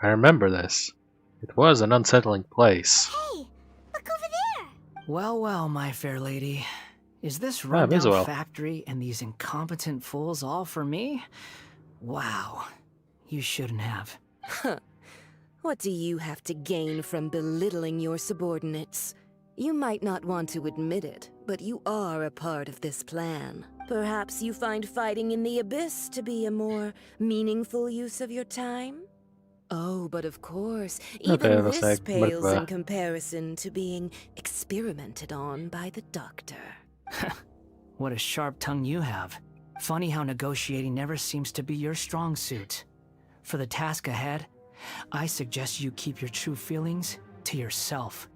I remember this. It was an unsettling place. Hey, look over there. Well, well, my fair lady. Is this Ah, rundown Visual. factory and these incompetent fools all for me? Wow. You shouldn't have. What do you have to gain from belittling your subordinates? You might not want to admit it, but you are a part of this plan. Perhaps you find fighting in the abyss to be a more meaningful use of your time? Oh, but of course, even that's this like pales in mrtvé. comparison to being experimented on by the doctor. What a sharp tongue you have. Funny how negotiating never seems to be your strong suit. For the task ahead, I suggest you keep your true feelings to yourself.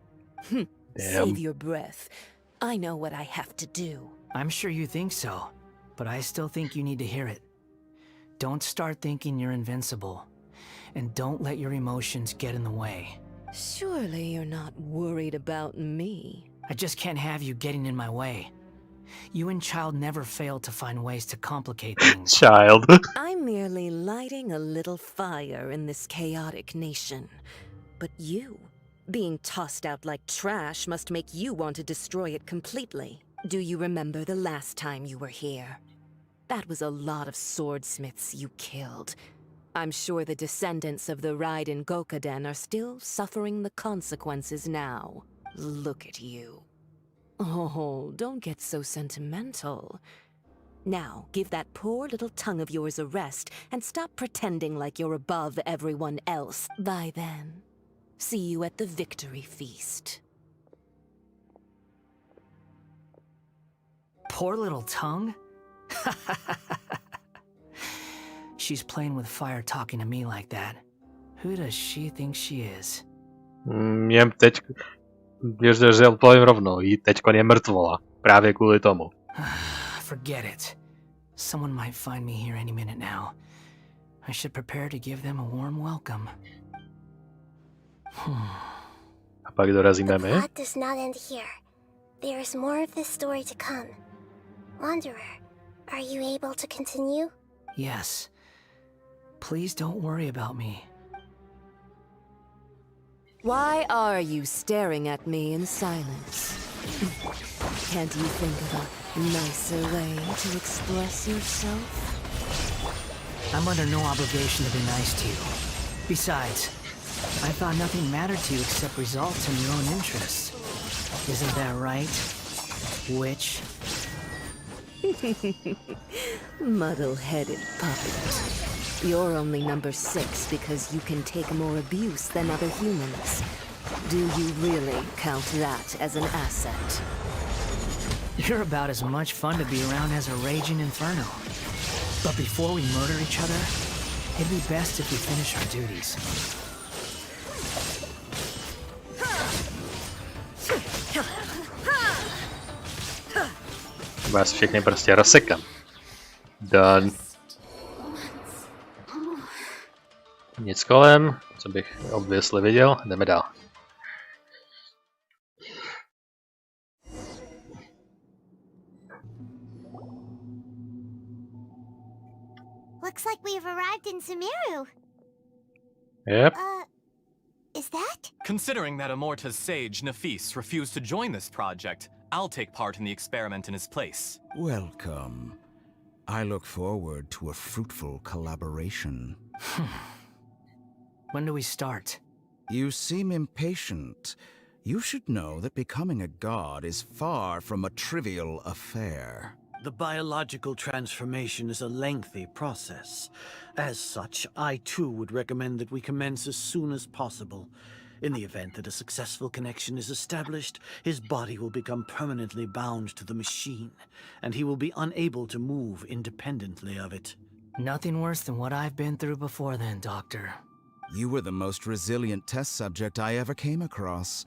Save your breath. I know what I have to do. I'm sure you think so, but I still think you need to hear it. Don't start thinking you're invincible, and don't let your emotions get in the way. Surely you're not worried about me. I just can't have you getting in my way. You and Child never fail to find ways to complicate things. Child. I'm merely lighting a little fire in this chaotic nation. But you, being tossed out like trash, must make you want to destroy it completely. Do you remember the last time you were here? That was a lot of swordsmiths you killed. I'm sure the descendants of the Raiden Gokaden are still suffering the consequences now. Look at you. Oh, don't get so sentimental. Now, give that poor little tongue of yours a rest and stop pretending like you're above everyone else. Bye then. See you at the victory feast. Poor little tongue? She's playing with fire talking to me like that. Who does she think she is? Jem teď, když povím rovnou, jí teďkon je mrtvola. Právě kvůli tomu. Forget it. Someone might find me here any minute now. I should prepare to give them a warm welcome. A pak dorazíme The my. plot does not end here. There is more of this story to come. Wanderer, are you able to continue? Yes. Please don't worry about me. Why are you staring at me in silence? Can't you think of a nicer way to express yourself? I'm under no obligation to be nice to you. Besides, I thought nothing mattered to you except results and your own interests. Isn't that right, witch? Muddle-headed puppet. You're only number 6 because you can take more abuse than other humans. Do you really count that as an asset? You're about as much fun to be around as a raging inferno. But before we murder each other, it'd be best if we finish our duties. Vás všechny prostě rozsekám. Done. Nic kolem, co bych obviously viděl, jdeme dál. Looks like we've arrived in Sumeru. Yep. Is that? Considering that Amorta's sage, Nafis, refused to join this project, I'll take part in the experiment in his place. Welcome. I look forward to a fruitful collaboration. When do we start? You seem impatient. You should know that becoming a god is far from a trivial affair. The biological transformation is a lengthy process. As such, I too would recommend that we commence as soon as possible. In the event that a successful connection is established, his body will become permanently bound to the machine, and he will be unable to move independently of it. Nothing worse than what I've been through before then, Doctor. You were the most resilient test subject I ever came across.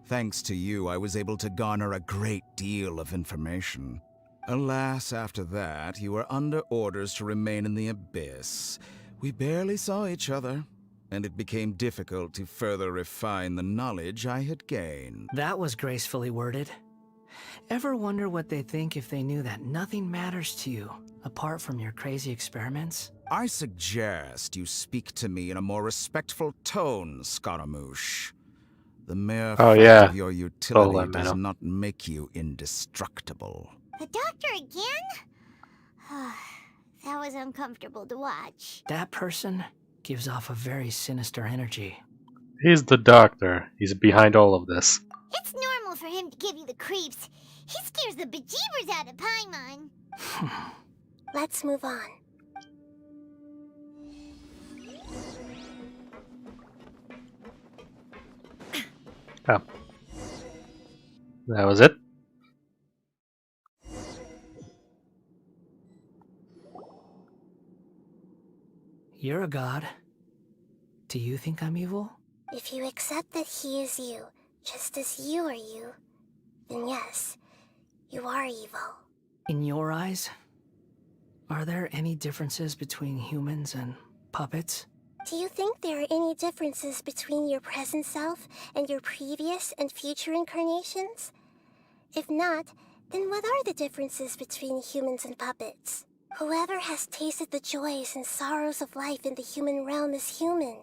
Thanks to you, I was able to garner a great deal of information. Alas, after that, you were under orders to remain in the abyss. We barely saw each other, and it became difficult to further refine the knowledge I had gained. That was gracefully worded. Ever wonder what they think if they knew that nothing matters to you, apart from your crazy experiments? I suggest you speak to me in a more respectful tone, Scaramouche. The mere fact of your utility does not make you indestructible. The Doctor again? That was uncomfortable to watch. That person gives off a very sinister energy. He's the Doctor. He's behind all of this. It's normal for him to give you the creeps. He scares the bejeebers out of Paimon. Let's move on. Oh. That was it? You're a god. Do you think I'm evil? If you accept that he is you, just as you are you, then yes, you are evil. In your eyes, are there any differences between humans and puppets? Do you think there are any differences between your present self and your previous and future incarnations? If not, then what are the differences between humans and puppets? Whoever has tasted the joys and sorrows of life in the human realm is human.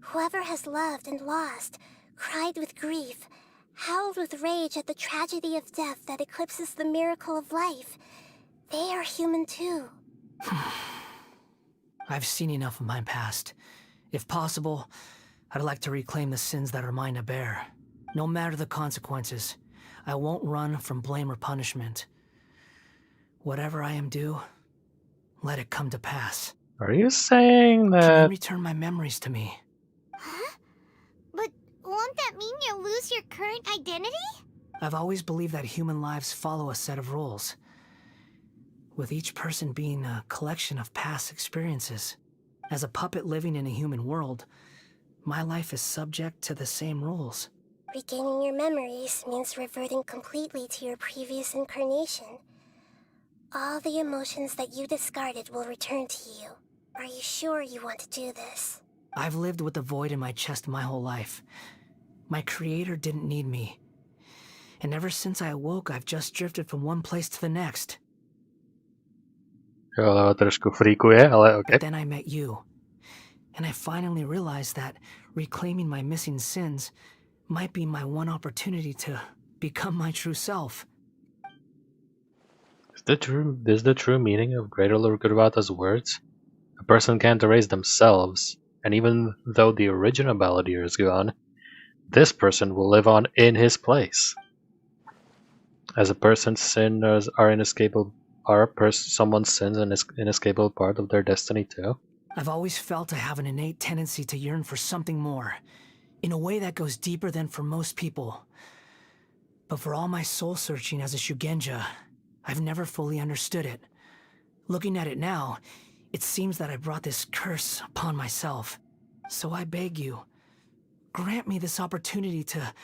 Whoever has loved and lost, cried with grief, howled with rage at the tragedy of death that eclipses the miracle of life, they are human too. I've seen enough of my past. If possible, I'd like to reclaim the sins that are mine to bear. No matter the consequences, I won't run from blame or punishment. Whatever I am due, let it come to pass. Are you saying that... Can you return my memories to me? Huh? But won't that mean you'll lose your current identity? I've always believed that human lives follow a set of rules, with each person being a collection of past experiences. As a puppet living in a human world, my life is subject to the same rules. Regaining your memories means reverting completely to your previous incarnation. All the emotions that you discarded will return to you. Are you sure you want to do this? I've lived with the void in my chest my whole life. My creator didn't need me. And ever since I awoke, I've just drifted from one place to the next. Jo, trošku freakuje, ale okay. But then I met you. And I finally realized that reclaiming my missing sins might be my one opportunity to become my true self. Is the true meaning of Greater Lord Gurvata's words? A person can't erase themselves, and even though the original balladeer is gone, this person will live on in his place. As a person's sins are inescapable are someone's sins an inescapable part of their destiny too? I've always felt I have an innate tendency to yearn for something more, in a way that goes deeper than for most people. But for all my soul-searching as a Shugenja, I've never fully understood it. Looking at it now, it seems that I brought this curse upon myself. So I beg you, grant me this opportunity to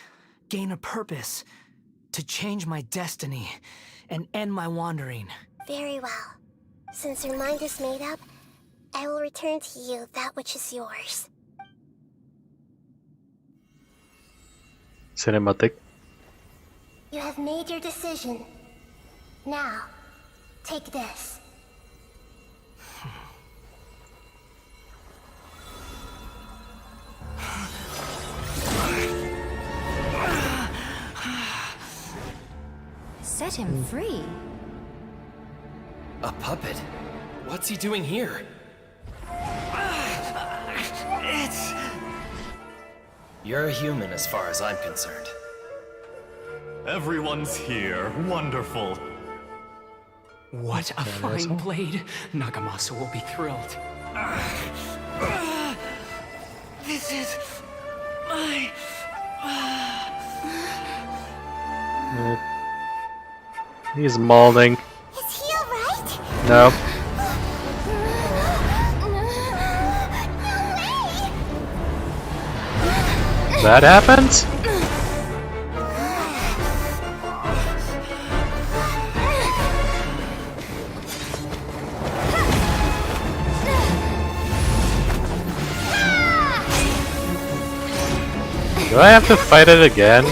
gain a purpose, to change my destiny, and end my wandering. Very well. Since your mind is made up, I will return to you that which is yours. Cinematic. You have made your decision. Now, take this. Set him free. A puppet? What's he doing here? You're a human as far as I'm concerned. Everyone's here. Wonderful. What a fine blade. Nagamasu will be thrilled. This is my... He's molding. Is he alright? No. That happens? Do I have to fight it again?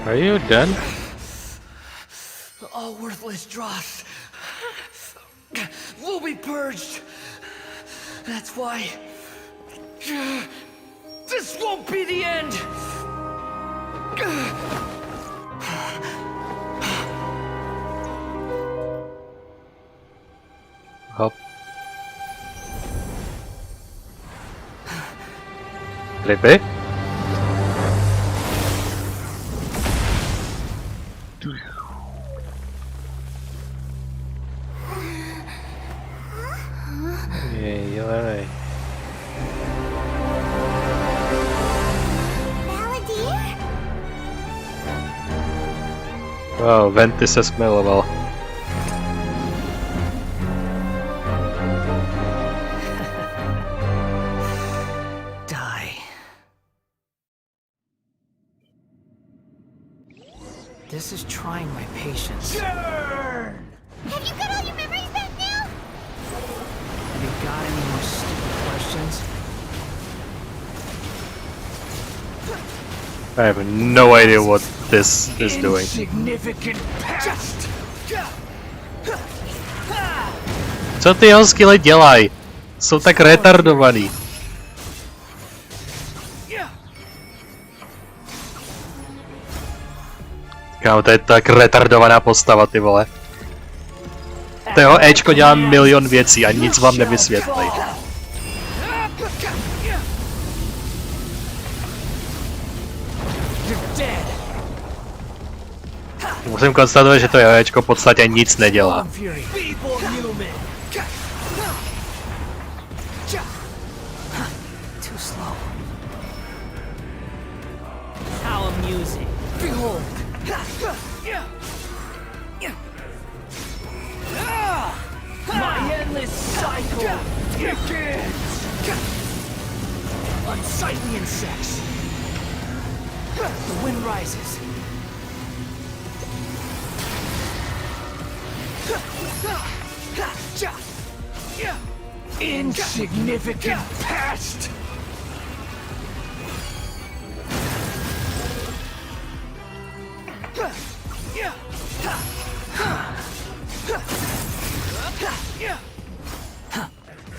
Are you done? All worthless dross will be purged. That's why this won't be the end. Hop. Tripy? Alright. Wow, Venty se smiloval. Die. This is trying my patience. Have you got all your memories back now? Have you got any more stupid questions? I have no idea what this is doing. Insignificant past. Co ty jeho skille dělají? Jsou tak retardovaný. Kámo, to je tak retardovaná postava, ty vole. To jeho Ečko dělá milion věcí a nic vám nevysvětlí. Musím konstatovat, že to jeho Ečko v podstatě nic nedělá. Too slow. How amusing. Behold. My endless cycle begins! Unsightly insects. The wind rises. Insignificant past!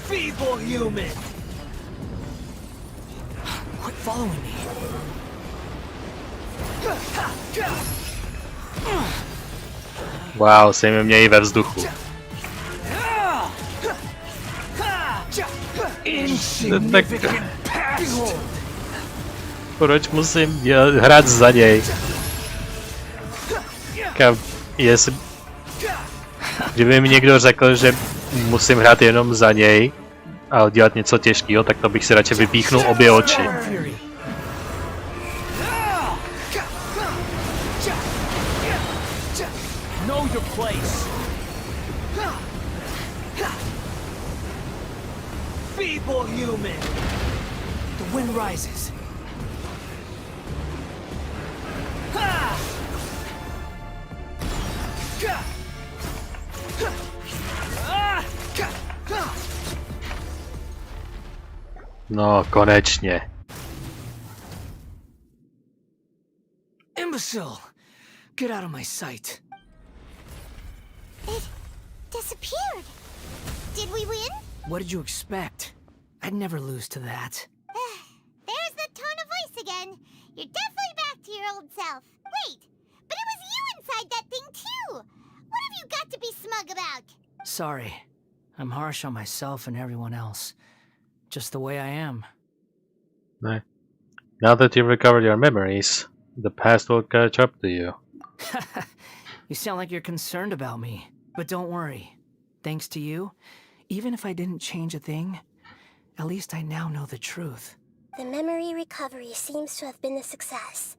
Feeble human! Quit following me. Wow, se mi mějí ve vzduchu. Tak... Proč musím hrát za něj? Jestli... Kdyby mi někdo řekl, že musím hrát jenom za něj a dělat něco těžkého, tak to bych si radši vypíchnul obě oči. Feeble human! The wind rises. No, konečně. Imbecile! Get out of my sight. It disappeared. Did we win? What did you expect? I'd never lose to that. There's the tone of voice again. You're definitely back to your old self. Wait, but it was you inside that thing too. What have you got to be smug about? Sorry. I'm harsh on myself and everyone else. Just the way I am. Now that you've recovered your memories, the past will catch up to you. You sound like you're concerned about me. But don't worry. Thanks to you, even if I didn't change a thing, at least I now know the truth. The memory recovery seems to have been a success.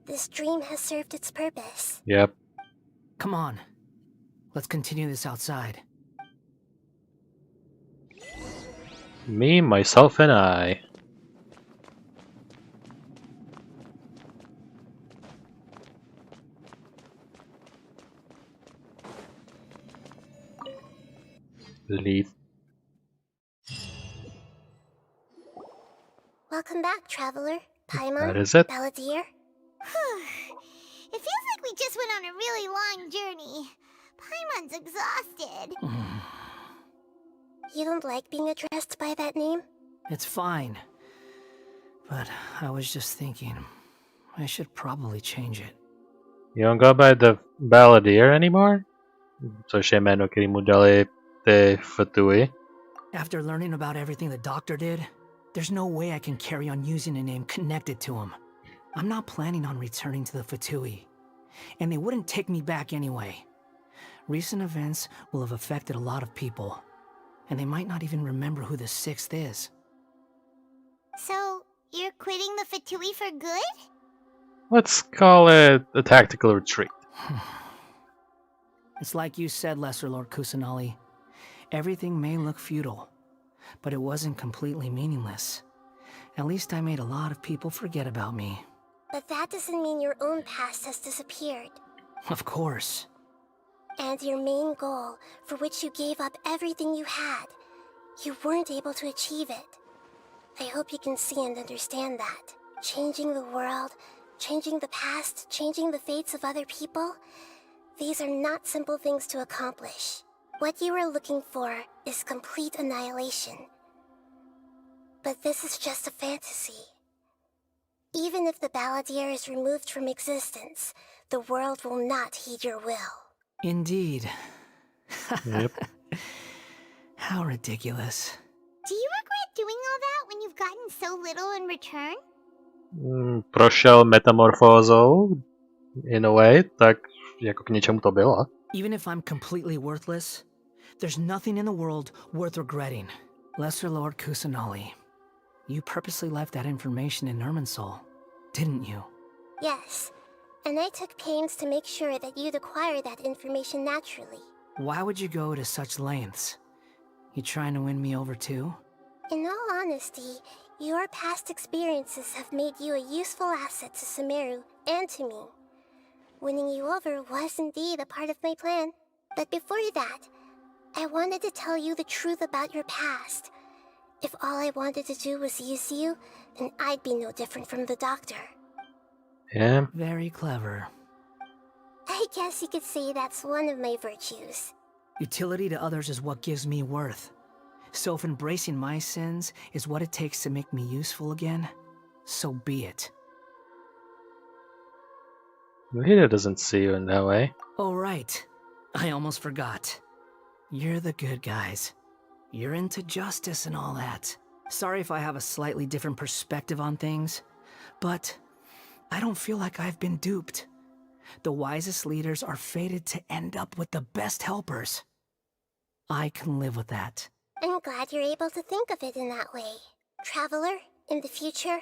This dream has served its purpose. Yep. Come on. Let's continue this outside. Me, myself, and I. Leave. Welcome back, traveler. Paimon, That is it. Balladeer. It feels like we just went on a really long journey. Paimon's exhausted. You don't like being addressed by that name? It's fine. But I was just thinking, I should probably change it. You don't go by the Balladeer anymore? Což je jméno, který mu dali ty Fatui. After learning about everything the doctor did, there's no way I can carry on using a name connected to him. I'm not planning on returning to the Fatui, and they wouldn't take me back anyway. Recent events will have affected a lot of people, and they might not even remember who the sixth is. So, you're quitting the Fatui for good? Let's call it a tactical retreat. It's like you said, Lesser Lord Kusanali. Everything may look futile, but it wasn't completely meaningless. At least I made a lot of people forget about me. But that doesn't mean your own past has disappeared. Of course. And your main goal, for which you gave up everything you had, you weren't able to achieve it. I hope you can see and understand that. Changing the world, changing the past, changing the fates of other people, these are not simple things to accomplish. What you are looking for is complete annihilation. But this is just a fantasy. Even if the Balladeer is removed from existence, the world will not heed your will. Indeed. Yep. How ridiculous. Do you regret doing all that when you've gotten so little in return? Prošel metamorfózou, in a way, tak jako k něčemu to bylo. Even if I'm completely worthless, there's nothing in the world worth regretting. Lesser Lord Kusanali, you purposely left that information in Irminsul, didn't you? Yes, and I took pains to make sure that you'd acquire that information naturally. Why would you go to such lengths? You trying to win me over too? In all honesty, your past experiences have made you a useful asset to Sumeru and to me. Winning you over was indeed a part of my plan. But before that, I wanted to tell you the truth about your past. If all I wanted to do was use you, then I'd be no different from the doctor. Yeah. Very clever. I guess you could say that's one of my virtues. Utility to others is what gives me worth. So if embracing my sins is what it takes to make me useful again, so be it. Rita doesn't see you in that way. Oh right, I almost forgot. You're the good guys. You're into justice and all that. Sorry if I have a slightly different perspective on things, but I don't feel like I've been duped. The wisest leaders are fated to end up with the best helpers. I can live with that. I'm glad you're able to think of it in that way. Traveler, in the future,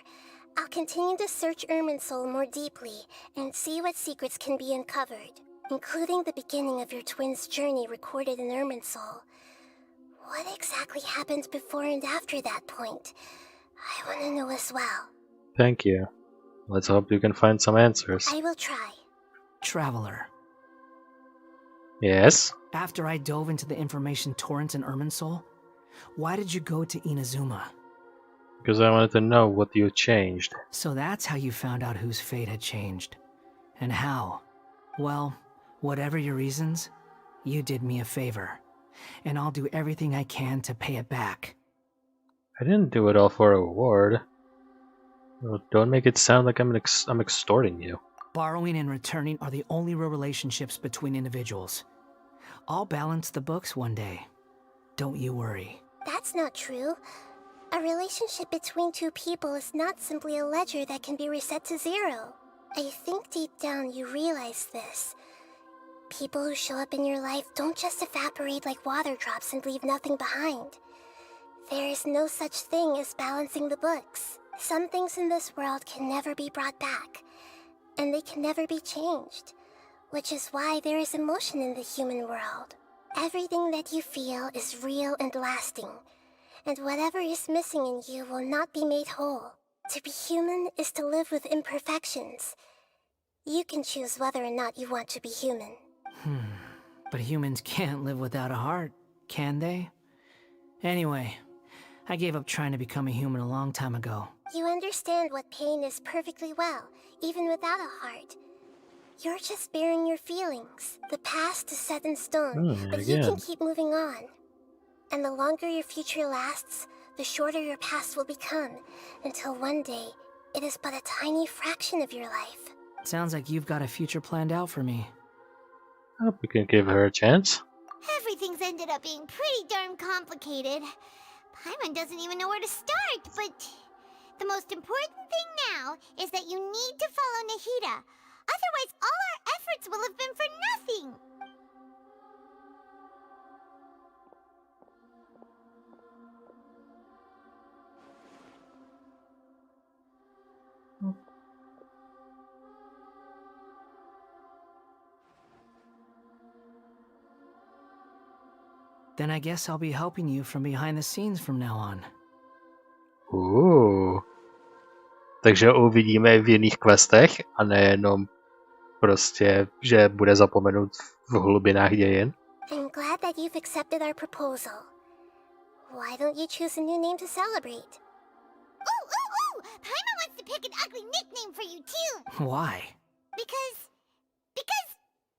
I'll continue to search Irminsul more deeply and see what secrets can be uncovered, including the beginning of your twins' journey recorded in Irminsul. What exactly happened before and after that point? I want to know as well. Thank you. Let's hope you can find some answers. I will try. Traveler. Yes? After I dove into the information torrents in Irminsul, why did you go to Inazuma? Because I wanted to know what you changed. So that's how you found out whose fate had changed. And how? Well, whatever your reasons, you did me a favor. And I'll do everything I can to pay it back. I didn't do it all for a reward. Well, don't make it sound like I'm extorting you. Borrowing and returning are the only real relationships between individuals. I'll balance the books one day. Don't you worry. That's not true. A relationship between two people is not simply a ledger that can be reset to zero. I think deep down you realize this. People who show up in your life don't just evaporate like water drops and leave nothing behind. There is no such thing as balancing the books. Some things in this world can never be brought back, and they can never be changed, which is why there is emotion in the human world. Everything that you feel is real and lasting, and whatever is missing in you will not be made whole. To be human is to live with imperfections. You can choose whether or not you want to be human. But humans can't live without a heart, can they? Anyway, I gave up trying to become a human a long time ago. You understand what pain is perfectly well, even without a heart. You're just bearing your feelings. The past is set in stone, but you can keep moving on. And the longer your future lasts, the shorter your past will become, until one day, it is but a tiny fraction of your life. Sounds like you've got a future planned out for me. I hope we can give her a chance. Everything's ended up being pretty darn complicated. Paimon doesn't even know where to start, but the most important thing now is that you need to follow Nahida. Otherwise, all our efforts will have been for nothing. Then I guess I'll be helping you from behind the scenes from now on. Takže uvidíme v jiných questech a nejenom prostě, že bude zapomenut v hlubinách dějin. I'm glad that you've accepted our proposal. Why don't you choose a new name to celebrate? Ooh! Paimon wants to pick an ugly nickname for you too. Why? Because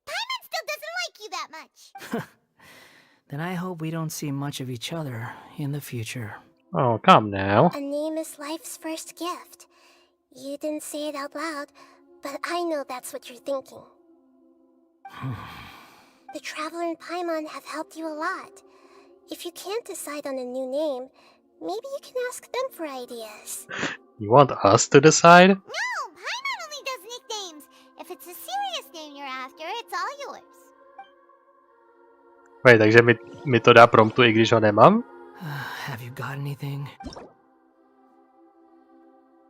Paimon still doesn't like you that much. Then I hope we don't see much of each other in the future. Oh, come now. A name is life's first gift. You didn't say it out loud, but I know that's what you're thinking. The Traveler and Paimon have helped you a lot. If you can't decide on a new name, maybe you can ask them for ideas. You want us to decide? No, Paimon only does nicknames. If it's a serious name you're after, it's all yours. Wait, takže mi to dá promptu, i když ho nemám? Have you got anything?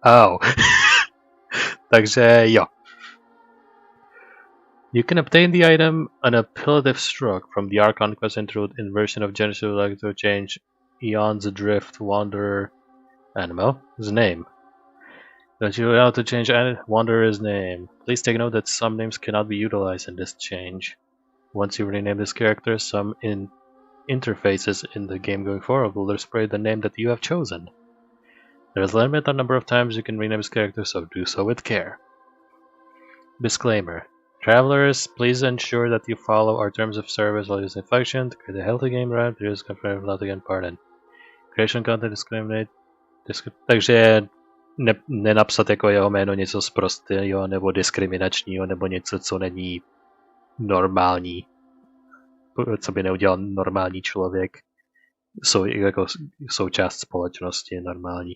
Oh. Takže jo. You can obtain the item an appellative stroke from the Archon quest Interlude Inversion of Genesis would like to change Eon's Adrift Wanderer Animal's name. Don't you allow to change Wanderer's name? Please take note that some names cannot be utilized in this change. Once you rename this character, some interfaces in the game going forward will display the name that you have chosen. There is a limit on number of times you can rename this character, so do so with care. Disclaimer. Travelers, please ensure that you follow our terms of service while using function to create a healthy game round. There is confirmed without again pardon. Creation content discriminate. Takže nenapsat jako jeho jméno něco sprostého nebo diskriminačního nebo něco, co není normální. co by neudělal normální člověk, jako součást společnosti normální.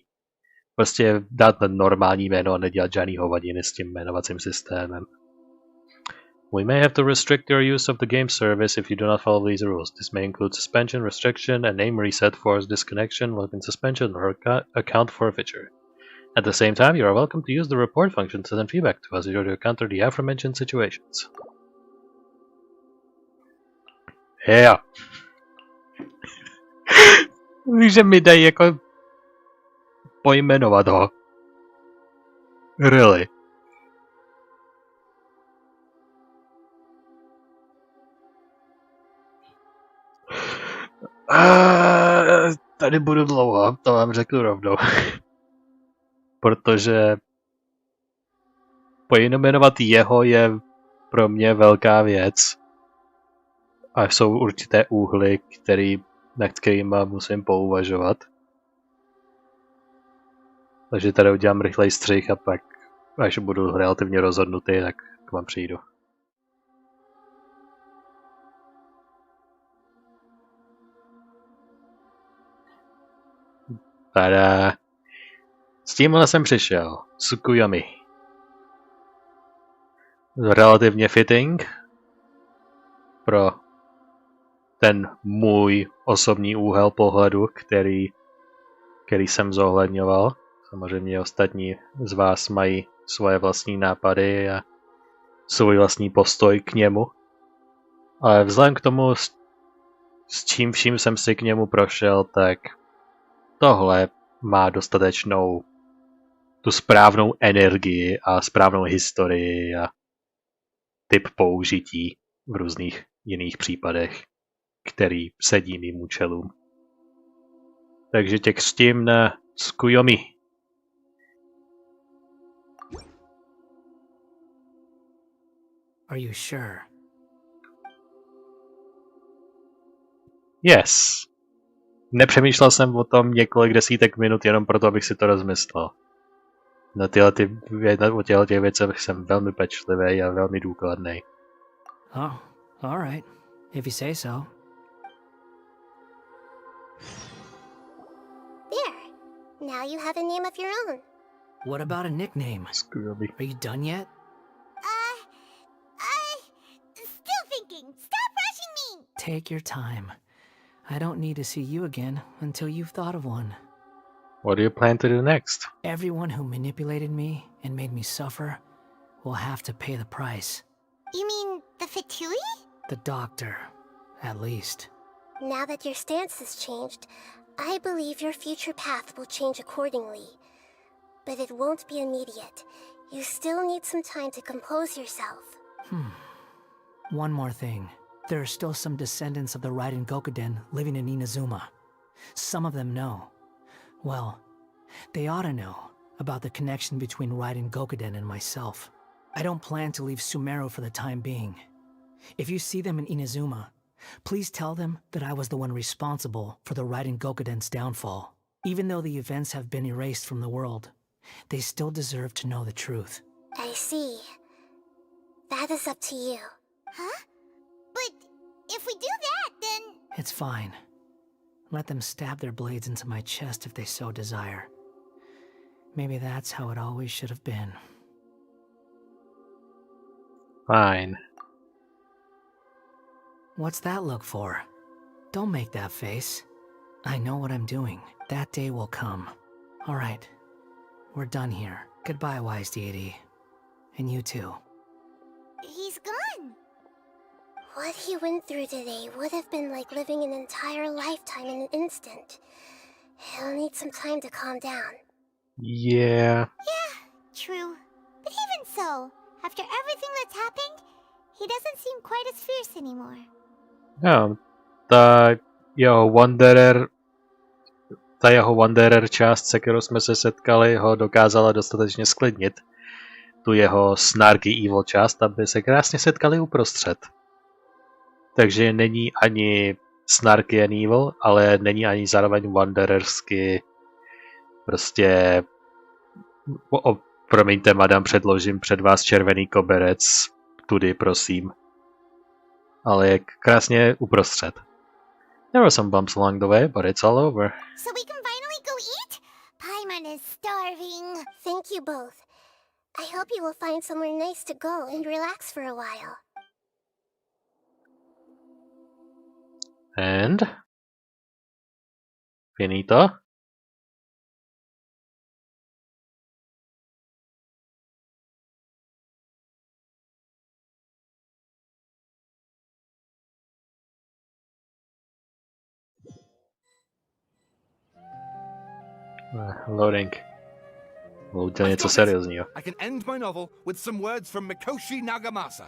Prostě dát normální jméno a nedělat žádný hovadiny s tím jmenovacím systémem. We may have to restrict your use of the game service if you do not follow these rules. This may include suspension, restriction, and name reset, forced disconnection, login suspension, or account forfeiture. At the same time, you are welcome to use the report function to send feedback to us in order to counter the aforementioned situations. Yeah. Víš, že mi dají jako pojmenovat ho. Really. Tady budu dlouho, to vám řeknu rovnou. Protože pojmenovat jeho je pro mě velká věc. A jsou určité úhly, nad kterými musím pouvažovat. Takže tady udělám rychlej střih a pak, až budu relativně rozhodnutý, tak k vám přijdu. Tada. S tímhle jsem přišel. Tsukuyomi. Relativně fitting pro ten můj osobní úhel pohledu, který jsem zohledňoval. Samozřejmě ostatní z vás mají svoje vlastní nápady a svůj vlastní postoj k němu. Ale vzhledem k tomu, s čím vším jsem si k němu prošel, tak tohle má dostatečnou tu správnou energii a správnou historii a typ použití v různých jiných případech, který sedí mým účelům. Takže tě křtím na Tsukuyomi. Are you sure? Yes. Nepřemýšlel jsem o tom několik desítek minut jenom proto, abych si to rozmyslel. O těchto věcech jsem velmi pečlivý a velmi důkladný. Oh, all right. If you say so. There. Now you have a name of your own. What about a nickname? Are you done yet? Still thinking. Stop rushing me! Take your time. I don't need to see you again until you've thought of one. What do you plan to do next? Everyone who manipulated me and made me suffer will have to pay the price. You mean the Fatui? The doctor, at least. Now that your stance has changed, I believe your future path will change accordingly. But it won't be immediate. You still need some time to compose yourself. One more thing. There are still some descendants of the Raiden Gokuden living in Inazuma. Some of them know. Well, they ought to know about the connection between Raiden Gokuden and myself. I don't plan to leave Sumeru for the time being. If you see them in Inazuma, please tell them that I was the one responsible for the Raiden Gokuden's downfall. Even though the events have been erased from the world, they still deserve to know the truth. I see. That is up to you. Huh? But if we do that, then... It's fine. Let them stab their blades into my chest if they so desire. Maybe that's how it always should have been. Fine. What's that look for? Don't make that face. I know what I'm doing. That day will come. All right. We're done here. Goodbye, wise deity. And you too. He's gone. What he went through today would have been like living an entire lifetime in an instant. He'll need some time to calm down. Yeah. Yeah, true. But even so, after everything that's happened, he doesn't seem quite as fierce anymore. No, ta jeho Wanderer část, se kterou jsme se setkali, ho dokázala dostatečně sklidnit. Tu jeho snarky evil část, aby se krásně setkali uprostřed. Takže není ani snarky and evil, ale není ani zároveň wanderersky. Prostě promiňte, madam, předložím před vás červený koberec. Tudy, prosím. ale je krásně uprostřed. There were some bumps along the way, but it's all over. So we can finally go eat? Paimon is starving. Thank you both. I hope you will find somewhere nice to go and relax for a while. And? Finito? Loading. Loadil něco seriózního. I can end my novel with some words from Mikoshi Nagamasa.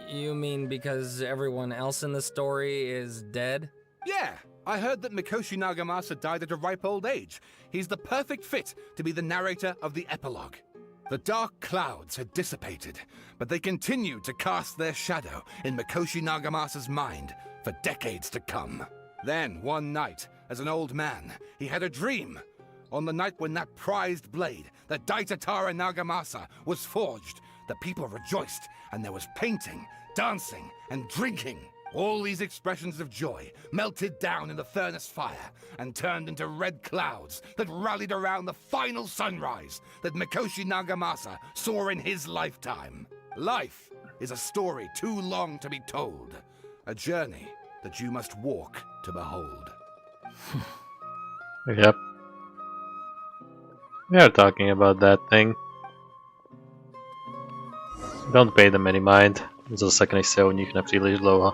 You mean because everyone else in the story is dead? Yeah, I heard that Mikoshi Nagamasa died at a ripe old age. He's the perfect fit to be the narrator of the epilogue. The dark clouds had dissipated, but they continued to cast their shadow in Mikoshi Nagamasa's mind for decades to come. Then, one night, as an old man, he had a dream. On the night when that prized blade, the Daitatara Nagamasa, was forged, the people rejoiced, and there was painting, dancing, and drinking. All these expressions of joy melted down in the furnace fire and turned into red clouds that rallied around the final sunrise that Mikoshi Nagamasa saw in his lifetime. Life is a story too long to be told, a journey that you must walk to behold. Yep. We are talking about that thing. Don't pay them any mind. Zasekneš se o nich nepříliš dlouho.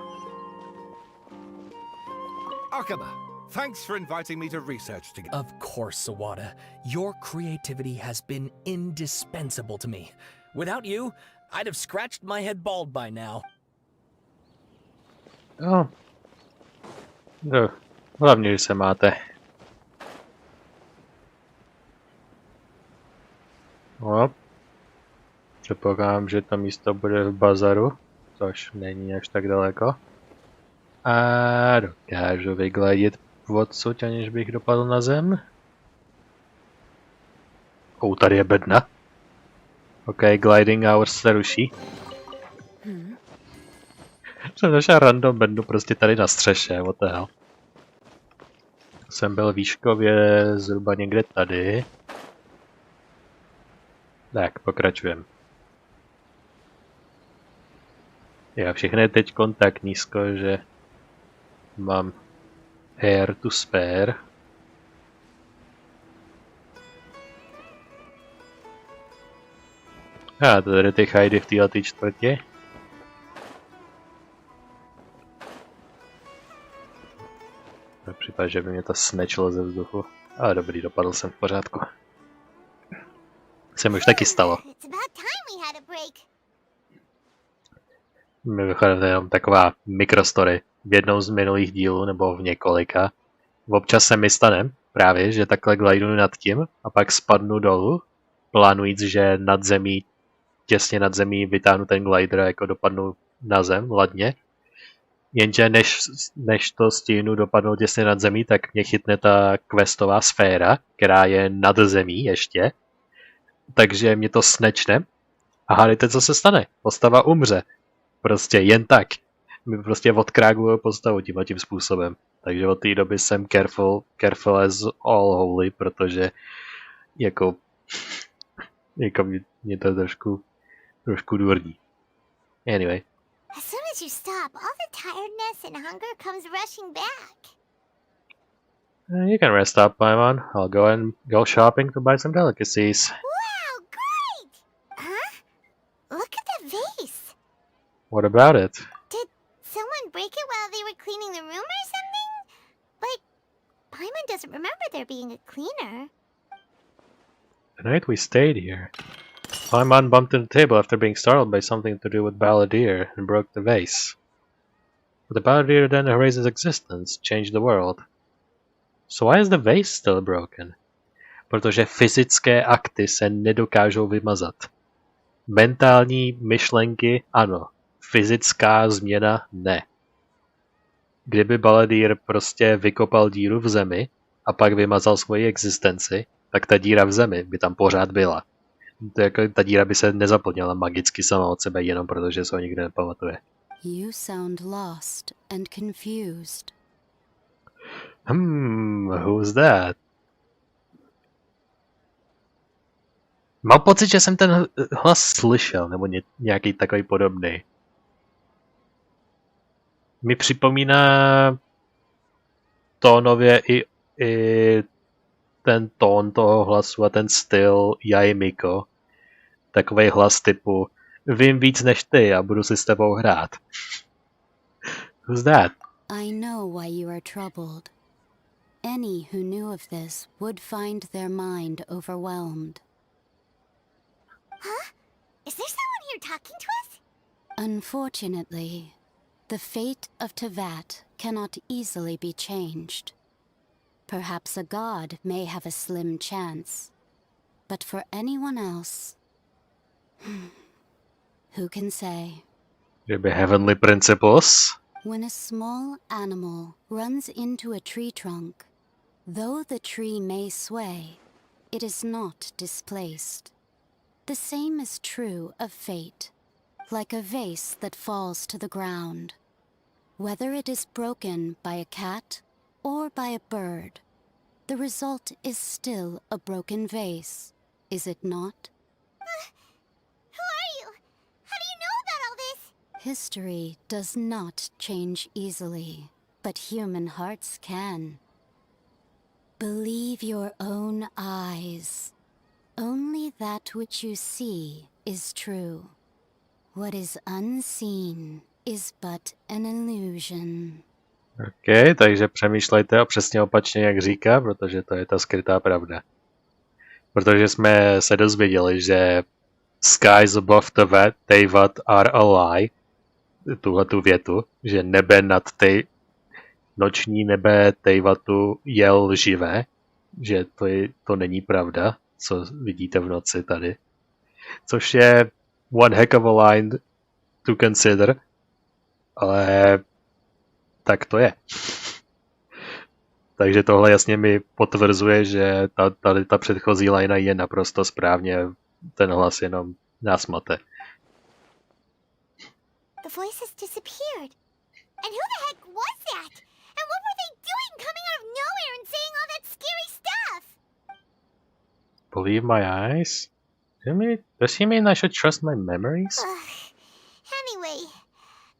Akaba, thanks for inviting me to research together. Of course, Sawada. Your creativity has been indispensable to me. Without you, I'd have scratched my head bald by now. Oh. No. Hlavně, že se máte. No. Předpokládám, že to místo bude v bazaru, což není až tak daleko. A dokážu vygladit odsud, aniž bych dopadl na zem. Tady je bedna. OK, gliding hours se ruší. Jsem našel random bednu prostě tady na střeše, what the hell. Jsem byl výškově zhruba někde tady. Tak, pokračujeme. Já všechno je teď tak nízko, že mám air to spare. A to tady ty Khajdy v této čtvrtě. V případě, že by mě to snečilo ze vzduchu. Ale dobrý, dopadl jsem v pořádku. Se mi už taky stalo. Mimochodem, to je jenom taková mikrostory. V jednom z minulých dílů, nebo v několika. Občas se mi stane právě, že takhle gliduju nad tím a pak spadnu dolů, plánujíc, že nad zemí, těsně nad zemí vytáhnu ten glider a jako dopadnu na zem ladně. Jenže než to stihnu dopadnout těsně nad zemí, tak mě chytne ta questová sféra, která je nad zemí ještě. Takže mě to snečne a hádejte, co se stane. Postava umře. Prostě jen tak. Mi prostě odkrágují postavu tím způsobem. Takže od té doby jsem careful as all holy, protože jako mě to trošku důrdí. Anyway. As soon as you stop, all the tiredness and hunger comes rushing back. You can rest up, Paimon. I'll go shopping to buy some delicacies. Wow, great! Huh? Look at the vase. What about it? Did someone break it while they were cleaning the room or something? But Paimon doesn't remember there being a cleaner. The night we stayed here, Paimon bumped into the table after being startled by something to do with Balladeer and broke the vase. But the Balladeer then erased his existence, changed the world. So why is the vase still broken? Protože fyzické akty se nedokážou vymazat. Mentální myšlenky ano, fyzická změna ne. Kdyby Balladeer prostě vykopal díru v zemi a pak vymazal svoji existenci, tak ta díra v zemi by tam pořád byla. To jako, ta díra by se nezaplnila magicky sama od sebe jenom protože se ho nikdo nepamatuje. You sound lost and confused. Who's that? Mám pocit, že jsem ten hlas slyšel, nebo nějaký takový podobný. Mi připomíná tónově i ten tón toho hlasu a ten styl Jai Miko. Takovej hlas typu vím víc než ty a budu si s tebou hrát. Who's that? I know why you are troubled. Any who knew of this would find their mind overwhelmed. Huh? Is there someone here talking to us? Unfortunately, the fate of Teyvat cannot easily be changed. Perhaps a god may have a slim chance, but for anyone else, who can say? Maybe heavenly principles? When a small animal runs into a tree trunk, though the tree may sway, it is not displaced. The same is true of fate, like a vase that falls to the ground. Whether it is broken by a cat or by a bird, the result is still a broken vase, is it not? Who are you? How do you know about all this? History does not change easily, but human hearts can. Believe your own eyes. Only that which you see is true. What is unseen is but an illusion. OK, takže přemýšlejte a přesně opačně, jak říká, protože to je ta skrytá pravda. Protože jsme se dozvěděli, že skies above Teyvat are a lie, tuhletu větu, že nebe nad noční nebe Teyvatu je lživé, že to není pravda, co vidíte v noci tady. Což je one heck of a line to consider, ale tak to je. Takže tohle jasně mi potvrzuje, že tady ta předchozí line je naprosto správně, ten hlas jenom nás mate. The voices disappeared. And who the heck was that? And what were they doing coming out of nowhere and saying all that scary stuff? Believe my eyes? Does he mean I should trust my memories? Anyway,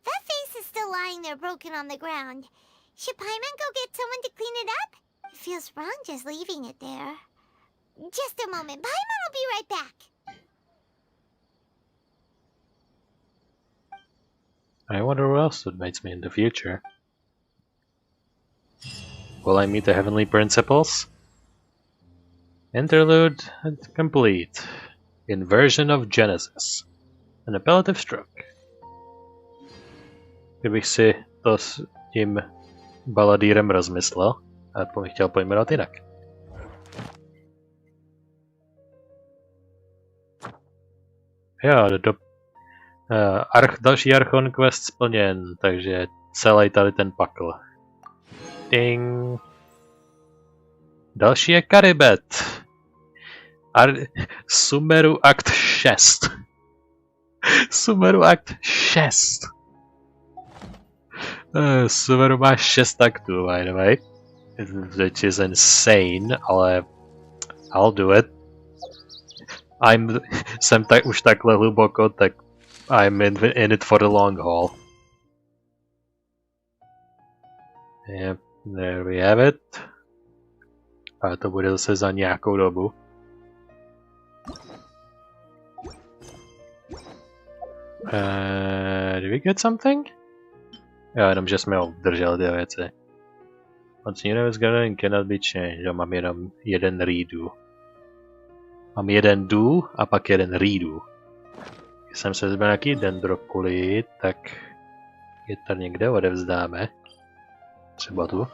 that face is still lying there broken on the ground. Should Paimon go get someone to clean it up? It feels wrong just leaving it there. Just a moment. Paimon will be right back. I wonder who else would meet me in the future. Will I meet the heavenly principles? Interlude complete. Inversion of Genesis. An appellative stroke. Kdybych si to s tím baladýrem rozmyslel, a bych chtěl pojmenovat jinak. Jo, další archon quest splněn, takže celý tady ten pakl. Ding. Další je Karibet. Sumeru akt 6. Sumeru akt 6. Sumeru má 6 aktů, by the way. Which is insane, ale I'll do it. Jsem už takhle hluboko, tak I'm in it for the long haul. Yep, there we have it. A to bude zase za nějakou dobu. Did we get something? Jo, jenom že jsme ho drželi ty věci. Once you know it's gonna and cannot be changed. Jo, mám jenom jeden redo. Mám jeden do a pak jeden redo. Když jsem se zbyl nějaký dendrokulit, tak je tady někde odevzdáme. Třeba tu.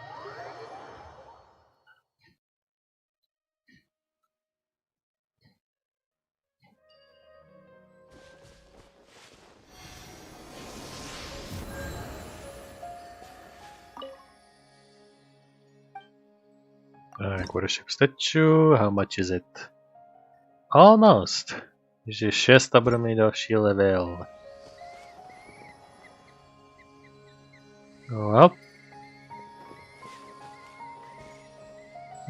Worship statue, how much is it? Almost! Takže 6 a budeme mít další level. No.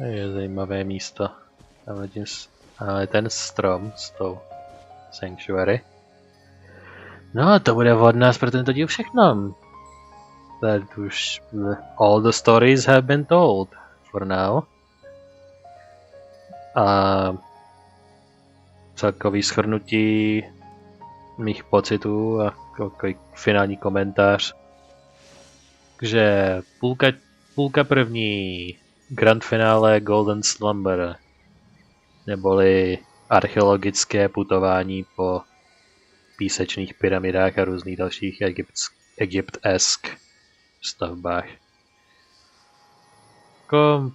Je zajímavé místo. Ale ten strom s tou Sanctuary. No, to bude od nás pro tento díl všechno. That už all the stories have been told for now. A celkový shrnutí mých pocitů a finální komentář. Takže půlka první grand finále Golden Slumber, neboli archeologické putování po písečných pyramidách a různých dalších Egypt-esk stavbách. Jako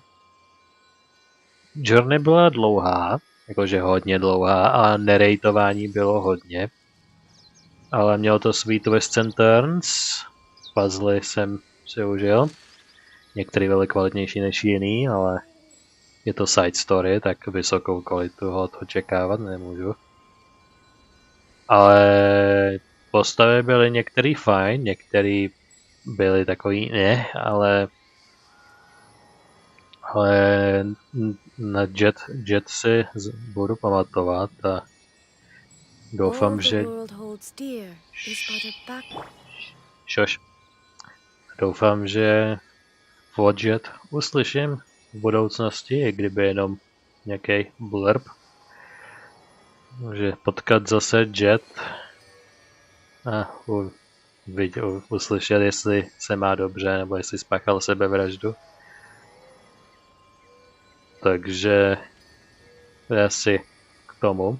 journey byla dlouhá, jakože hodně dlouhá a narratování bylo hodně. Ale mělo to svý twists and turns. Puzzle jsem si užil. Některý byly kvalitnější než jiný, ale je to side story, tak vysokou kvalitu ho očekávat nemůžu. Ale postavy byly některý fajn, některý byly takový ne, ale na Jet si budu pamatovat a doufám, že doufám, že od Jet uslyším v budoucnosti, i kdyby jenom nějaký blurb. Může potkat zase Jet a uslyšet, jestli se má dobře, nebo jestli spáchal sebevraždu. Takže asi k tomu.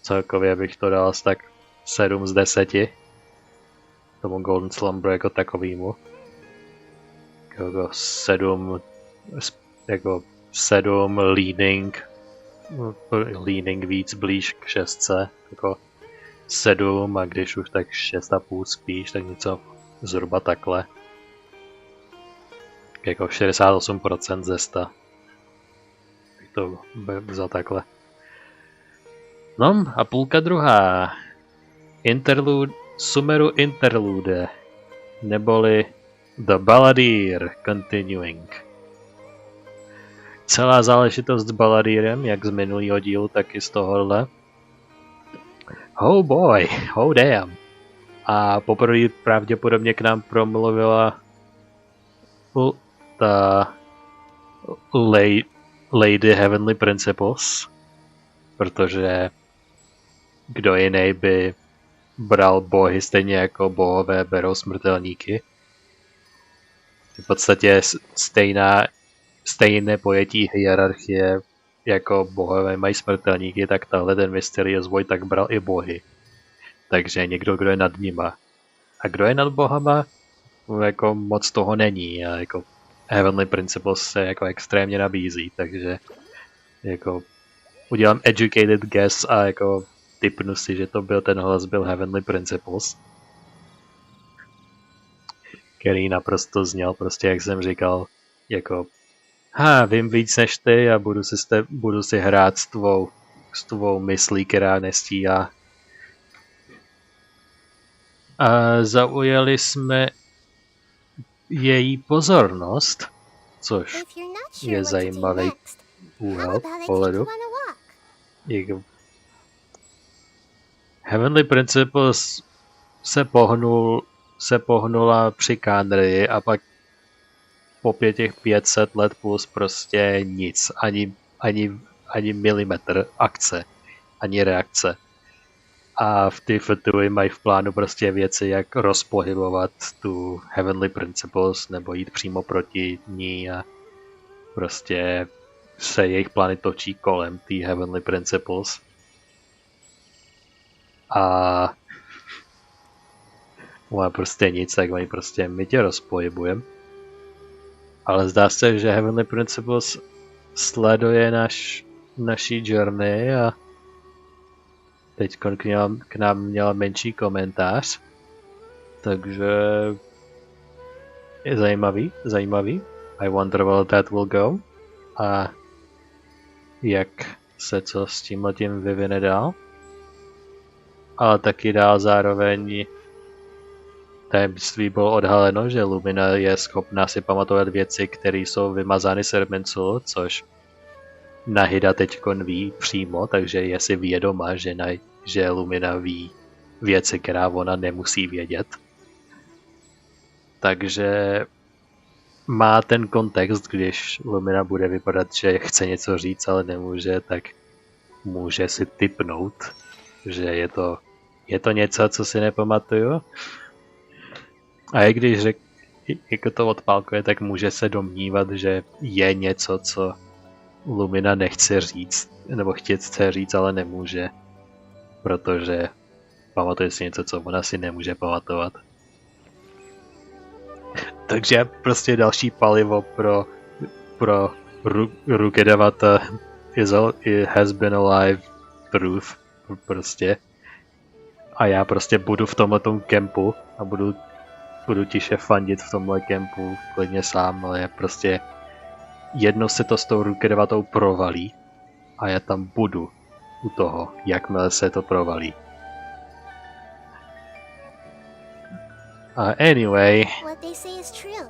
Celkově bych to dal tak 7 z 10. Tomu Golden Slumber jako takovýmu. Jako 7 leaning víc blíž k 6. Jako 7 a když už tak 6,5 spíš, tak něco zhruba takhle. Jako 68% ze 100. Tak to za takhle. No a půlka druhá. Sumeru Interlude, neboli The Balladeer Continuing. Celá záležitost s Balladírem, jak z minulého dílu, tak i z tohohle. Oh boy, oh damn. A poprvé pravděpodobně k nám promluvila ta Lady Heavenly Principles, protože kdo jiný by bral bohy stejně jako bohové berou smrtelníky. V podstatě stejné pojetí hierarchie jako bohové mají smrtelníky, tak tahle ten Mysterious Void tak bral i bohy. Takže někdo, kdo je nad nima. A kdo je nad bohama, jako moc toho není. A jako Heavenly Principles se jako extrémně nabízí, takže jako udělám educated guess a jako tipnu si, že to byl ten hlas byl Heavenly Principles. Který naprosto zněl prostě, jak jsem říkal, jako vím víc než ty a budu si hrát s tvou myslí, která nestíhá. A zaujali jsme její pozornost, což je zajímavý úhel pohledu. Heavenly Principles se pohnula při Kánrii a pak po 500 let plus prostě nic, ani milimetr akce, ani reakce. A v ty Fatui mají v plánu prostě věci, jak rozpohybovat tu Heavenly Principles nebo jít přímo proti ní a prostě se jejich plány točí kolem ty Heavenly Principles. A prostě nic, tak oni prostě my tě rozpohybujeme. Ale zdá se, že Heavenly Principles sleduje naší journey a teď k nám měla menší komentář. Takže je zajímavý. I wonder where that will go. A jak se co s tímhletím vyvine dál. Ale taky dál zároveň tajemství bylo odhaleno, že Lumina je schopná si pamatovat věci, které jsou vymazány z Erminculu, což Nahida teďkon ví přímo, takže je si vědoma, že Lumina ví věci, která ona nemusí vědět. Takže má ten kontext, když Lumina bude vypadat, že chce něco říct, ale nemůže, tak může si tipnout, že je to něco, co si nepamatuju. A i když jako to odpálkuje, tak může se domnívat, že je něco, co Lumina nechce říct, nebo chce říct, ale nemůže, protože pamatuje si něco, co ona si nemůže pamatovat. Takže prostě další palivo pro Rukedavata has been alive truth prostě. A já prostě budu v tomhletom kempu a budu tiše fandit v tomhle kempu klidně sám, ale prostě jednou se to s tou Rukedavatou provalí a já tam budu u toho, jakmile se to provalí. Anyway. What they say is true.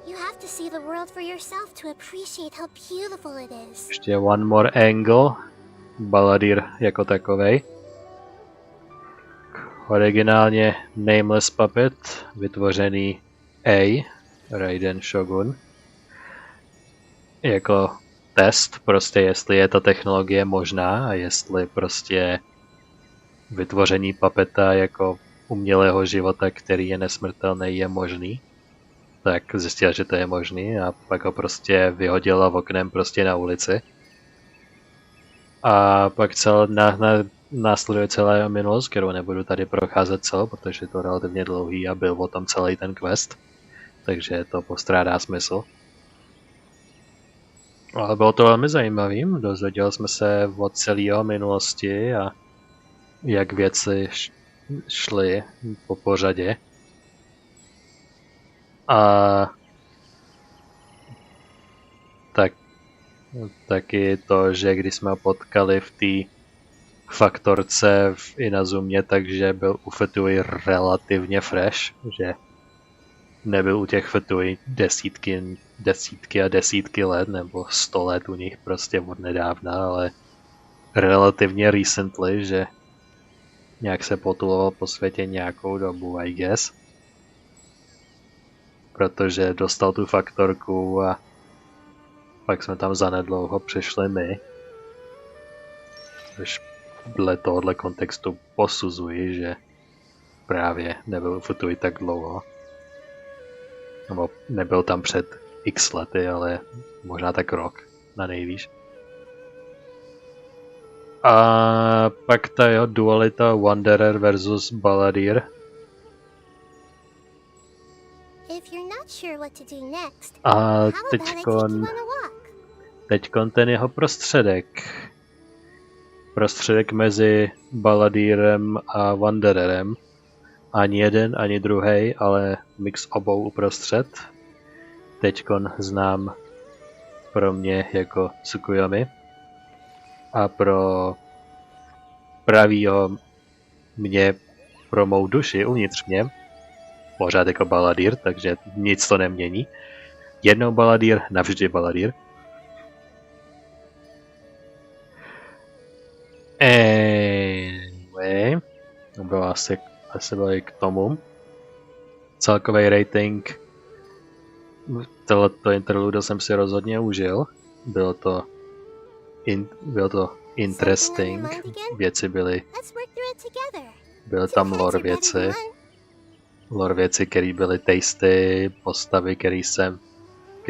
You have to see the world for yourself to appreciate how beautiful it is. Ještě one more angle. Balladir jako takovej. Originálně nameless puppet, vytvořený Ei, Raiden Shogun. Jako test, prostě jestli je ta technologie možná a jestli prostě vytvoření puppeta jako umělého života, který je nesmrtelný, je možný. Tak zjistila, že to je možný a pak ho prostě vyhodila v oknem prostě na ulici. A pak následuje celá minulost, kterou nebudu tady procházet celou, protože je to relativně dlouhý a byl o tom celý ten quest. Takže to postrádá smysl. Ale bylo to velmi zajímavý, dozvěděli jsme se od celého minulosti a jak věci šly po pořadě. A taky to, že když jsme ho potkali v té faktorce v Inazumě, takže byl u Fetui relativně fresh, že nebyl u těch Fetui desítky a desítky let, nebo 100 let u nich prostě od nedávna, ale relativně recently, že nějak se potuloval po světě nějakou dobu, I guess. Protože dostal tu faktorku a pak jsme tam zanedlouho přišli my. Což dle tohohle kontextu posuzuji, že právě nebyl u Futui tak dlouho. Nebo nebyl tam před x lety, ale možná tak rok na nejvýš. A pak ta jeho dualita Wanderer versus Balladir. A teďkon ten jeho prostředek mezi Balladírem a Wandererem. Ani jeden, ani druhý, ale mix obou uprostřed. Teďkon znám pro mě jako Tsukuyomi. A pro pravýho mě, pro mou duši uvnitř mě, pořád jako Balladir, takže nic to nemění. Jednou Balladir, navždy Balladir. Anyway, bylo asi bylo i k tomu. Celkový rating tohleto interlude jsem si rozhodně užil. Bylo to interesting. Věci byly tam lore věci, které byly tasty, postavy, který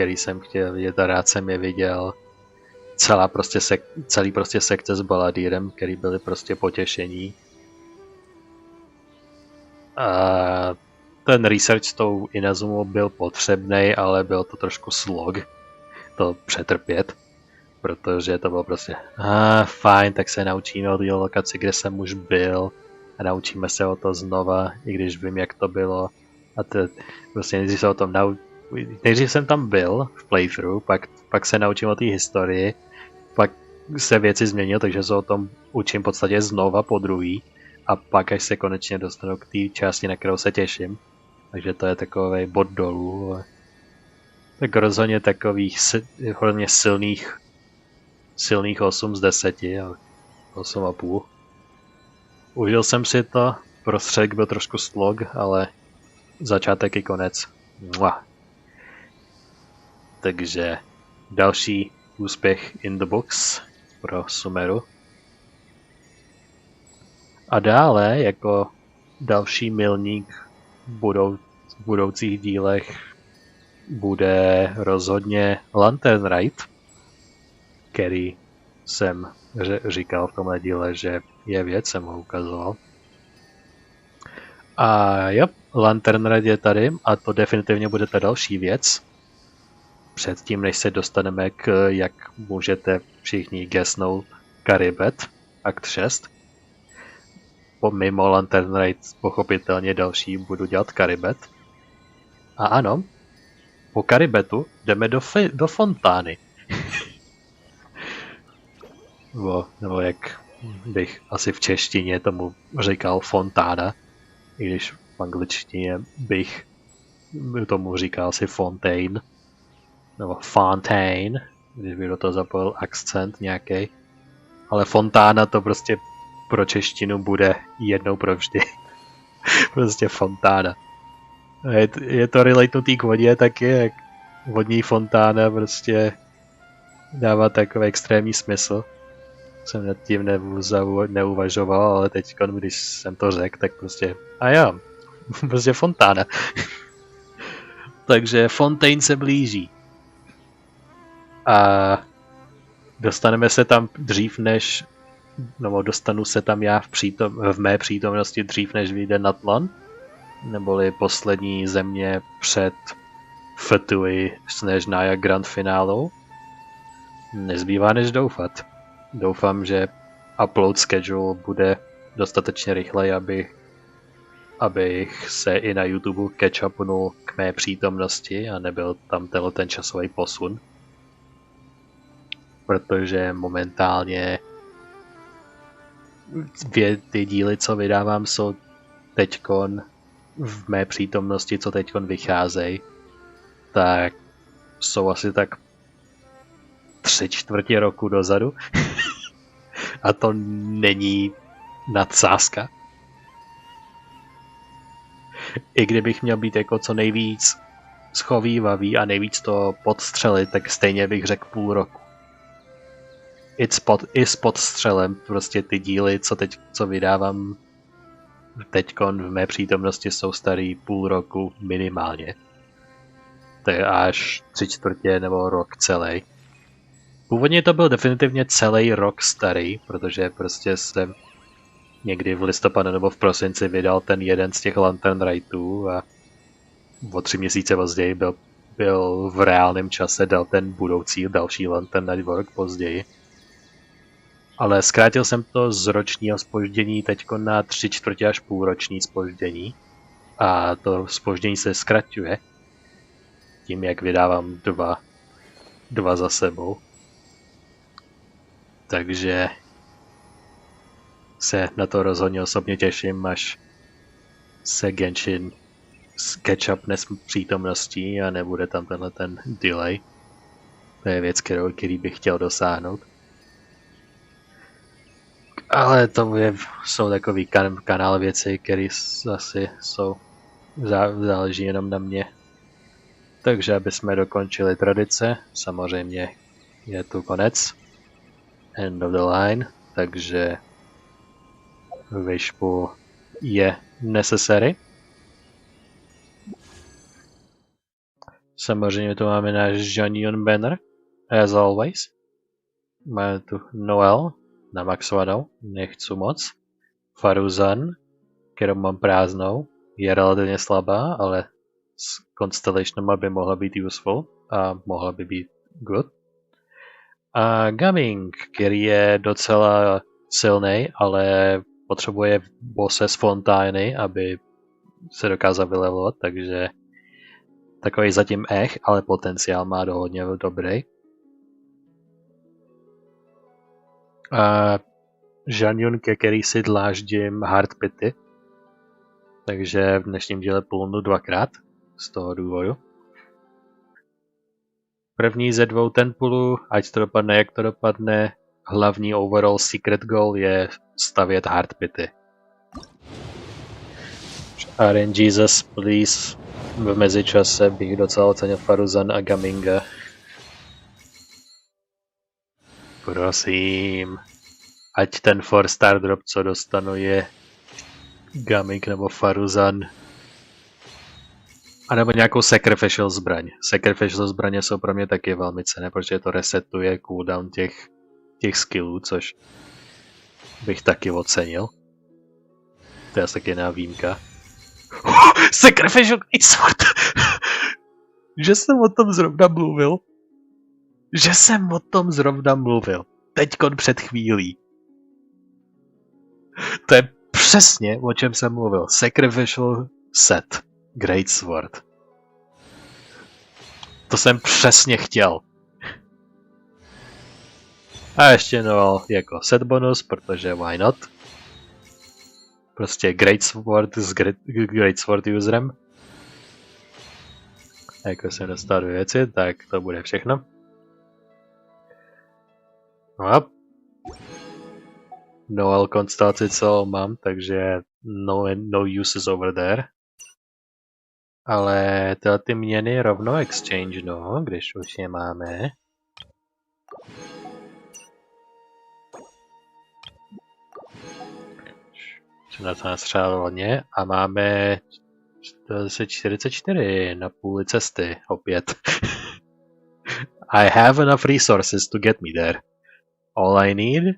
jsem chtěl vidět a rád jsem je viděl. Celý prostě sekce s Balladírem, který byly prostě potěšení. A ten research s tou Inazumou byl potřebný, ale byl to trošku slog to přetrpět, protože to bylo prostě fajn, tak se naučíme o té lokaci, kde jsem už byl a naučíme se o to znova, i když vím, jak to bylo. A prostě nejdřív jsem tam byl v playthrough, pak se naučím o té historii, pak se věci změnily, takže se o tom učím v podstatě znova po druhý. A pak, až se konečně dostanu k té části, na kterou se těším, Takže to je takový bod dolů. Tak rozhodně takových hodně silných 8 z 10, ale 8,5. Užil jsem si to, prostředek byl trošku slog, ale začátek i konec. Mua. Takže další úspěch in the books pro Sumeru. A dále jako další milník v budoucích dílech bude rozhodně Lantern Rite, který jsem říkal v tomhle díle, že je věc, jsem ho ukazoval. A jo, Lantern Rite je tady a to definitivně bude ta další věc. Předtím, než se dostaneme k, jak můžete všichni guessnout, Karibet, akt 6. Mimo Lantern Rite pochopitelně další budu dělat Karibet. A ano, po Karibetu jdeme do fontány. nebo jak bych asi v češtině tomu říkal fontána, i když v angličtině bych tomu říkal asi fontaine, nebo fontaine, když bych do toho zapojil akcent nějaký. Ale fontána to prostě pro češtinu bude jednou provždy. Prostě fontána. Je to relatenutý k vodě taky, jak vodní fontána prostě dává takový extrémní smysl. Jsem nad tím neuvažoval, ale teď, když jsem to řekl, tak prostě a jo, prostě fontána. Takže Fontaine se blíží. A dostaneme se tam dřív než, nebo dostanu se tam já v mé přítomnosti dřív než vyjde Natlan, neboli poslední země před Fatui Snežná Grand Finálou. Nezbývá než doufat. Doufám, že upload schedule bude dostatečně rychlej, abych se i na YouTube catch-upnul k mé přítomnosti a nebyl tam ten časový posun. Protože momentálně ty díly, co vydávám, jsou teďkon v mé přítomnosti, co teďkon vycházejí, tak jsou asi tak 3/4 roku dozadu. A to není nadsázka. I kdybych měl být jako co nejvíc schovívavý a nejvíc to podstřelit, tak stejně bych řekl půl roku. I s podstřelem prostě ty díly, co vydávám teďkon v mé přítomnosti, jsou starý půl roku minimálně. To je až 3/4 nebo rok celý. Původně to byl definitivně celý rok starý, protože prostě jsem někdy v listopadu nebo v prosinci vydal ten jeden z těch Lantern Rightů a o 3 měsíce později byl v reálném čase dal ten budoucí další Lantern Night Work později. Ale zkrátil jsem to z ročního zpoždění teďko na 3/4 až půlroční zpoždění. A to zpoždění se zkraťuje tím, jak vydávám dva za sebou. Takže se na to rozhodně osobně těším, až se Genshin catch-upne s přítomností a nebude tam ten delay. To je věc, který bych chtěl dosáhnout. Ale to jsou takový kanál věci, které asi záleží jenom na mě. Takže aby jsme dokončili tradice, samozřejmě je tu konec. End of the line, takže Wishpool je necessary. Samozřejmě tu máme náš Janion banner, as always. Máme tu Noel, namaxovanou, nechci moc. Faruzan, kterou mám prázdnou, je relativně slabá, ale s Constellationama by mohla být useful a mohla by být good. A Gaming, který je docela silný, ale potřebuje bose z Fontány, aby se dokázal vylevelovat, takže takový zatím ale potenciál má hodně dobrý. A Žanjun, ke který si dláždím hardpity, Takže v dnešním díle půlnu dvakrát z toho důvodu. První ze 2 tempulů, ať to dopadne jak to dopadne, hlavní overall secret goal je stavět hardpity. Jesus, please. V mezičase bych docela ocenil Faruzan a Gaminga. Prosím. Ať ten 4-star drop, co dostanu, je Gaming nebo Faruzan. A nebo nějakou sacrificial zbraň. Sacrificial zbraně jsou pro mě taky velmi cenné, protože to resetuje cooldown těch skillů, což bych taky ocenil. To je asi taky jiná výjimka. Sacrificial Sword! Že jsem o tom zrovna mluvil. Teďkon před chvílí. To je přesně, o čem jsem mluvil. Sacrificial set. Great Sword. To jsem přesně chtěl. A ještě no jako set bonus, protože why not? Prostě Great Sword s Great Sword userem. A jako se dostal 2 věci, tak to bude všechno. No konstelaci co mám, takže no uses over there. Ale tyhle ty měny rovnou exchange, no, když už je máme. Na střelně a máme 44 na půli cesty, opět. I have enough resources to get me there. All I need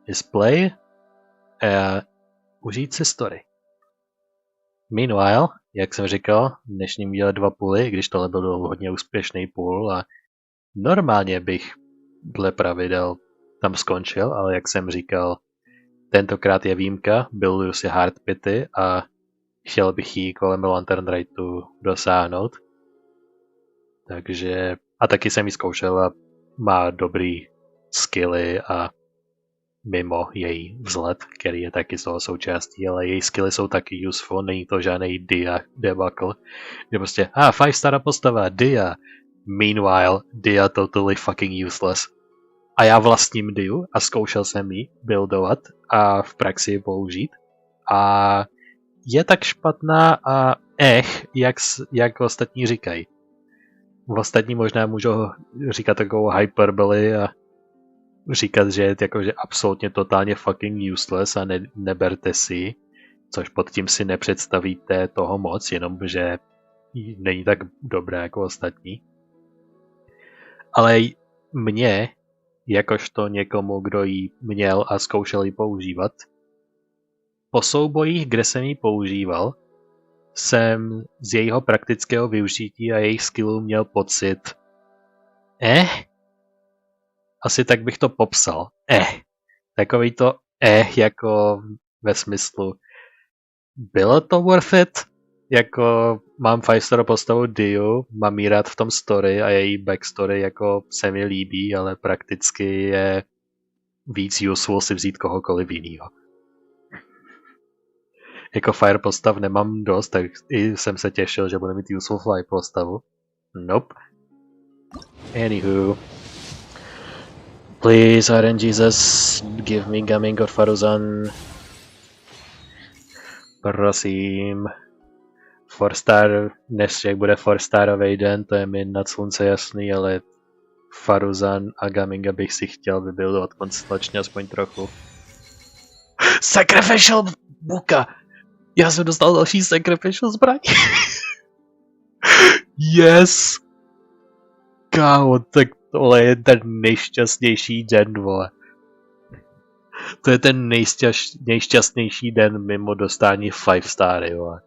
is play a užít si story. Meanwhile, jak jsem říkal, v dnešním díle 2 půly, když tohle byl hodně úspěšný půl a normálně bych dle pravidel tam skončil, ale jak jsem říkal, tentokrát je výjimka, builduju si hardpity a chtěl bych jí kolem Lantern Rightu dosáhnout. Takže, a taky jsem ji zkoušel a má dobrý skilly a mimo její vzhled, který je taky z toho součástí, ale její skilly jsou taky useful, není to žádný dia debacle, že prostě, 5-star postava, dia, meanwhile, dia totally fucking useless. A já vlastním diu a zkoušel jsem ji buildovat a v praxi ji použít. A je tak špatná a jak ostatní říkají. Ostatní možná můžou říkat takovou hyperbole a říkat, že je jakože absolutně totálně fucking useless a neberte si, což pod tím si nepředstavíte toho moc, jenom že není tak dobré jako ostatní. Ale mě, jakožto někomu, kdo ji měl a zkoušel ji používat, po soubojích, kde jsem ji používal, jsem z jejího praktického využití a jejich skillů měl pocit asi tak bych to popsal. Takový to jako ve smyslu bylo to worth it? Jako mám 5-star postavu Diu, mám jí rád v tom story a její backstory jako se mi líbí, ale prakticky je víc useful si vzít kohokoliv jinýho. Jako fire postav nemám dost, tak i jsem se těšil, že bude mít useful fire postavu. Nope. Anywho. Please, Raiden Jesus, give me Gaming od Faruzan. Prosím. 4-star, dnes jak bude 4-starový den, to je mi nad slunce jasný, ale Faruzan a Gaminga bych si chtěl vybuildovat konstelačně aspoň trochu. Sacrificial buka! Já jsem dostal další sacrificial zbraň. Yes! Kámo, tak tohle je ten nejšťastnější den, vole. To je ten nejšťastnější den mimo dostání 5-stary, vole.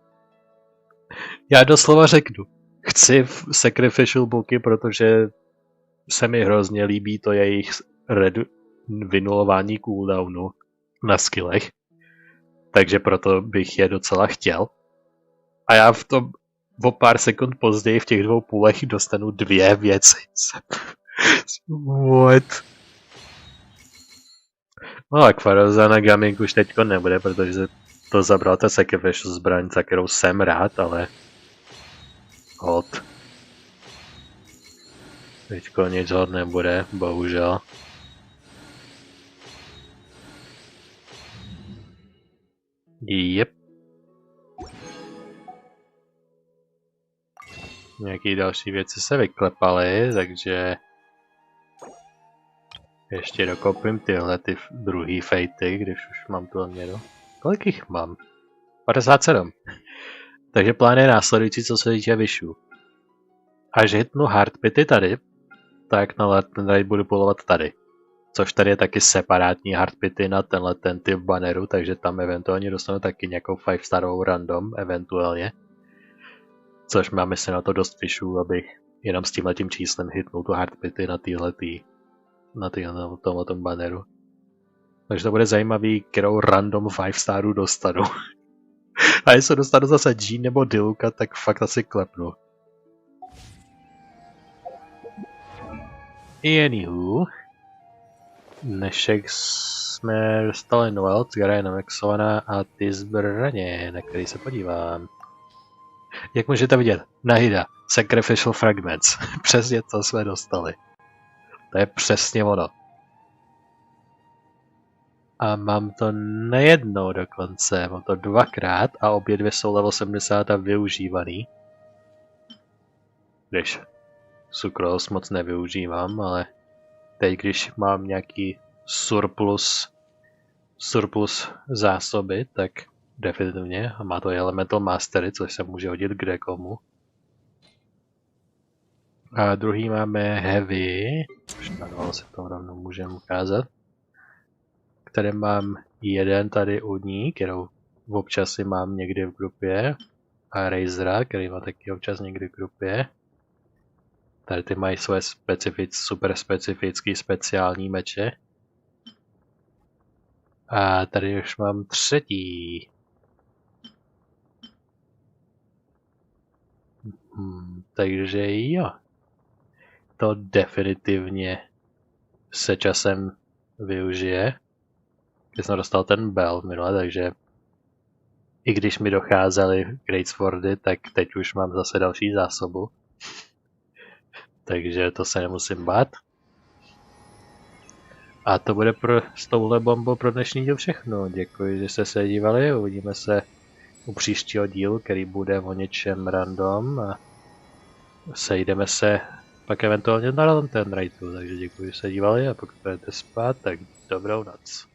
Já doslova řeknu, chci sacrificial booky, protože se mi hrozně líbí to jejich vynulování cooldownu na skillech. Takže proto bych je docela chtěl. A já v tom o pár sekund později v těch 2 půlech dostanu 2 věci. What? No a Faruzan Gaming už teďko nebude, protože to zabral ta sacrificial zbraň, za kterou jsem rád, ale hod. Teďko nic hod nebude, bohužel. Jep. Nějaký další věci se vyklepaly, takže ještě dokopím tyhle ty druhý fejty, když už mám tu měru. Kolik jich mám? 57. Takže plán je následující, co se týče vyšů. Až hitnu hardpity tady, tak na ten raid budu polovat tady. Což tady je taky separátní hardpity na tenhle ten typ banneru, takže tam eventuálně dostanu taky nějakou 5-starovou random, eventuálně. Což mám myslím na to dost vyšů, abych jenom s tímhletím číslem hitnul tu hardpity na tomhletom banneru. Takže to bude zajímavý, kterou random 5-staru dostanu. A jestli dostanu zase G nebo Diluka, tak fakt asi klepnu. Anywho, dnešek jsme dostali novel, která je namaxovaná a ty zbraně, na který se podívám. Jak můžete vidět, Nahida, Sacrificial Fragments, přesně to jsme dostali. To je přesně ono. A mám to nejednou dokonce, mám to dvakrát a obě dvě jsou level 70 a využívaný. Když Sucrose moc nevyužívám, ale teď když mám nějaký surplus zásoby, tak definitivně. A má to Elemental Mastery, což se může hodit kdekomu. A druhý máme Heavy, už na se to rovnou můžeme ukázat. Který mám jeden tady u ní, kterou občas si mám někdy v grupě. A Razera, který má taky občas někdy v grupě. Tady ty mají své super specifické speciální meče. A tady už mám třetí. Takže jo. To definitivně se časem využije. Když jsem dostal ten bell minule, takže i když mi docházely Greatswordy, tak teď už mám zase další zásobu. Takže to se nemusím bát. A to bude s touhle bombou pro dnešní díl všechno. Děkuji, že jste se dívali. Uvidíme se u příštího dílu, který bude o něčem random. A sejdeme se pak eventuálně na ten raidu. Takže děkuji, že jste dívali a pokud budete spát, tak dobrou noc.